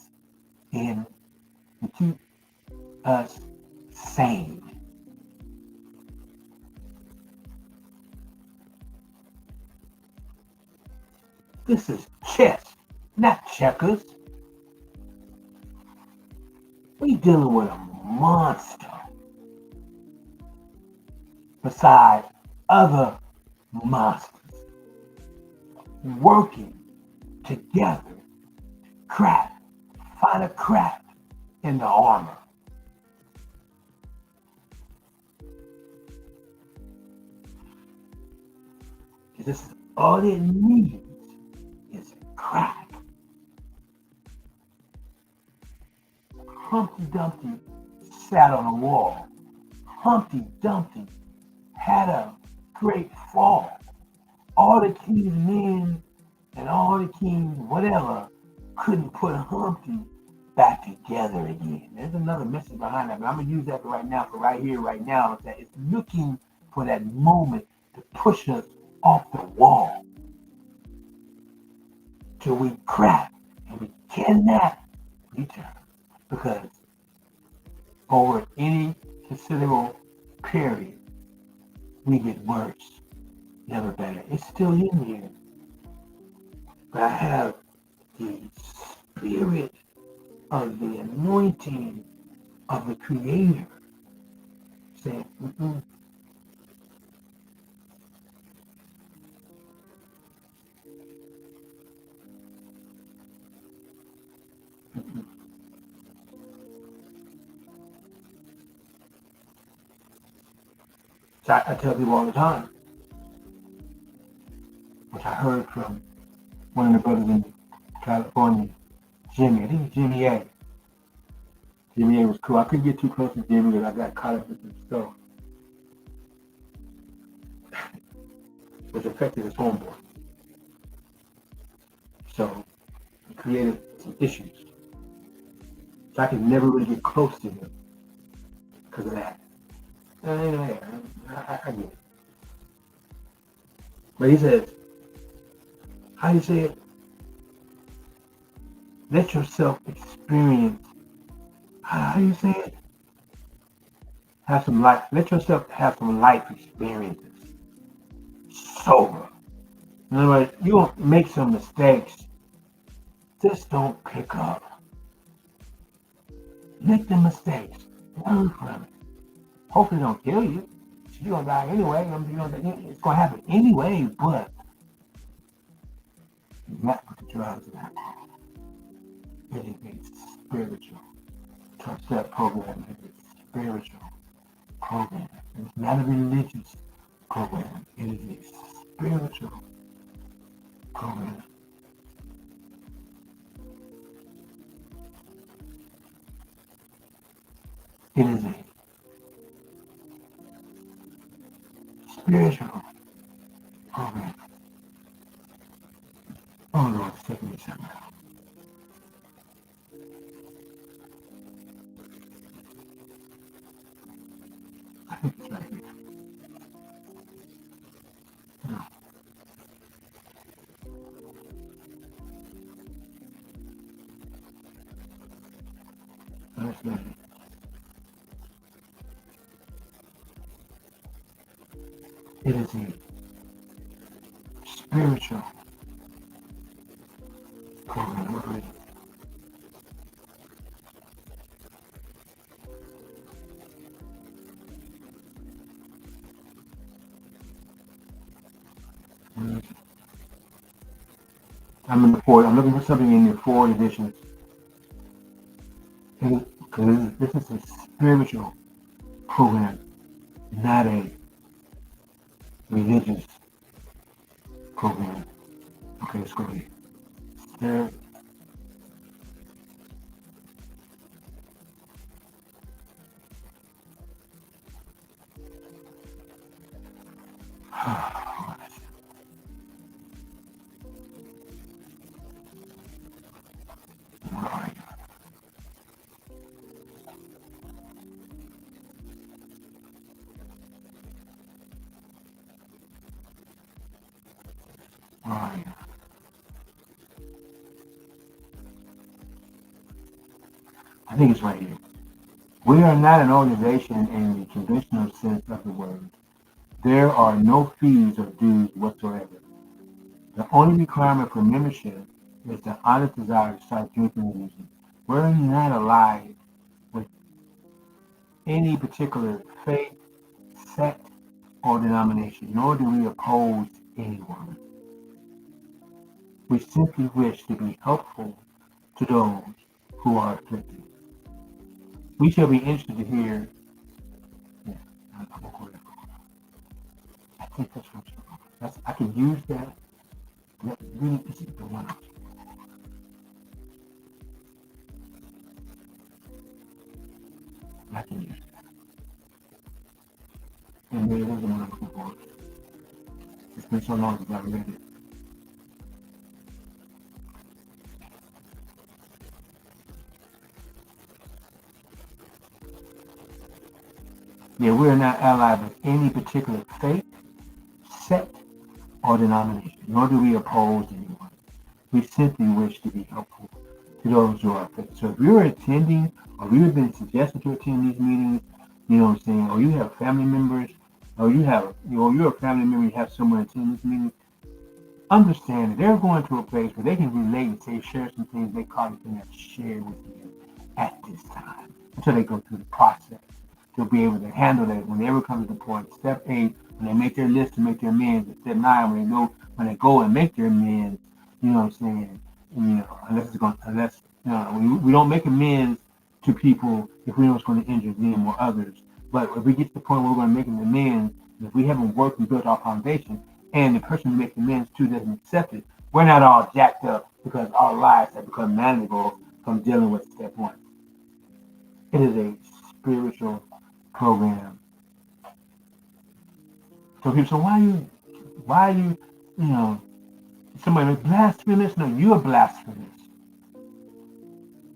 in, to keep us sane. This is chess, not checkers. We dealing with a monster beside other monsters working together, crack, find a crack in the armor. This is all it needs is a crack. Humpty Dumpty sat on a wall. Humpty Dumpty had a great fall. All the king's men and all the king's whatever couldn't put Humpty back together again. There's another message behind that, but I'm going to use that right now, for right here, right now, that it's looking for that moment to push us off the wall till we crack and we cannot return, because over any considerable period we get worse, never better. It's still in here, but I have the spirit of the anointing of the Creator saying, So I tell people all the time, which I heard from one of the brothers in California, Jimmy. I think it's Jimmy A. Jimmy A was cool. I couldn't get too close to Jimmy because I got caught up with some stuff, which affected his homeboy. So it created some issues. So I could never really get close to him because of that. I get it. But he says, how do you say it? Let yourself experience. How do you say it? Have some life. Let yourself have some life experiences. Sober. In other words, you won't make some mistakes. Just don't pick up. Make the mistakes. Learn from it. Hopefully it don't kill you. You're going to die anyway. It's going to happen anyway, but you not put the drugs in alcohol. It is a spiritual 12-step program. It is a spiritual program. It's not a religious program. It is a spiritual program. It is a spiritual program. Oh Lord, it's taking me somewhere. I think it's right here. No. That's not it. It is a spiritual program. I'm in the fourth. I'm looking for something in the fourth editions. Because this is a spiritual program, not a religious program. Okay, let's go here. There. Right. I think it's right here. We are not an organization in the traditional sense of the word. There are no fees or dues whatsoever. The only requirement for membership is the honest desire to start drinking music. We're not allied with any particular faith, sect, or denomination, nor do we oppose anyone. We simply wish to be helpful to those who are afflicted. We shall be interested to hear. Yeah, I think that's what that's. I can use that. That really isn't the one. I can use that. And there is the one I'm looking for. It's been so long since I read it. Yeah, we are not allied with any particular faith, sect, or denomination, nor do we oppose anyone. We simply wish to be helpful to those who are affected. So if you're attending, or you've been suggested to attend these meetings, you know what I'm saying, or you have family members, or you're a family member, you have someone attend these meetings, understand that they're going to a place where they can relate and say, share some things they probably cannot share with you at this time until they go through the process. They'll be able to handle that when they ever come to the point. Step 8, when they make their list to make their amends, and step 9, when they go and make their amends, you know what I'm saying? Unless we don't make amends to people if we know it's going to injure them or others. But if we get to the point where we're going to make an amends, if we haven't worked and built our foundation, and the person who makes amends to doesn't accept it, we're not all jacked up because our lives have become manageable from dealing with step 1. It is a spiritual program. So people say, why are you, you know, somebody is blasphemous? No, you're blasphemous.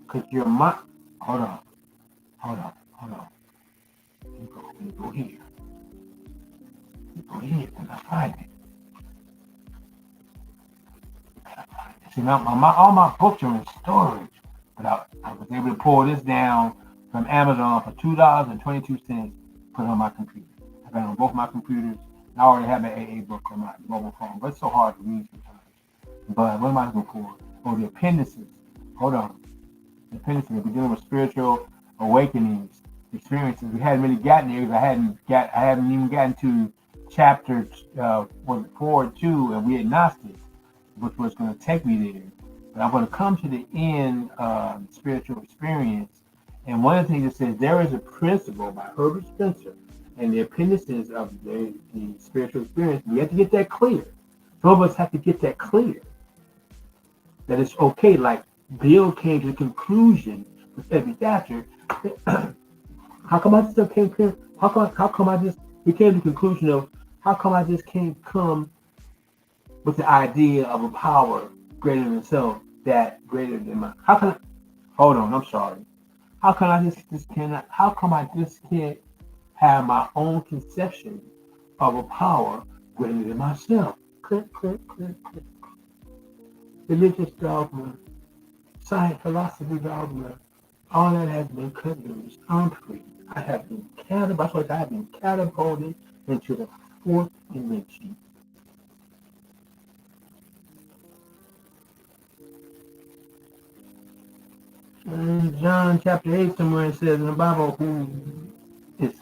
Because you're hold on, hold on. You go here. You go here, and I find it. See, now all my books are in storage, but I was able to pull this down from Amazon for $2.22, put it on my computer. I got it on both my computers. I already have an AA book on my mobile phone, but it's so hard to read sometimes. But what am I looking for? Oh, the appendices. Hold on. The appendices. We're dealing with spiritual awakenings, experiences. We hadn't really gotten there because I haven't even gotten to chapter 4 or 2 of We Agnostics, which was going to take me there. But I'm going to come to the end of spiritual experience. And one of the things it says, there is a principle by Herbert Spencer and the appendices of the spiritual experience. We have to get that clear. Some of us have to get that clear. That it's okay. Like Bill came to the conclusion with every chapter. How come I just came clear? How come I just we came to the conclusion of how come I just can't come with the idea of a power greater than self, that greater than my. How can I? Hold on, I'm sorry. How come I just cannot? How come I just can't have my own conception of a power greater than myself? Click, click, click, click. Religious dogma, science, philosophy dogma, all that has been cut loose. I'm free. I have been catapulted into the fourth dimension. In John chapter 8, somewhere it says in the Bible, it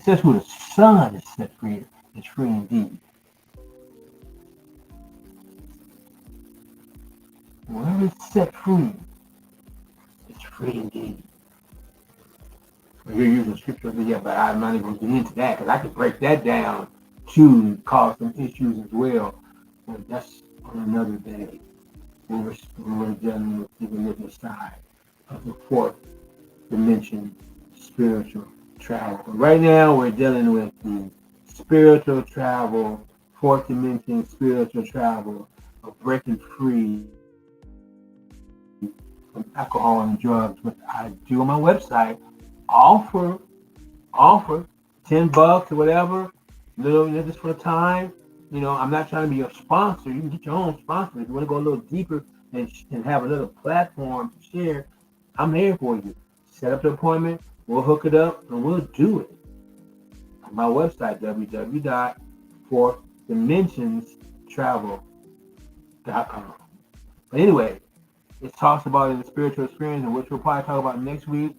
says who the Son is set free is free indeed. Whoever is set free is free indeed. You're using scripture, yeah, but I'm not even going to get into that because I could break that down to cause some issues as well. But that's on another day when we're dealing with the religious side of the fourth dimension spiritual travel. But right now we're dealing with the spiritual travel fourth dimension spiritual travel, of breaking free from alcohol and drugs, which I do on my website, offer offer $10 or whatever, little, just for a time. I'm not trying to be your sponsor. You can get your own sponsor if you want to go a little deeper and have a little platform to share. I'm here for you. Set up the appointment. We'll hook it up and we'll do it. My website www.fourthdimensionstravel.com. But anyway, it talks about in the spiritual experience, and which we'll probably talk about next week.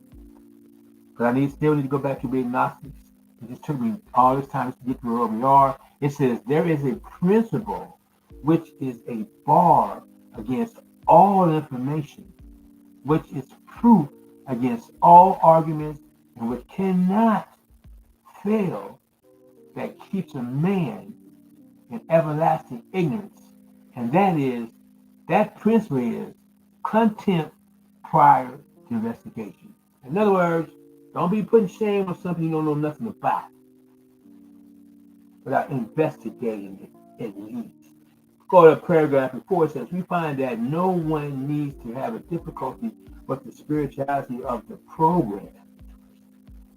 But still need to go back to We Agnostics. It just took me all this time to get to where we are. It says there is a principle which is a bar against all information, which is proof against all arguments, and which cannot fail, that keeps a man in everlasting ignorance. And that principle is contempt prior to investigation. In other words, don't be putting shame on something you don't know nothing about without investigating it at least. Go to paragraph before. It says, we find that no one needs to have a difficulty with the spirituality of the program.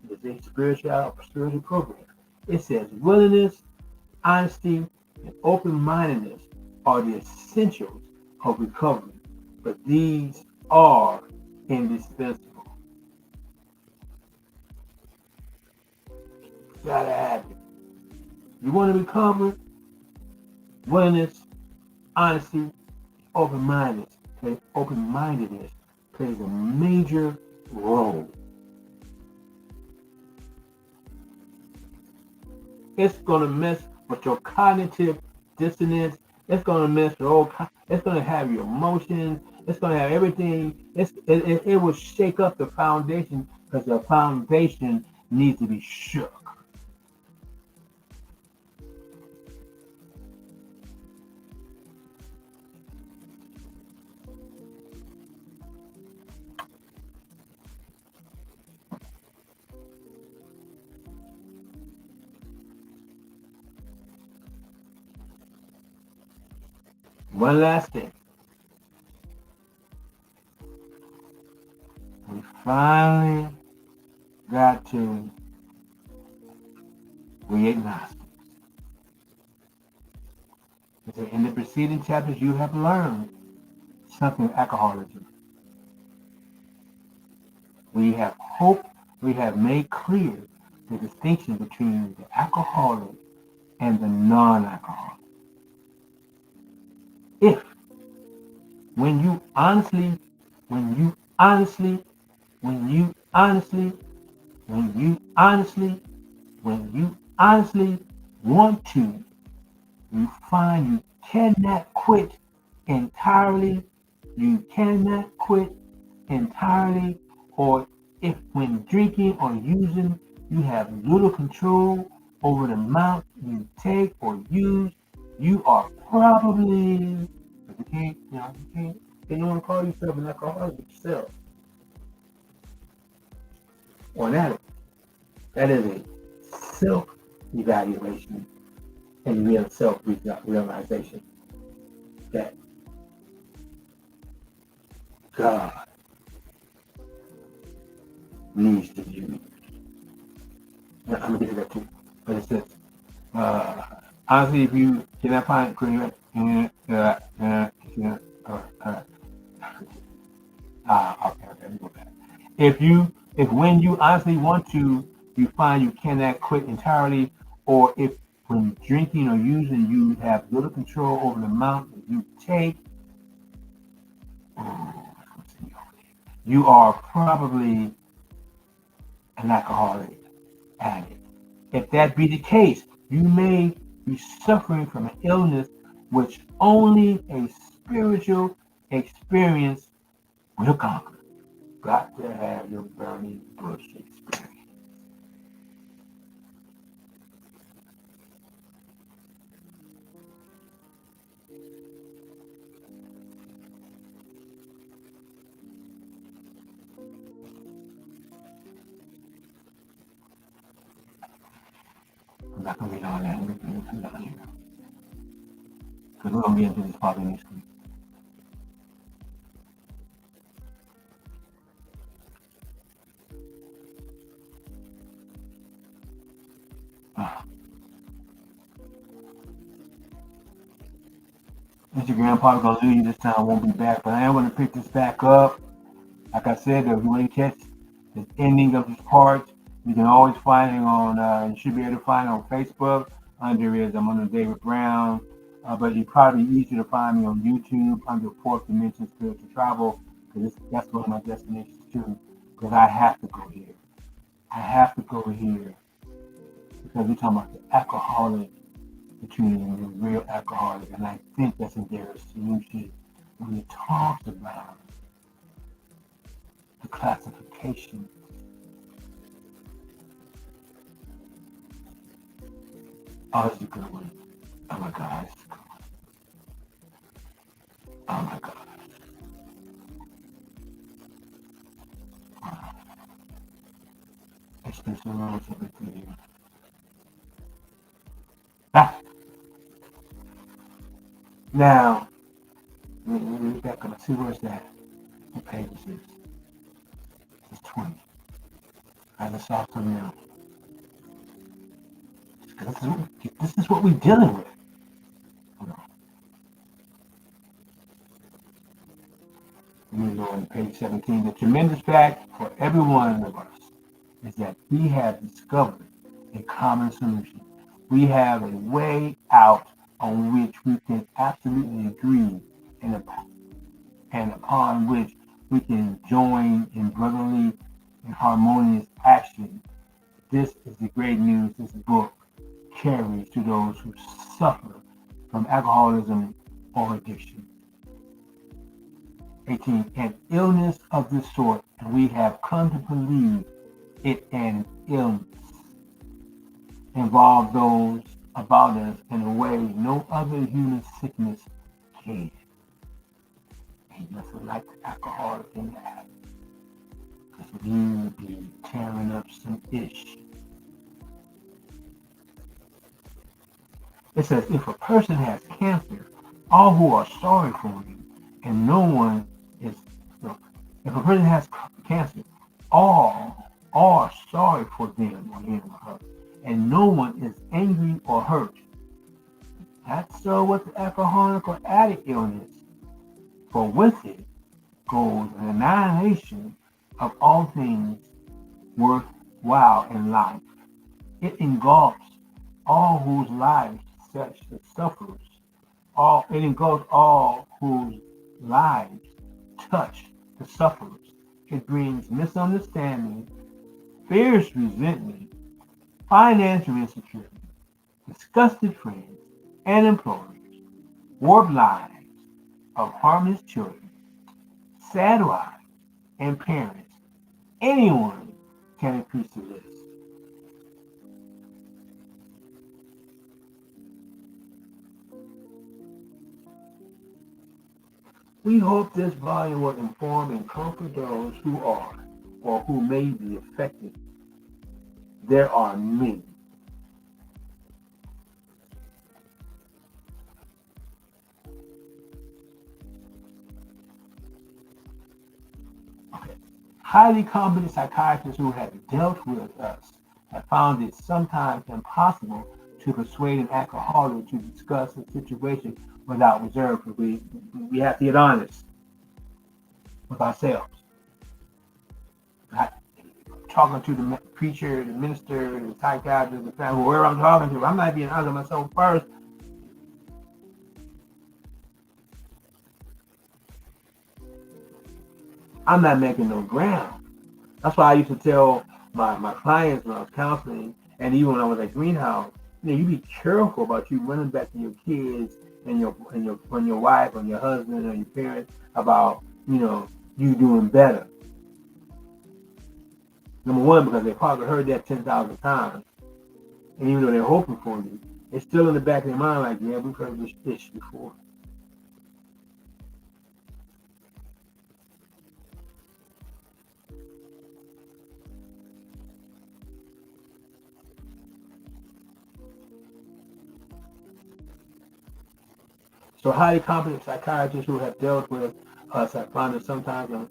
It's a spiritual program. It says willingness, honesty, and open-mindedness are the essentials of recovery, but these are indispensable. You gotta have it. You want to recover? Willingness, honesty, open-mindedness plays a major role. It's gonna mess with your cognitive dissonance. It's gonna mess with all. It's gonna have your emotions. It's gonna have everything. It will shake up the foundation, because the foundation needs to be shook. One last thing. We finally got to We Agnostics. In the preceding chapters, you have learned something of alcoholism. We have made clear the distinction between the alcoholic and the non-alcoholic. If, when you honestly, when you honestly, when you honestly, when you honestly, when you honestly want to, you find you cannot quit entirely, you cannot quit entirely, or if when drinking or using, you have little control over the amount you take or use, you are probably, you don't want to call yourself an alcoholic yourself or an addict. That is a self-evaluation and real self-realization that God needs to use. Now, I'm going to get to that too. But it says, honestly, if you cannot find it, okay, let me go back. If when you honestly want to, you find you cannot quit entirely, or if when drinking or using, you have little control over the amount that you take, you are probably an alcoholic addict. If that be the case, you may be suffering from an illness which only a spiritual experience will conquer. Got to have your burning bush experience. I'm not going to read all that. I'm done here. Because we're going to get into this probably next week. Instagram probably going to lose you this time. Won't be back. But I am going to pick this back up. Like I said, if you want to catch the ending of this part, you can always find it on, you should be able to find it on Facebook under I'm under David Brown. But it's probably easier to find me on YouTube under Fourth Dimension Spiritual Travel because that's one of my destinations too. Because I have to go here. I have to go here because we're talking about the alcoholic between the real alcoholic. And I think that's a their solution when it talks about the classification. Oh, this is a good one. Oh my God. This is a good one. Oh my God. It's been so long since I've been here. Ah, now, let me read back up. See where's that? What page is this? It's 20. I just saw something else. This is what we're dealing with. Hold on. Let me go on page 17. The tremendous fact for every one of us is that we have discovered a common solution. We have a way out on which we can absolutely agree and upon which we can join in brotherly and harmonious action. This is the great news this book carries to those who suffer from alcoholism or addiction. 18. An illness of this sort, and we have come to believe it an illness, involves those about us in a way no other human sickness can. Ain't nothing like the alcoholic in that. Because you be tearing up some ish. It says, if a person has cancer, all who are sorry for him, and no one is, look, if a person has cancer, all are sorry for them or him or her, and no one is angry or hurt. That's so with the alcoholic or addict illness, for with it goes an annihilation of all things worthwhile in life. It engulfs all whose lives such the sufferers. It engulfs all whose lives touch the sufferers. It brings misunderstanding, fierce resentment, financial insecurity, disgusted friends and employers, warped lives of harmless children, sad wives and parents. Anyone can increase the list. We hope this volume will inform and comfort those who are or who may be affected. There are many. Okay. Highly competent psychiatrists who have dealt with us have found it sometimes impossible to persuade an alcoholic to discuss a situation without reserve. We have to get honest with ourselves. Not talking to the preacher, the minister, the psychiatrist, the family, whoever I'm talking to. I'm not being honest with myself first. I'm not making no ground. That's why I used to tell my clients when I was counseling, and even when I was at Greenhouse, you be careful about you running back to your kids and your wife or your husband or your parents about you doing better. Number one, because they probably heard that 10,000 times, and even though they're hoping for you, it's still in the back of their mind like, yeah, we've heard this ish before. So highly competent psychiatrists who have dealt with us have found it sometimes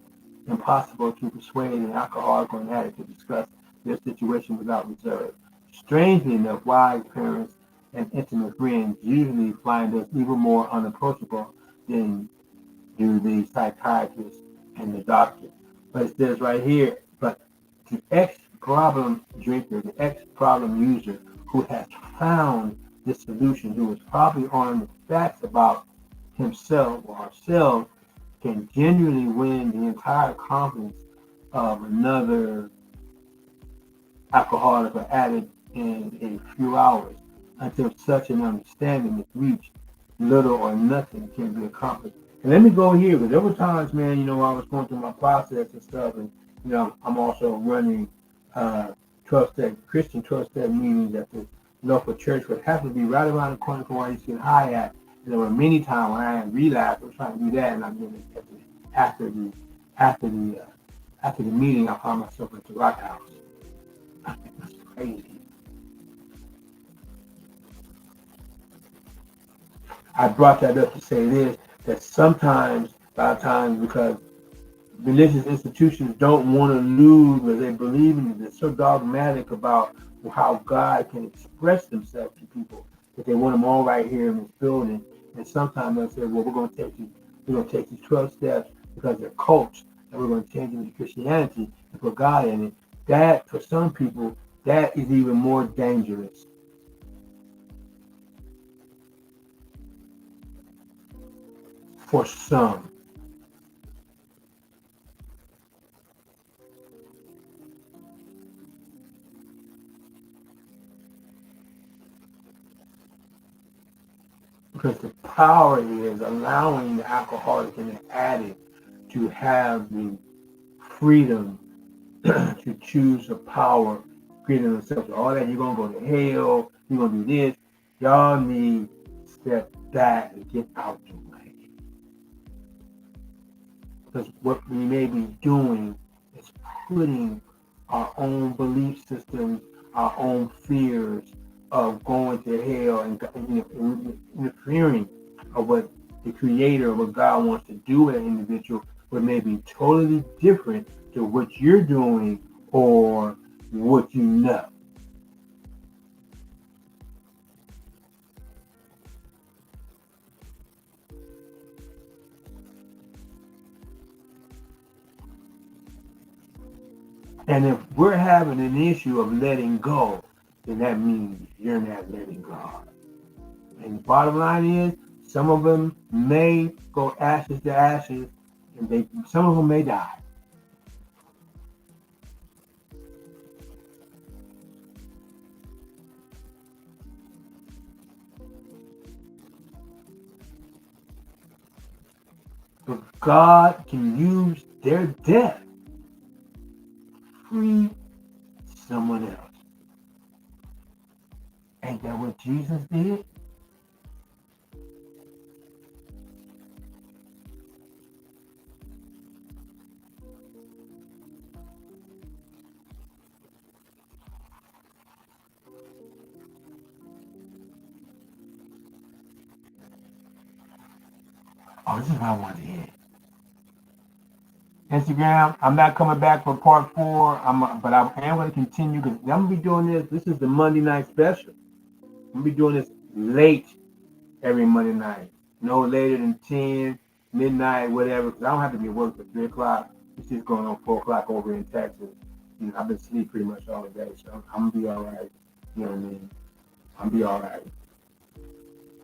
impossible to persuade an alcoholic or an addict to discuss their situation without reserve. Strangely enough, wise parents and intimate friends usually find us even more unapproachable than do the psychiatrist and the doctor. But it says right here, but the ex-problem drinker, the ex-problem user who has found the solution, who is probably on the facts about himself or herself, can genuinely win the entire confidence of another alcoholic or addict in a few hours. Until such an understanding is reached, little or nothing can be accomplished. And let me go here, because there were times, man, I was going through my process and stuff, and I'm also running 12-step Christian 12-step meetings at the local church, which happened to be right around the corner from where I used to get high at. And there were many times when I had relapsed. I was trying to do that, and I did it after the after the after the meeting. I found myself at the Rock House. That's crazy. I brought that up to say this, that sometimes, a lot of times, because religious institutions don't want to lose what they believe in, they're so dogmatic about how God can express himself to people that they want them all right here in this building. And sometimes they'll say, well, we're going to take these 12 steps because they're cults, and we're going to change them to Christianity and put God in it. That, for some people, that is even more dangerous. For some. Because the power is allowing the alcoholic and the addict to have the freedom to choose the power, creating themselves. All that, you're going to go to hell, you're going to do this. Y'all need to step back and get out the way. Because what we may be doing is putting our own belief systems, our own fears of going to hell and interfering of what the creator, what God wants to do with an individual, but may be totally different to what you're doing or what you know. And if we're having an issue of letting go, then that means you're not letting God. And the bottom line is, some of them may go ashes to ashes, and some of them may die. But God can use their death to free someone else. Ain't that what Jesus did? Oh, this is what I want to hear. Instagram, I'm not coming back for part 4. But I am going to continue because I'm going to be doing this. This is the Monday night special. I'm going to be doing this late every Monday night. No later than 10, midnight, whatever, because I don't have to be at work at 3 o'clock. It's just going on 4 o'clock over in Texas. I've been asleep pretty much all day, so I'm going to be all right. You know what I mean? I'm going to be all right.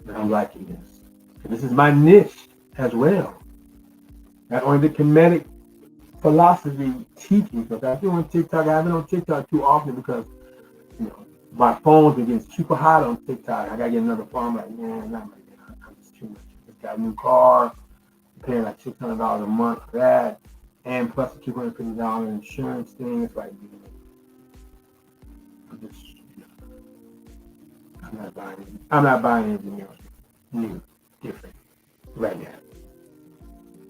And I'm liking this. This is my niche as well. Not only the comedic philosophy teaching, because I do on TikTok. I haven't on TikTok too often because, my phone's been getting super hot on TikTok. I got to get another phone. I'm like, man, not right now. It's too much. Just got a new car. I'm paying like $600 a month for that. And plus the $250 insurance thing. It's like, I'm not buying anything else new, different right now.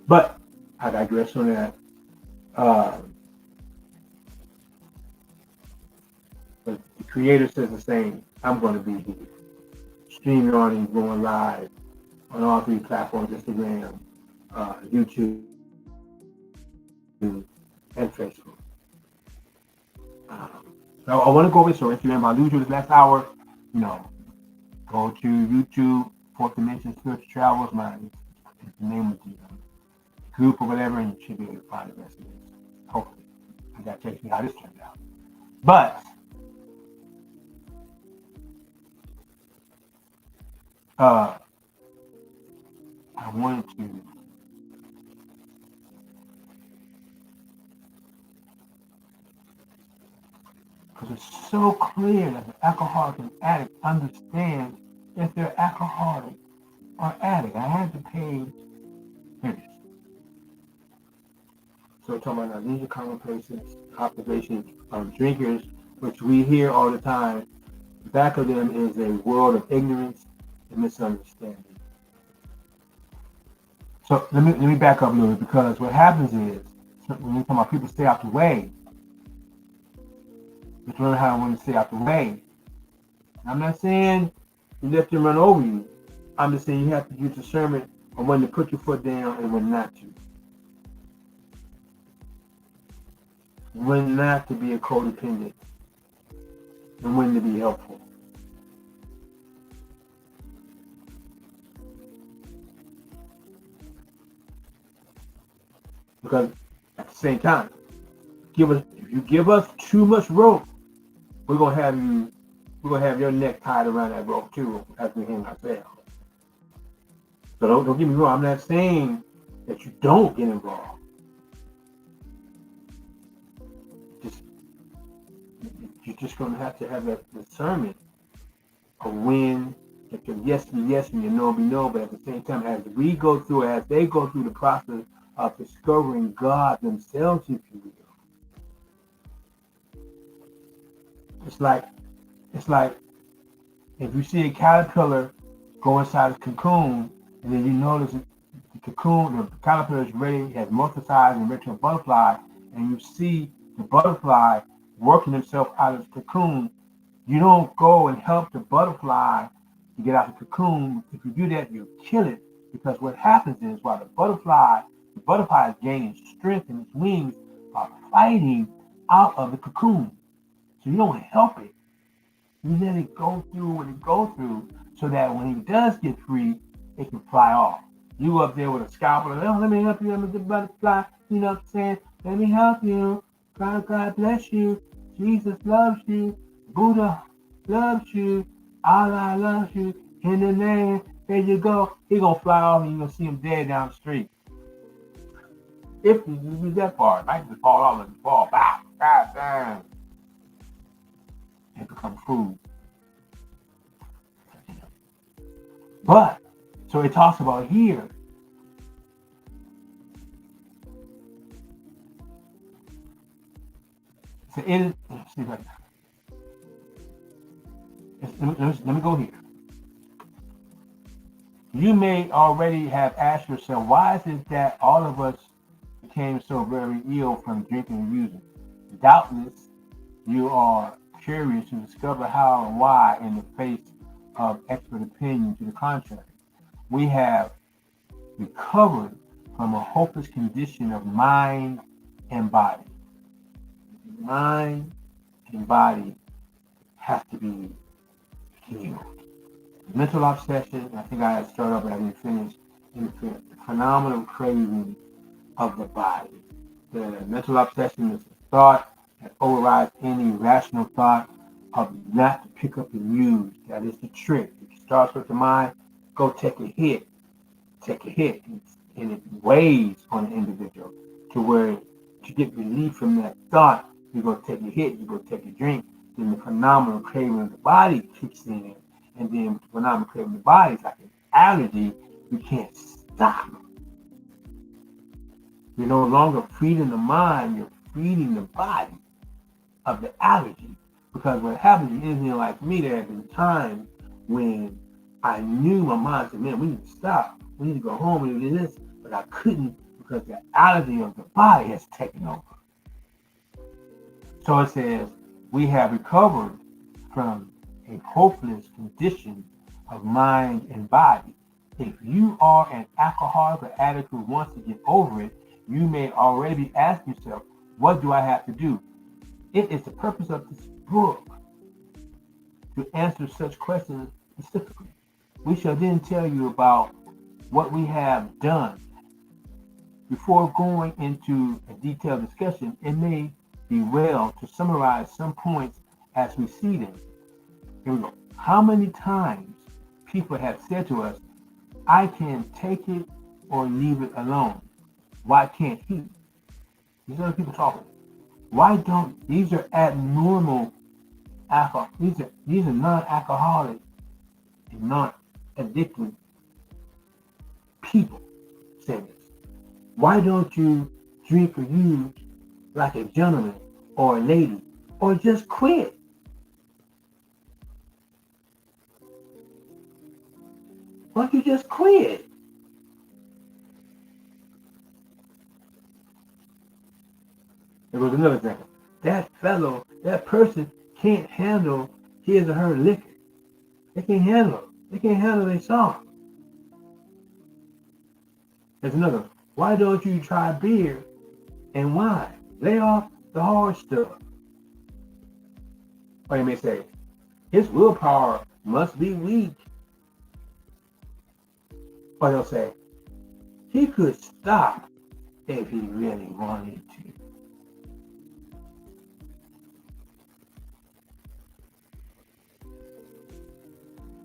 But I digress on that. But the creator says the same. I'm going to be here. Streaming on and going live on all three platforms: Instagram, YouTube, and Facebook. So I want to go over. So Instagram, if I lose you this last hour, you know, go to YouTube, Fourth Dimension Spiritual Travels. It's the name of the group or whatever, and you should be able to find the rest of this. Hopefully, I got to check how this turned out. But I wanted to. Because it's so clear that the alcoholic and addict understands if they're alcoholic or addict. I had the page. Here it is. So talking about leisure commonplaces, observations of drinkers, which we hear all the time. Back of them is a world of ignorance and misunderstanding. So let me back up a little bit, because what happens is when we talk about people stay out the way, just learn how to want to stay out the way. I'm not saying you let them run over you. I'm just saying you have to use discernment on when to put your foot down and when not to. When not to be a codependent and when to be helpful. Because at the same time, if you give us too much rope, we're gonna have your neck tied around that rope too as we hang ourselves. So don't get me wrong, I'm not saying that you don't get involved. You're just gonna have to have that discernment of when if your yes be yes and your no be no, but at the same time, as they go through the process of discovering God themselves, if you will. It's like if you see a caterpillar go inside a cocoon, and then you notice the caterpillar is ready, has multiplied and ready to a butterfly, and you see the butterfly working himself out of the cocoon. You don't go and help the butterfly to get out of the cocoon. If you do that, you'll kill it, because what happens is while the butterfly is gaining strength in its wings by fighting out of the cocoon. So you don't help it. You let it go through what it goes through, so that when he does get free, it can fly off. You up there with a scalpel, oh, let me help you, I'm a good butterfly, you know what I'm saying? Let me help you. God bless you. Jesus loves you. Buddha loves you. Allah loves you. In the name, there you go. He gonna fly off and you're gonna see him dead down the street. If you do that far, it might just fall off and fall back. God damn. And become food. But, so it talks about here. So let's see if let me go here. You may already have asked yourself, why is it that all of us became so very ill from drinking and using? Doubtless, you are curious to discover how and why in the face of expert opinion to the contrary. We have recovered from a hopeless condition of mind and body. Mind and body have to be healed. Mental obsession, I think I had started off, but I didn't finish, the phenomenal craving of the body. The mental obsession is the thought that overrides any rational thought of not to pick up and use. That is the trick. It starts with the mind, go take a hit, and it weighs on the individual to where to get relief from that thought, you go take a hit, you go take a drink, then the phenomenal craving of the body kicks in, and then the phenomenal craving of the body is like an allergy, you can't stop. You're no longer feeding the mind, you're feeding the body of the allergy. Because what happens is, like me, there have been times when I knew my mind said, man, we need to stop. We need to go home and do this. But I couldn't, because the allergy of the body has taken over. So it says, we have recovered from a hopeless condition of mind and body. If you are an alcoholic or addict who wants to get over it, you may already be asking yourself, what do I have to do? It is the purpose of this book to answer such questions specifically. We shall then tell you about what we have done. Before going into a detailed discussion, it may be well to summarize some points as we see them. Here we go. How many times people have said to us, I can take it or leave it alone. Why can't he? These are the people talking. Why don't these are abnormal alcohol? These are non-alcoholic and non-addicted people say this. Why don't you drink or use like a gentleman or a lady, or just quit? Why don't you just quit? There was another example. That person can't handle his or her liquor. They can't handle it. They can't handle their song. There's another one. Why don't you try beer and wine? Lay off the hard stuff. Or you may say, his willpower must be weak. Or they'll say, he could stop if he really wanted to.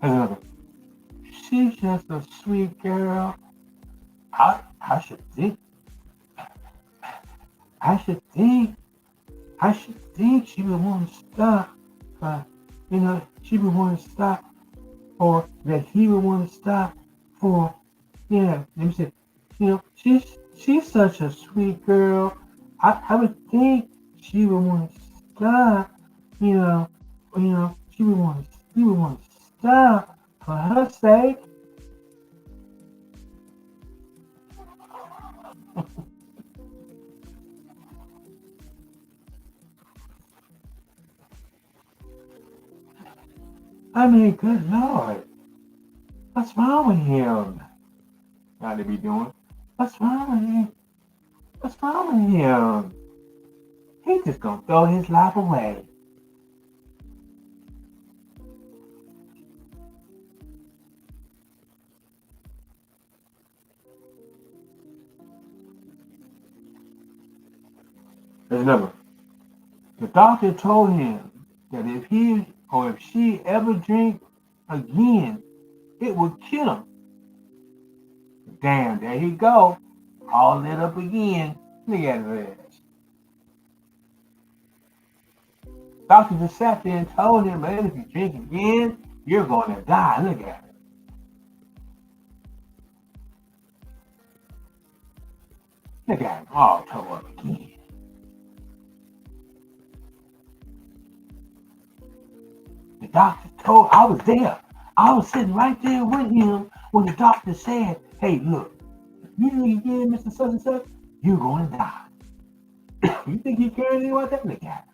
There's another. She's just a sweet girl. I should think. I should think. I should think she would want to stop. She would want to stop, or that he would want to stop for. Yeah, let me say. She's such a sweet girl. I would think she would want to stop. She would want to stop for her sake. I mean, good Lord, what's wrong with him? Got to be doing. What's wrong with him? What's wrong with him? He's just gonna throw his life away. There's another one. The doctor told him that if he or if she ever drink again, it would kill him. Damn, there he go. All lit up again. Look at this. Doctor just sat there and told him, man, if you drink again, you're going to die. Look at it. Look at him all tore up again. The doctor told, I was there. I was sitting right there with him when the doctor said, hey, look, if you drink again, Mr. Such and Such, you're going to die. You think he cares anything about that? Look at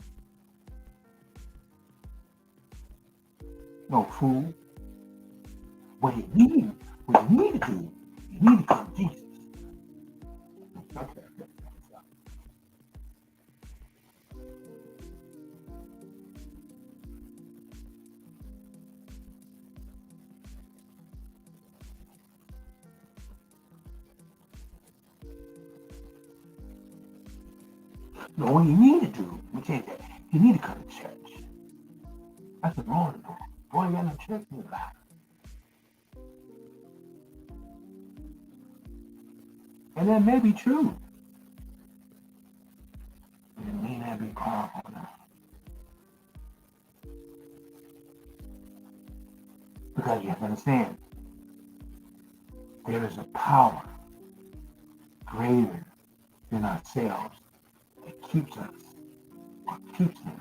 him. No fool. What you need to do, you need to come to Jesus. Okay. No, what you need to do, let me tell you that, you need to come to church. That's what's wrong with you. Boy, you got no church in your life. And that may be true. But it may not be powerful enough. Because you have to understand, there is a power greater than ourselves that keeps us or keeps them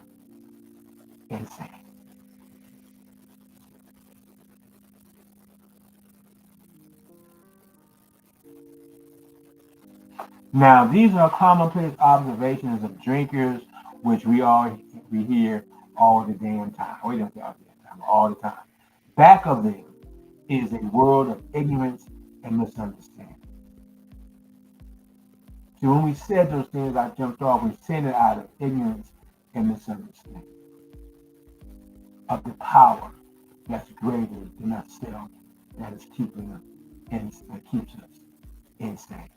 insane. Now, these are commonplace observations of drinkers, which we hear all the damn time. We don't say all the damn time, all the time. Back of them is a world of ignorance and misunderstanding. See, when we said those things, I jumped off. We said it out of ignorance and misunderstanding of the power that's greater than ourselves that is keeping us and keeps us insane.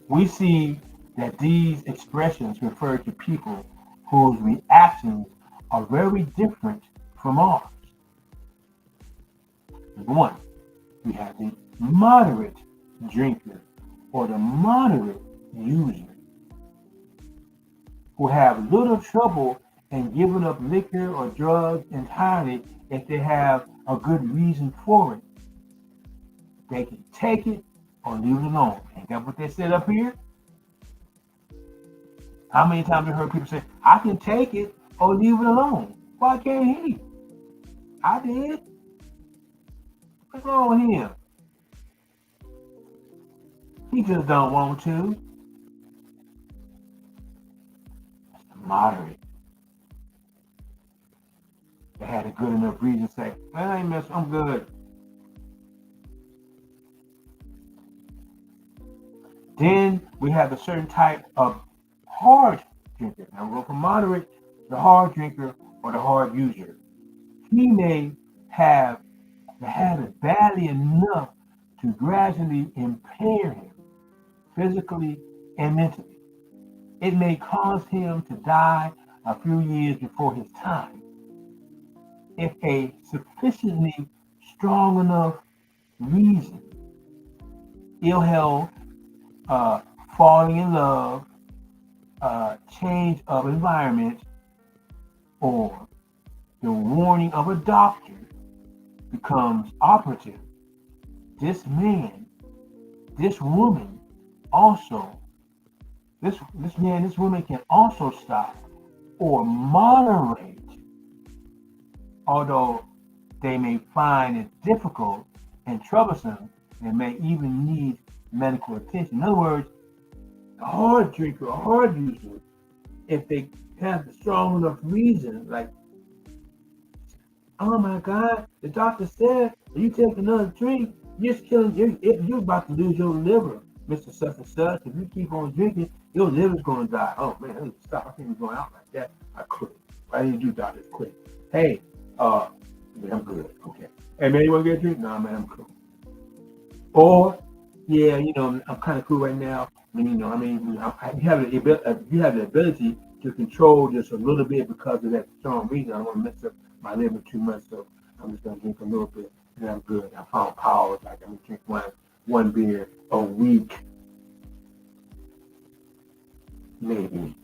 We see that these expressions refer to people whose reactions are very different from ours. Number one, we have the moderate drinker or the moderate user who have little trouble in giving up liquor or drugs entirely if they have a good reason for it. They can take it or leave it alone. Ain't that what they said up here? How many times have you heard people say, I can take it or leave it alone? Why can't he? I did. What's wrong with him? He just don't want to. Moderate. They had a good enough reason to say, man, I ain't messing, I'm good. Then we have a certain type of hard drinker. Now we'll go from moderate, the hard drinker, or the hard user. He may have the habit badly enough to gradually impair him physically and mentally. It may cause him to die a few years before his time. If a sufficiently strong enough reason, ill health, falling in love, change of environment, or the warning of a doctor becomes operative, this man, this woman also, this man, this woman can also stop or moderate, although they may find it difficult and troublesome and may even need medical attention. In other words, a hard drinker, a hard user, if they have a strong enough reason, like, oh my God, the doctor said, if you take another drink, you're about to lose your liver, Mr. Such and Such. If you keep on drinking, your liver's going to die. Oh man, I need to stop. I can't be going out like that. I quit. Why do you do, doctor? Quit. Hey, man, I'm good. Okay. Hey man, you want to get a drink? Nah, man, I'm cool. Or, yeah, I'm kind of cool right now. You have the ability to control just a little bit because of that strong reason. I don't want to mess up my liver too much, so I'm just gonna drink a little bit, and I'm good. I found power. Like I'm gonna drink one beer a week, maybe,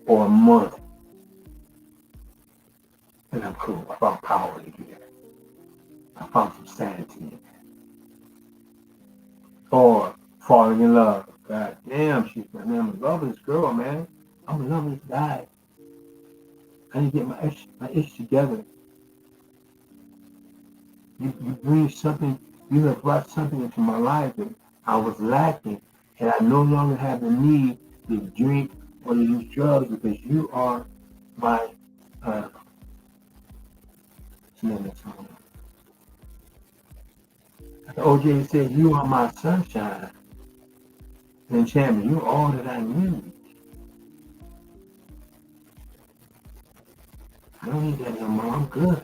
or a month, and I'm cool. I found power to do that. I found some sanity in that. Or falling in love. God damn, man, I'm in love with this girl, man. I'm in love with this guy. I need to get my ish together. You bring something, you have brought something into my life that I was lacking, and I no longer have the need to drink or to use drugs because you are my OJ said, you are my sunshine. Enchantment, you're all that I need. I don't need that no more. I'm good.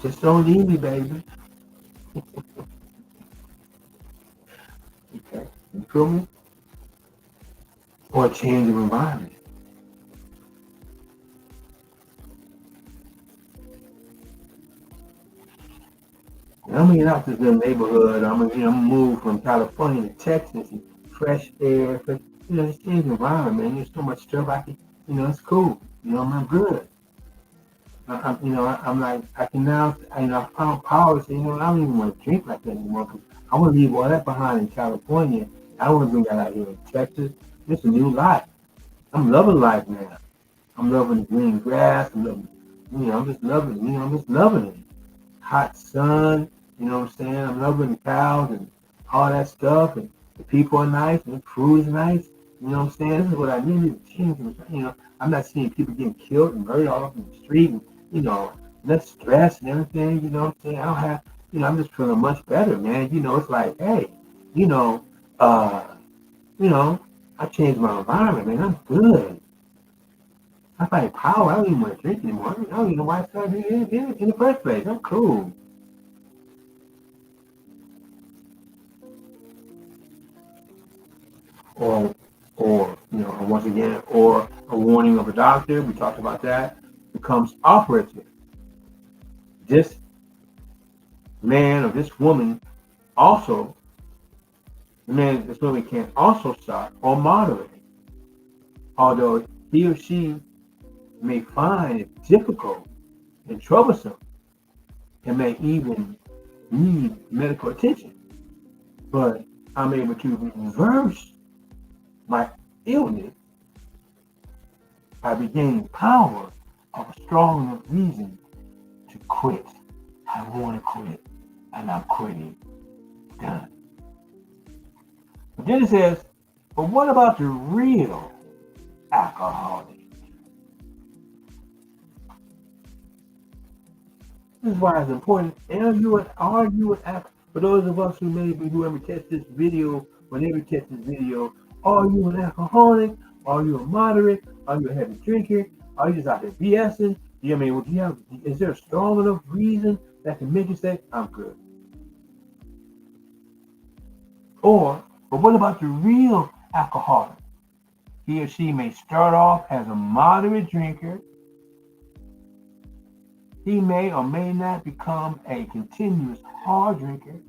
Just don't leave me, baby. Okay. You feel me? Or a change of environment. I'm getting out to the neighborhood. I'm move from California to Texas and fresh air. Just change the environment, man. There's so much stuff I can, it's cool. I'm good. I'm like, I can now, I found power to say, I don't even want to drink like that anymore because I want to leave all that behind in California. I want to bring that out here in Texas. It's a new life. I'm loving life now. I'm loving the green grass. I'm loving, I'm just loving it. I'm just loving it. Hot sun, you know what I'm saying? I'm loving the cows and all that stuff. And the people are nice and the food is nice. You know what I'm saying? This is what I need to change. I'm not seeing people getting killed and murdered all over the street. And you know, less stress and everything, you know what I'm saying? I don't have, I'm just feeling much better, man. It's like, hey, you know, uh, you know, I changed my environment, man. I'm good. I find power. I don't even want to drink anymore. I don't even know why I started drinking in the first place. I'm cool. Or, once again, or a warning of a doctor. We talked about that. Becomes operative. This man or this woman also, this woman can also start or moderate, although he or she may find it difficult and troublesome and may even need medical attention. But I'm able to reverse my illness by regaining power of a strong enough reason to quit. I want to quit, and I'm quitting. Done. But then it says, but what about the real alcoholic? This is why it's important. For those of us who ever catch this video, whenever you catch this video, are you an alcoholic? Are you a moderate? Are you a heavy drinker? Are you just out there BSing? Is there a strong enough reason that can make you say, I'm good? But what about the real alcoholic? He or she may start off as a moderate drinker. He may or may not become a continuous hard drinker,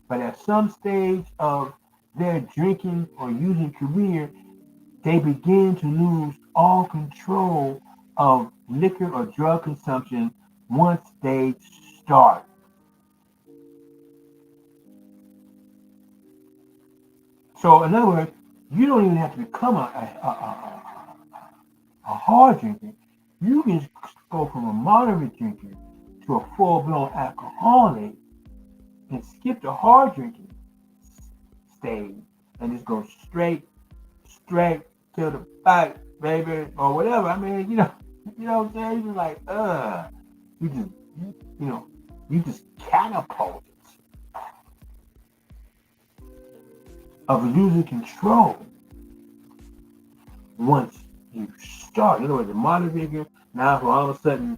but at some stage of their drinking or using career, they begin to lose all control of liquor or drug consumption once they start. So, in other words, you don't even have to become a hard drinker. You can go from a moderate drinker to a full-blown alcoholic and skip the hard drinking stage and just go straight to the back, baby, or whatever. I mean, what I'm saying? You're like, you just, you know, you just catapult of losing control once you start. In other words, the moderate drinker, now for all of a sudden,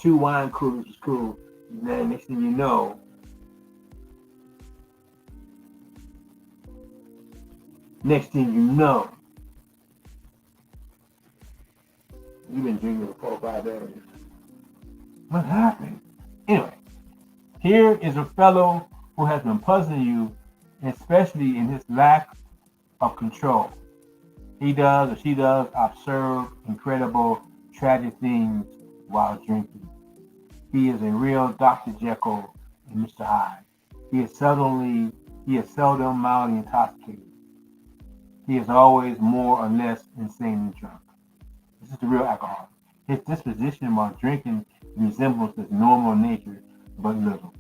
2 wine coolers is cool. And then next thing you know, you've been drinking for 4 or 5 days. What happened? Anyway, here is a fellow who has been puzzling you, especially in his lack of control. He does or she does observe incredible, tragic things while drinking. He is a real Dr. Jekyll and Mr. Hyde. He is seldom mildly intoxicated. He is always more or less insanely drunk. This is the real alcoholic. His disposition while drinking resembles his normal nature, but little.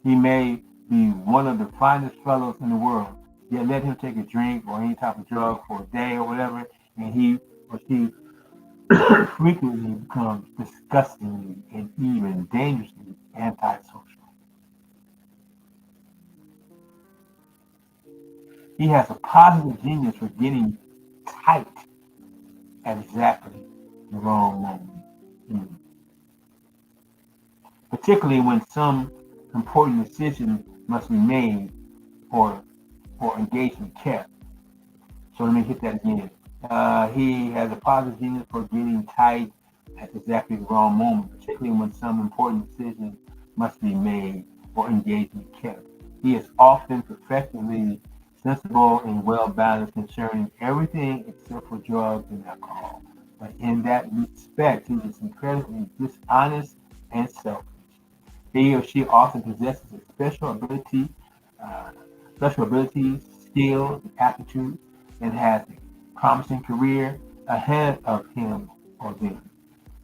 He may be one of the finest fellows in the world, yet let him take a drink or any type of drug for a day or whatever, and he or she frequently becomes disgustingly and even dangerously antisocial. He has a positive genius for getting tight at exactly the wrong moment. Particularly when some important decision must be made or engagement kept. So let me hit that again. He has a positive genius for getting tight at exactly the wrong moment, particularly when some important decision must be made or engagement kept. He is often perfectly sensible and well balanced concerning everything except for drugs and alcohol. But in that respect, he is incredibly dishonest and selfish. He or she often possesses a uh, special abilities, skills, and aptitude, and has a promising career ahead of him or them.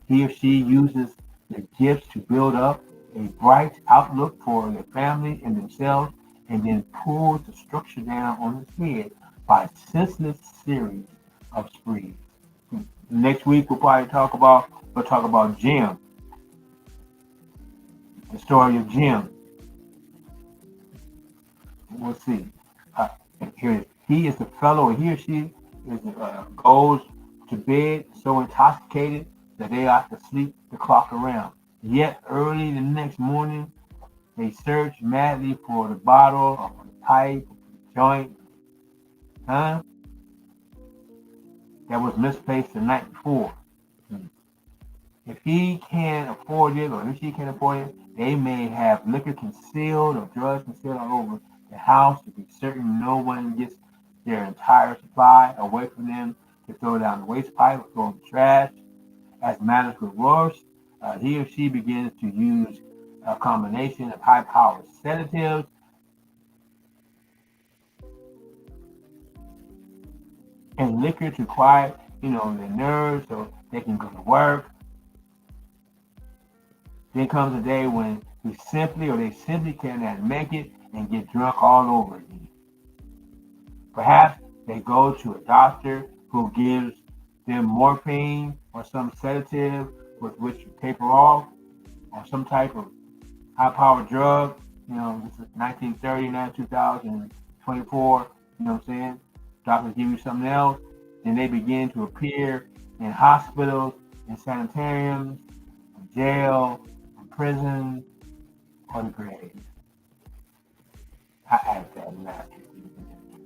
He or she uses their gifts to build up a bright outlook for their family and themselves, and then pulls the structure down on its head by a senseless series of sprees. Next week we'll talk about Jim, the story of Jim. We'll see. Uh, Here it is. He is the fellow, or he or she goes to bed so intoxicated that they have to sleep the clock around. Yet early the next morning, they search madly for the bottle or for the pipe, or for the joint, huh, that was misplaced the night before. If he can afford it, or if she can afford it, they may have liquor concealed or drugs concealed all over the house to be certain no one gets their entire supply away from them to throw down the waste pipe or throw in the trash. As matters get worse, he or she begins to use a combination of high-powered sedatives and liquor to quiet, their nerves so they can go to work. Then comes a day when they simply cannot make it and get drunk all over again. Perhaps they go to a doctor who gives them morphine or some sedative with which to taper off, or some type of high-powered drug. This is 1930, now 2024. You know what I'm saying? Doctors give you something else, and they begin to appear in hospitals, in sanitariums, in jail, in prison, or the grave. I added that last year.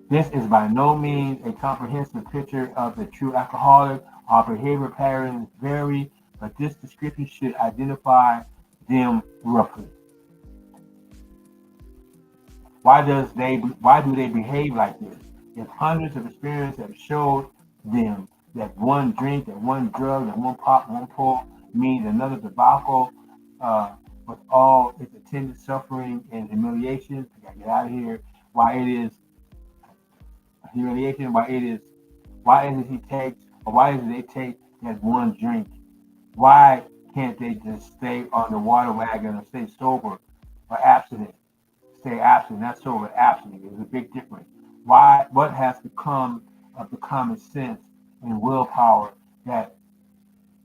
This is by no means a comprehensive picture of the true alcoholic. Our behavior patterns vary, but this description should identify them roughly. Why do they behave like this? If hundreds of experiences have showed them that one drink, that one drug, that one pop, one pull means another debacle, with all its attendant suffering and humiliation. I gotta get out of here. Why it is humiliation? Why is it he takes, or why is it they take that one drink? Why can't they just stay on the water wagon or stay sober or abstinent? Stay abstinent, not sober, abstinent. There's a big difference. Why? What has become of the common sense and willpower that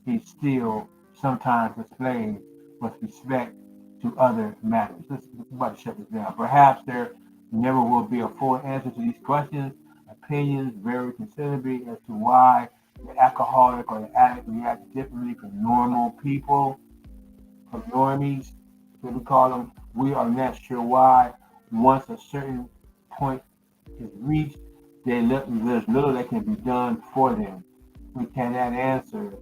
he still sometimes displays with respect to other matters? Let's about to shut this down. Perhaps there never will be a full answer to these questions. Opinions vary considerably as to why the alcoholic or the addict reacts differently from normal people, from normies, what we call them. We are not sure why. Once a certain point is reached, there's little that can be done for them. We cannot answer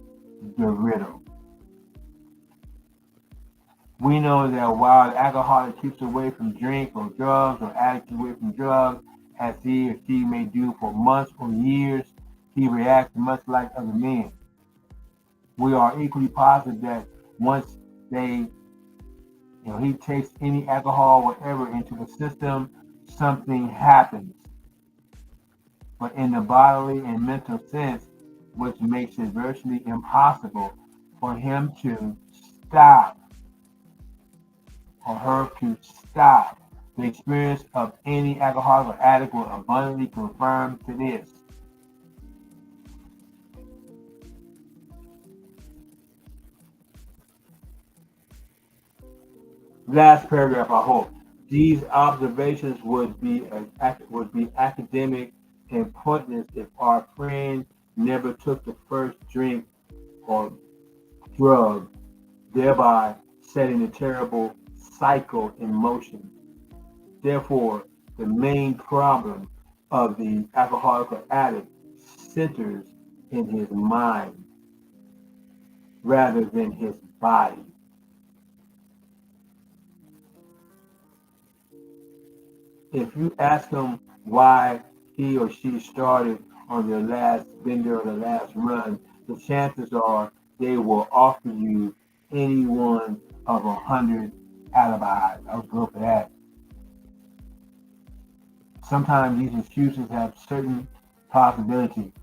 the riddle. We know that while the alcoholic keeps away from drink or drugs, or addict away from drugs, as he or she may do for months or years, he reacts much like other men. We are equally positive that once he takes any alcohol, whatever, into the system, something happens. But in the bodily and mental sense, which makes it virtually impossible for him to stop, or her to stop. The experience of any alcoholic or addict will abundantly confirm to this. Last paragraph, I hope. These observations would be academic and pointless if our friend never took the first drink or drug, thereby setting a terrible cycle in motion. Therefore, the main problem of the alcoholic or addict centers in his mind rather than his body. If you ask him why he or she started on their last bender or the last run, the chances are they will offer you any one of 100 alibis. I was good for that. Sometimes these excuses have certain possibility,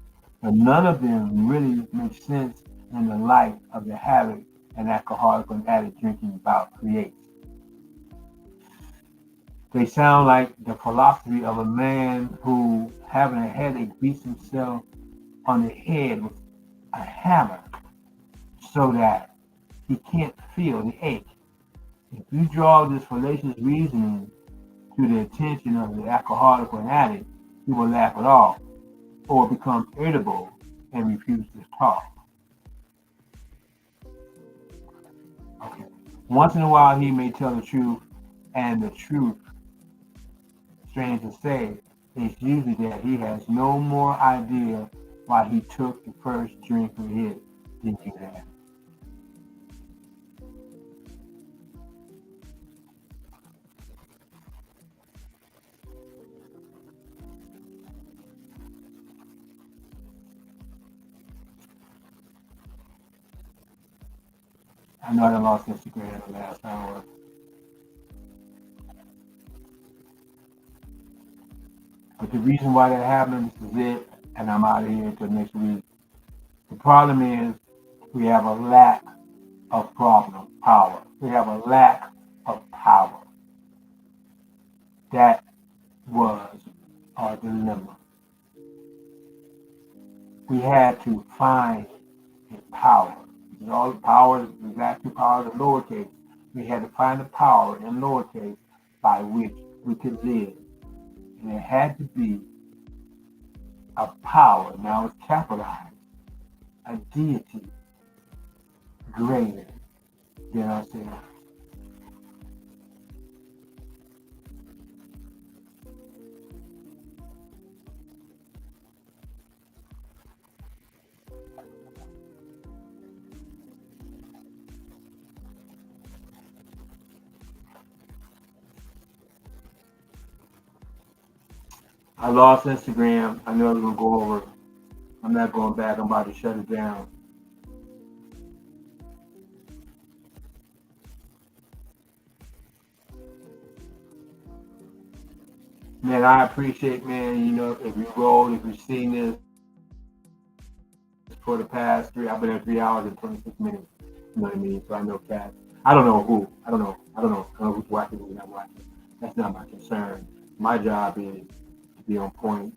but none of them really make sense in the light of the habit an alcoholic or addict drinking bout creates. They sound like the philosophy of a man who, having a headache, beats himself on the head with a hammer so that he can't feel the ache. If you draw this fallacious reasoning to the attention of the alcoholic or an addict, he will laugh it off or become irritable and refuse to talk. Okay. Once in a while, he may tell the truth, and the truth, strange to say, is usually that he has no more idea why he took the first drink of his than you have. I know I lost Instagram the last hour, but the reason why that happens is it, and I'm out of here until next week. The problem is we have a lack of power. We have a lack of power. That was our dilemma. We had to find a power. All the power, the actual power of the lowercase. We had to find a power in lowercase by which we could live. And it had to be a power, now it's capitalized, a deity greater than ourselves. I lost Instagram. I know I was going to go over. I'm not going back. I'm about to shut it down. Man, I appreciate, man, if you roll, if you've seen this for the past I've been at 3 hours and 26 minutes. You know what I mean? So I know cats. I don't know who. I don't know. I don't know who's watching, who's not watching. That's not my concern. My job is to be on point.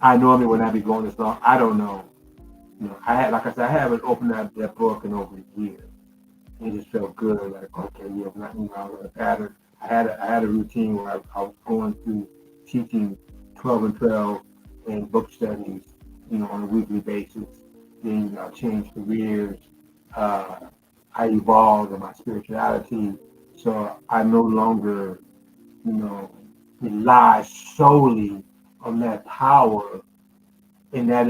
I normally would not be going this long. I don't know. I had, like I said, I haven't opened that book in over a year. It just felt good. Like, okay, yeah, not, I was a pattern. I had a routine where I was going through teaching 12 and 12 and book studies, on a weekly basis. Then I changed careers. I evolved in my spirituality. So I no longer, rely solely on that power and that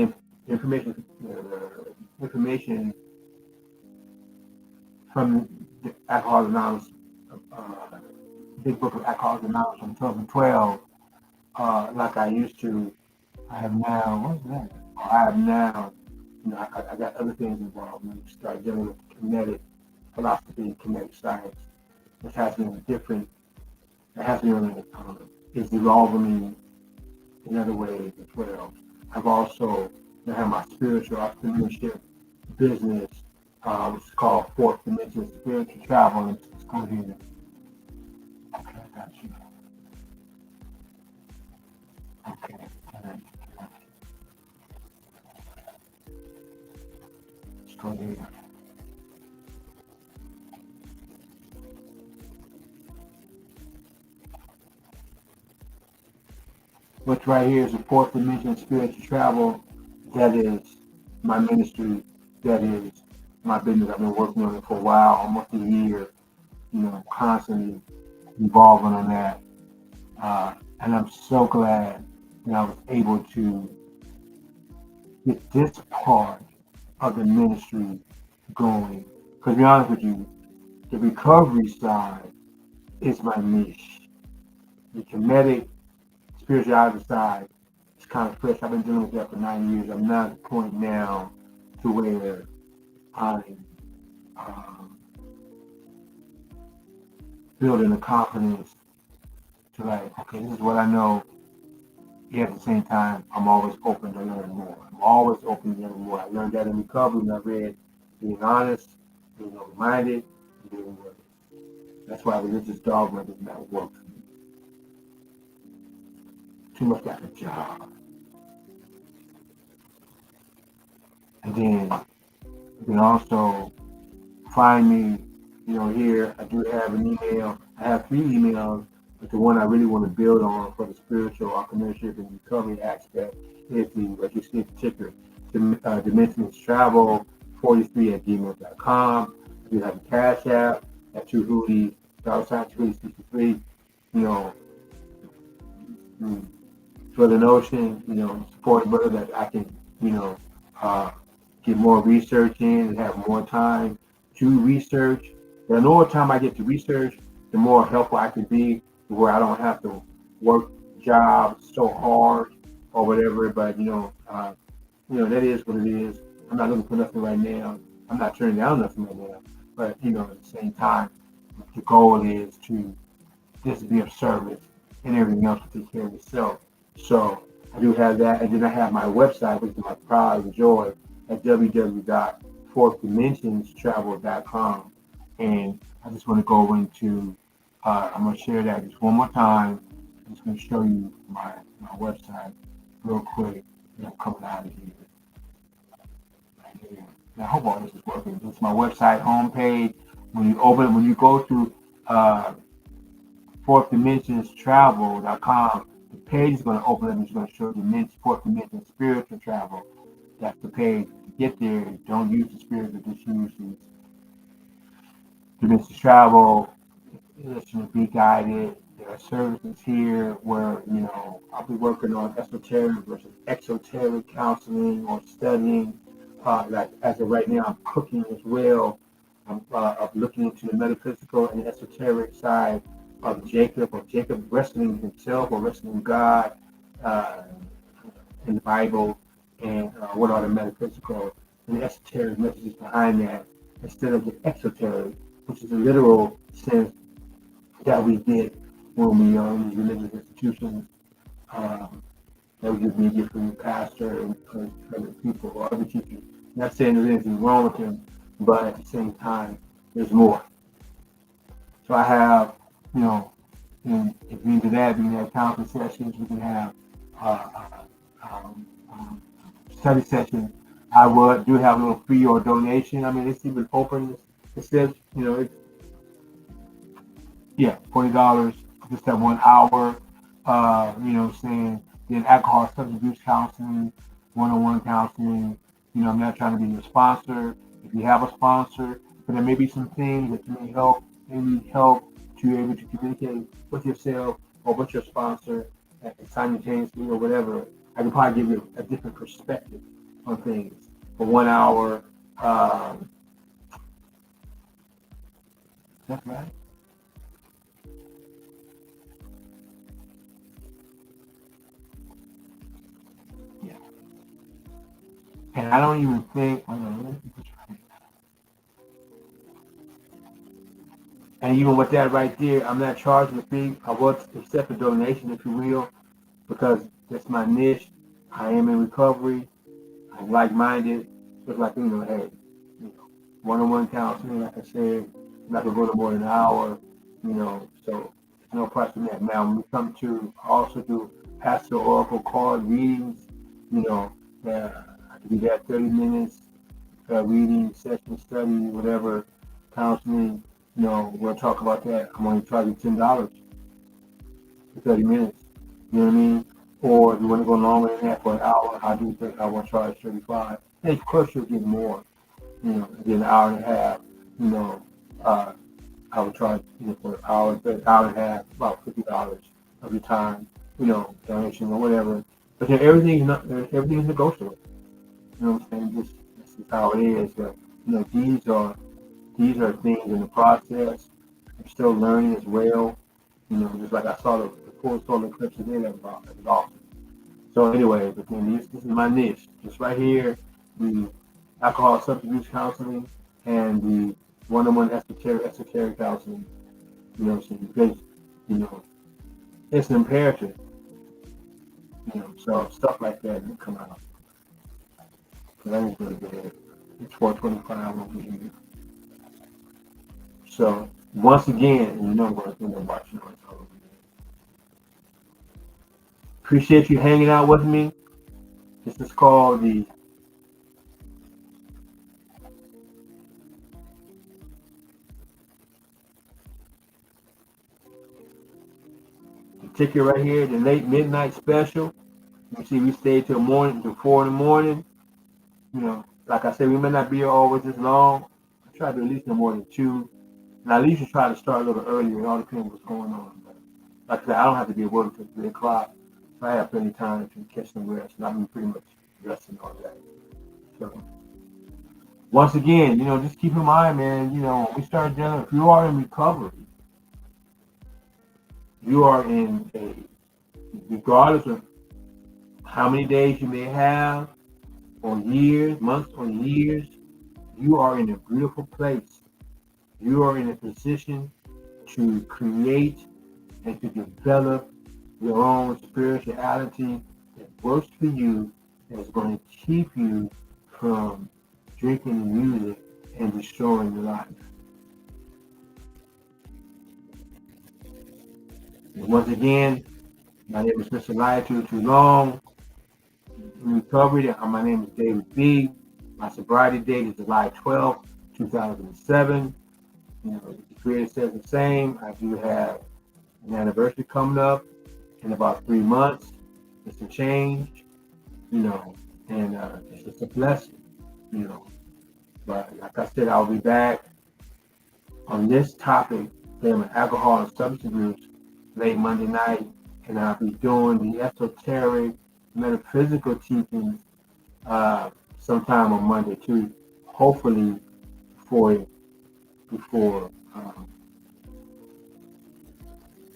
information from the Alcoholics Anonymous, uh, big book of Alcoholics Anonymous from 12 and 12, like I used to. I have now, what's that? I have now, I got other things involved. And start dealing with kinetic philosophy, kinetic science, which has been different. It has been, it's evolving me in other ways as well. I've also had my spiritual entrepreneurship business, which is called Fourth Dimension Spiritual Travel. And it's called here. Okay, I got you. Okay, all right. Let's go here. What's right here is the Fourth Dimension Spiritual Travel. That is my ministry. That is my business. I've been working on it for a while, almost a year. Constantly evolving on that. And I'm so glad that I was able to get this part of the ministry going. Because to be honest with you, the recovery side is my niche. The kinetic spirituality side is kind of fresh. I've been dealing with that for 9 years. I'm not at the point now to where I'm um, building the confidence to like, okay, this is what I know. Yet at the same time, I'm always open to learn more. I'm always open to learn more. I learned that in recovery when I read Being Honest, Being Open-Minded, and Being Worthy. That's why religious dogma does not work for me. Too much like a job. And then you can also find me, here. I do have an email. I have 3 emails, but the one I really want to build on for the spiritual entrepreneurship and recovery aspect is the, what you see, the ticker, Dimensions Travel 43 at gmail.com. I do have a Cash App at Two Hooties, $263. You know, mm, for the notion, support brother that I can, uh, get more research in and have more time to research. The more time I get to research, the more helpful I can be, where I don't have to work jobs so hard or whatever. But that is what it is. I'm not looking for nothing right now. I'm not turning down nothing right now. But at the same time, the goal is to just be of service, and everything else will take care of itself. So I do have that, and then I have my website, which is my pride and joy, at www.fourthdimensionstravel.com. And I just want to go into, I'm going to share that just one more time. I'm just going to show you my website real quick, and I'm coming out of here. Right here. Now, I hope all this is working. This is my website homepage. When you go to fourthdimensionstravel.com, the page is going to open up and it's going to show fourth dimension spiritual travel. That's the page. To get there, don't use the spiritual, just use the dimensions travel. Listen to be guided. There are services here where, I'll be working on esoteric versus exoteric counseling or studying. Like as of right now, I'm cooking as well. I'm looking into the metaphysical and esoteric side of Jacob, or Jacob wrestling himself or wrestling God uh, in the Bible, and what are the metaphysical and esoteric messages behind that, instead of the exoteric, which is the literal sense that we get when we are in these religious institutions, that we just media from the pastor and other people or other teachers. Not saying there's anything wrong with them, but at the same time, there's more. So I have, and if we do that, we can have counseling sessions, we can have uh, um, um, study sessions. I would do have a little fee or donation. I mean, it's even open. It says, it's, yeah, $40 just that 1 hour. Saying then alcohol substance abuse counseling, one-on-one counseling. I'm not trying to be your sponsor. If you have a sponsor, but there may be some things that you may help to be able to communicate with yourself or with your sponsor simultaneously or whatever. I can probably give you a different perspective on things for 1 hour. That's right. Yeah. And I don't even think. And even with that right there, I'm not charging a fee. I will accept a donation, if you will, because that's my niche. I am in recovery. I'm like-minded. Just like, hey, one-on-one counseling, like I said, I'm not going to go to more than an hour, so there's no price in that. Now, when we come to also do pastoral oracle card readings, I can do that 30 minutes, reading, session, study, whatever, counseling. We'll talk about that. I'm only charging $10 for 30 minutes. You know what I mean? Or if you want to go longer than that for an hour, I do think I will charge 35. And of course you'll get more, get an hour and a half, you know, uh, I would charge, for an hour and a half, about $50 of your time, donation or whatever. But then everything is negotiable. You know what I'm saying? This is how it is. But these are things in the process. I'm still learning as well. Just like I saw the full solar eclipse today, that was awesome. So anyway, but then this is my niche. Just right here, the alcohol substance abuse counseling and the one-on-one esoteric counseling. So because you know it's imperative. So stuff like that will come out. So that is really good. It's 4:25 over here. So once again, I'm going to end up watching on television. Appreciate you hanging out with me. This is called the ticket right here, the late midnight special. You see, we stayed till morning, till 4 in the morning. You know, like I said, we may not be here always this long. I try to do at least no more than 2. And I usually try to start a little earlier. It all depends what's going on. But like I said, I don't have to be at work until 3 o'clock. So I have plenty of time to catch some rest. And I've been pretty much resting all day. So once again, just keep in mind, man, when we start dealing, if you are in recovery, you are in regardless of how many days you may have, or years, months or years, you are in a beautiful place. You are in a position to create and to develop your own spirituality that works for you, and is going to keep you from drinking music and destroying your life. And once again, my name is Mr. Liar Too Long. In recovery, my name is David B. My sobriety date is July 12th, 2007. The creator says the same. I do have an anniversary coming up in about 3 months. It's a change, and it's just a blessing, But like I said, I'll be back on this topic, dealing with alcohol and substance abuse, late Monday night, and I'll be doing the esoteric, metaphysical teachings sometime on Monday too. Hopefully, before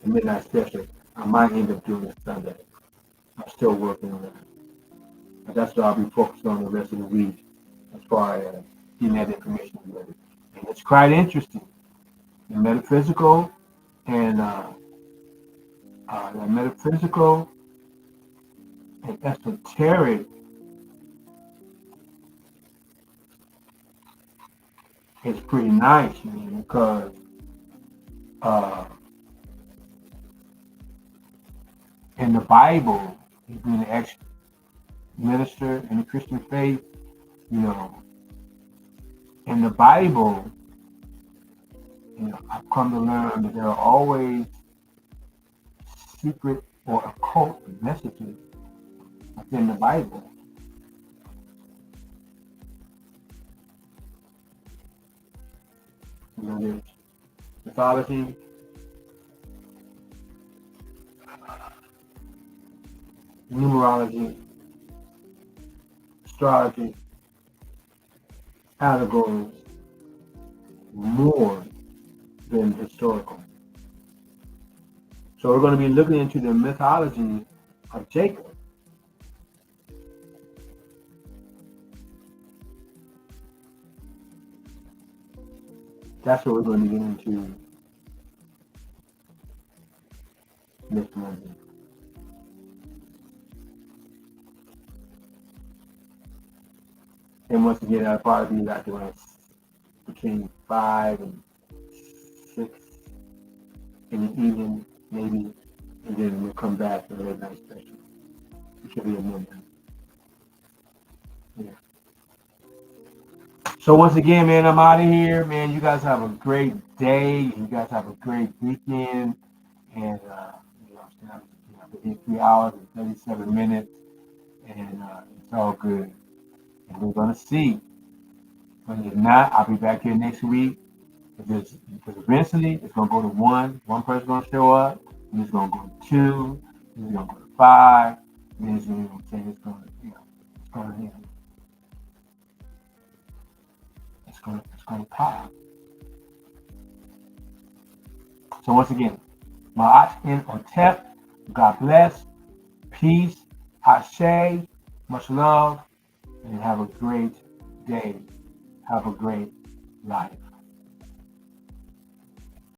the midnight special. I might end up doing it Sunday. I'm still working on that. But that's what I'll be focused on the rest of the week as far as getting that information ready. And it's quite interesting. The metaphysical and esoteric is pretty nice, because in the Bible, if you're an ex-minister in the Christian faith, in the Bible, I've come to learn that there are always secret or occult messages within the Bible. There's mythology, numerology, astrology, allegories, more than historical. So we're going to be looking into the mythology of Jacob. That's what we're going to get into next Monday. And once again, I'll probably be like around between 5 and 6 in the evening, maybe, and then we'll come back for the late night special. It should be a midnight. Yeah. So once again, man, I'm out of here, man. You guys have a great day. You guys have a great weekend, and within 3 hours and 37 minutes, and it's all good. And we're gonna see. But if not, I'll be back here next week. Because eventually it's gonna go to 1. One person's gonna show up, and it's gonna go to 2. And it's gonna go to 5. And then it's gonna say it's gonna, it's gonna pop. So once again, Ma'at in Otep, God bless, peace, Ashe, much love, and have a great day. Have a great life.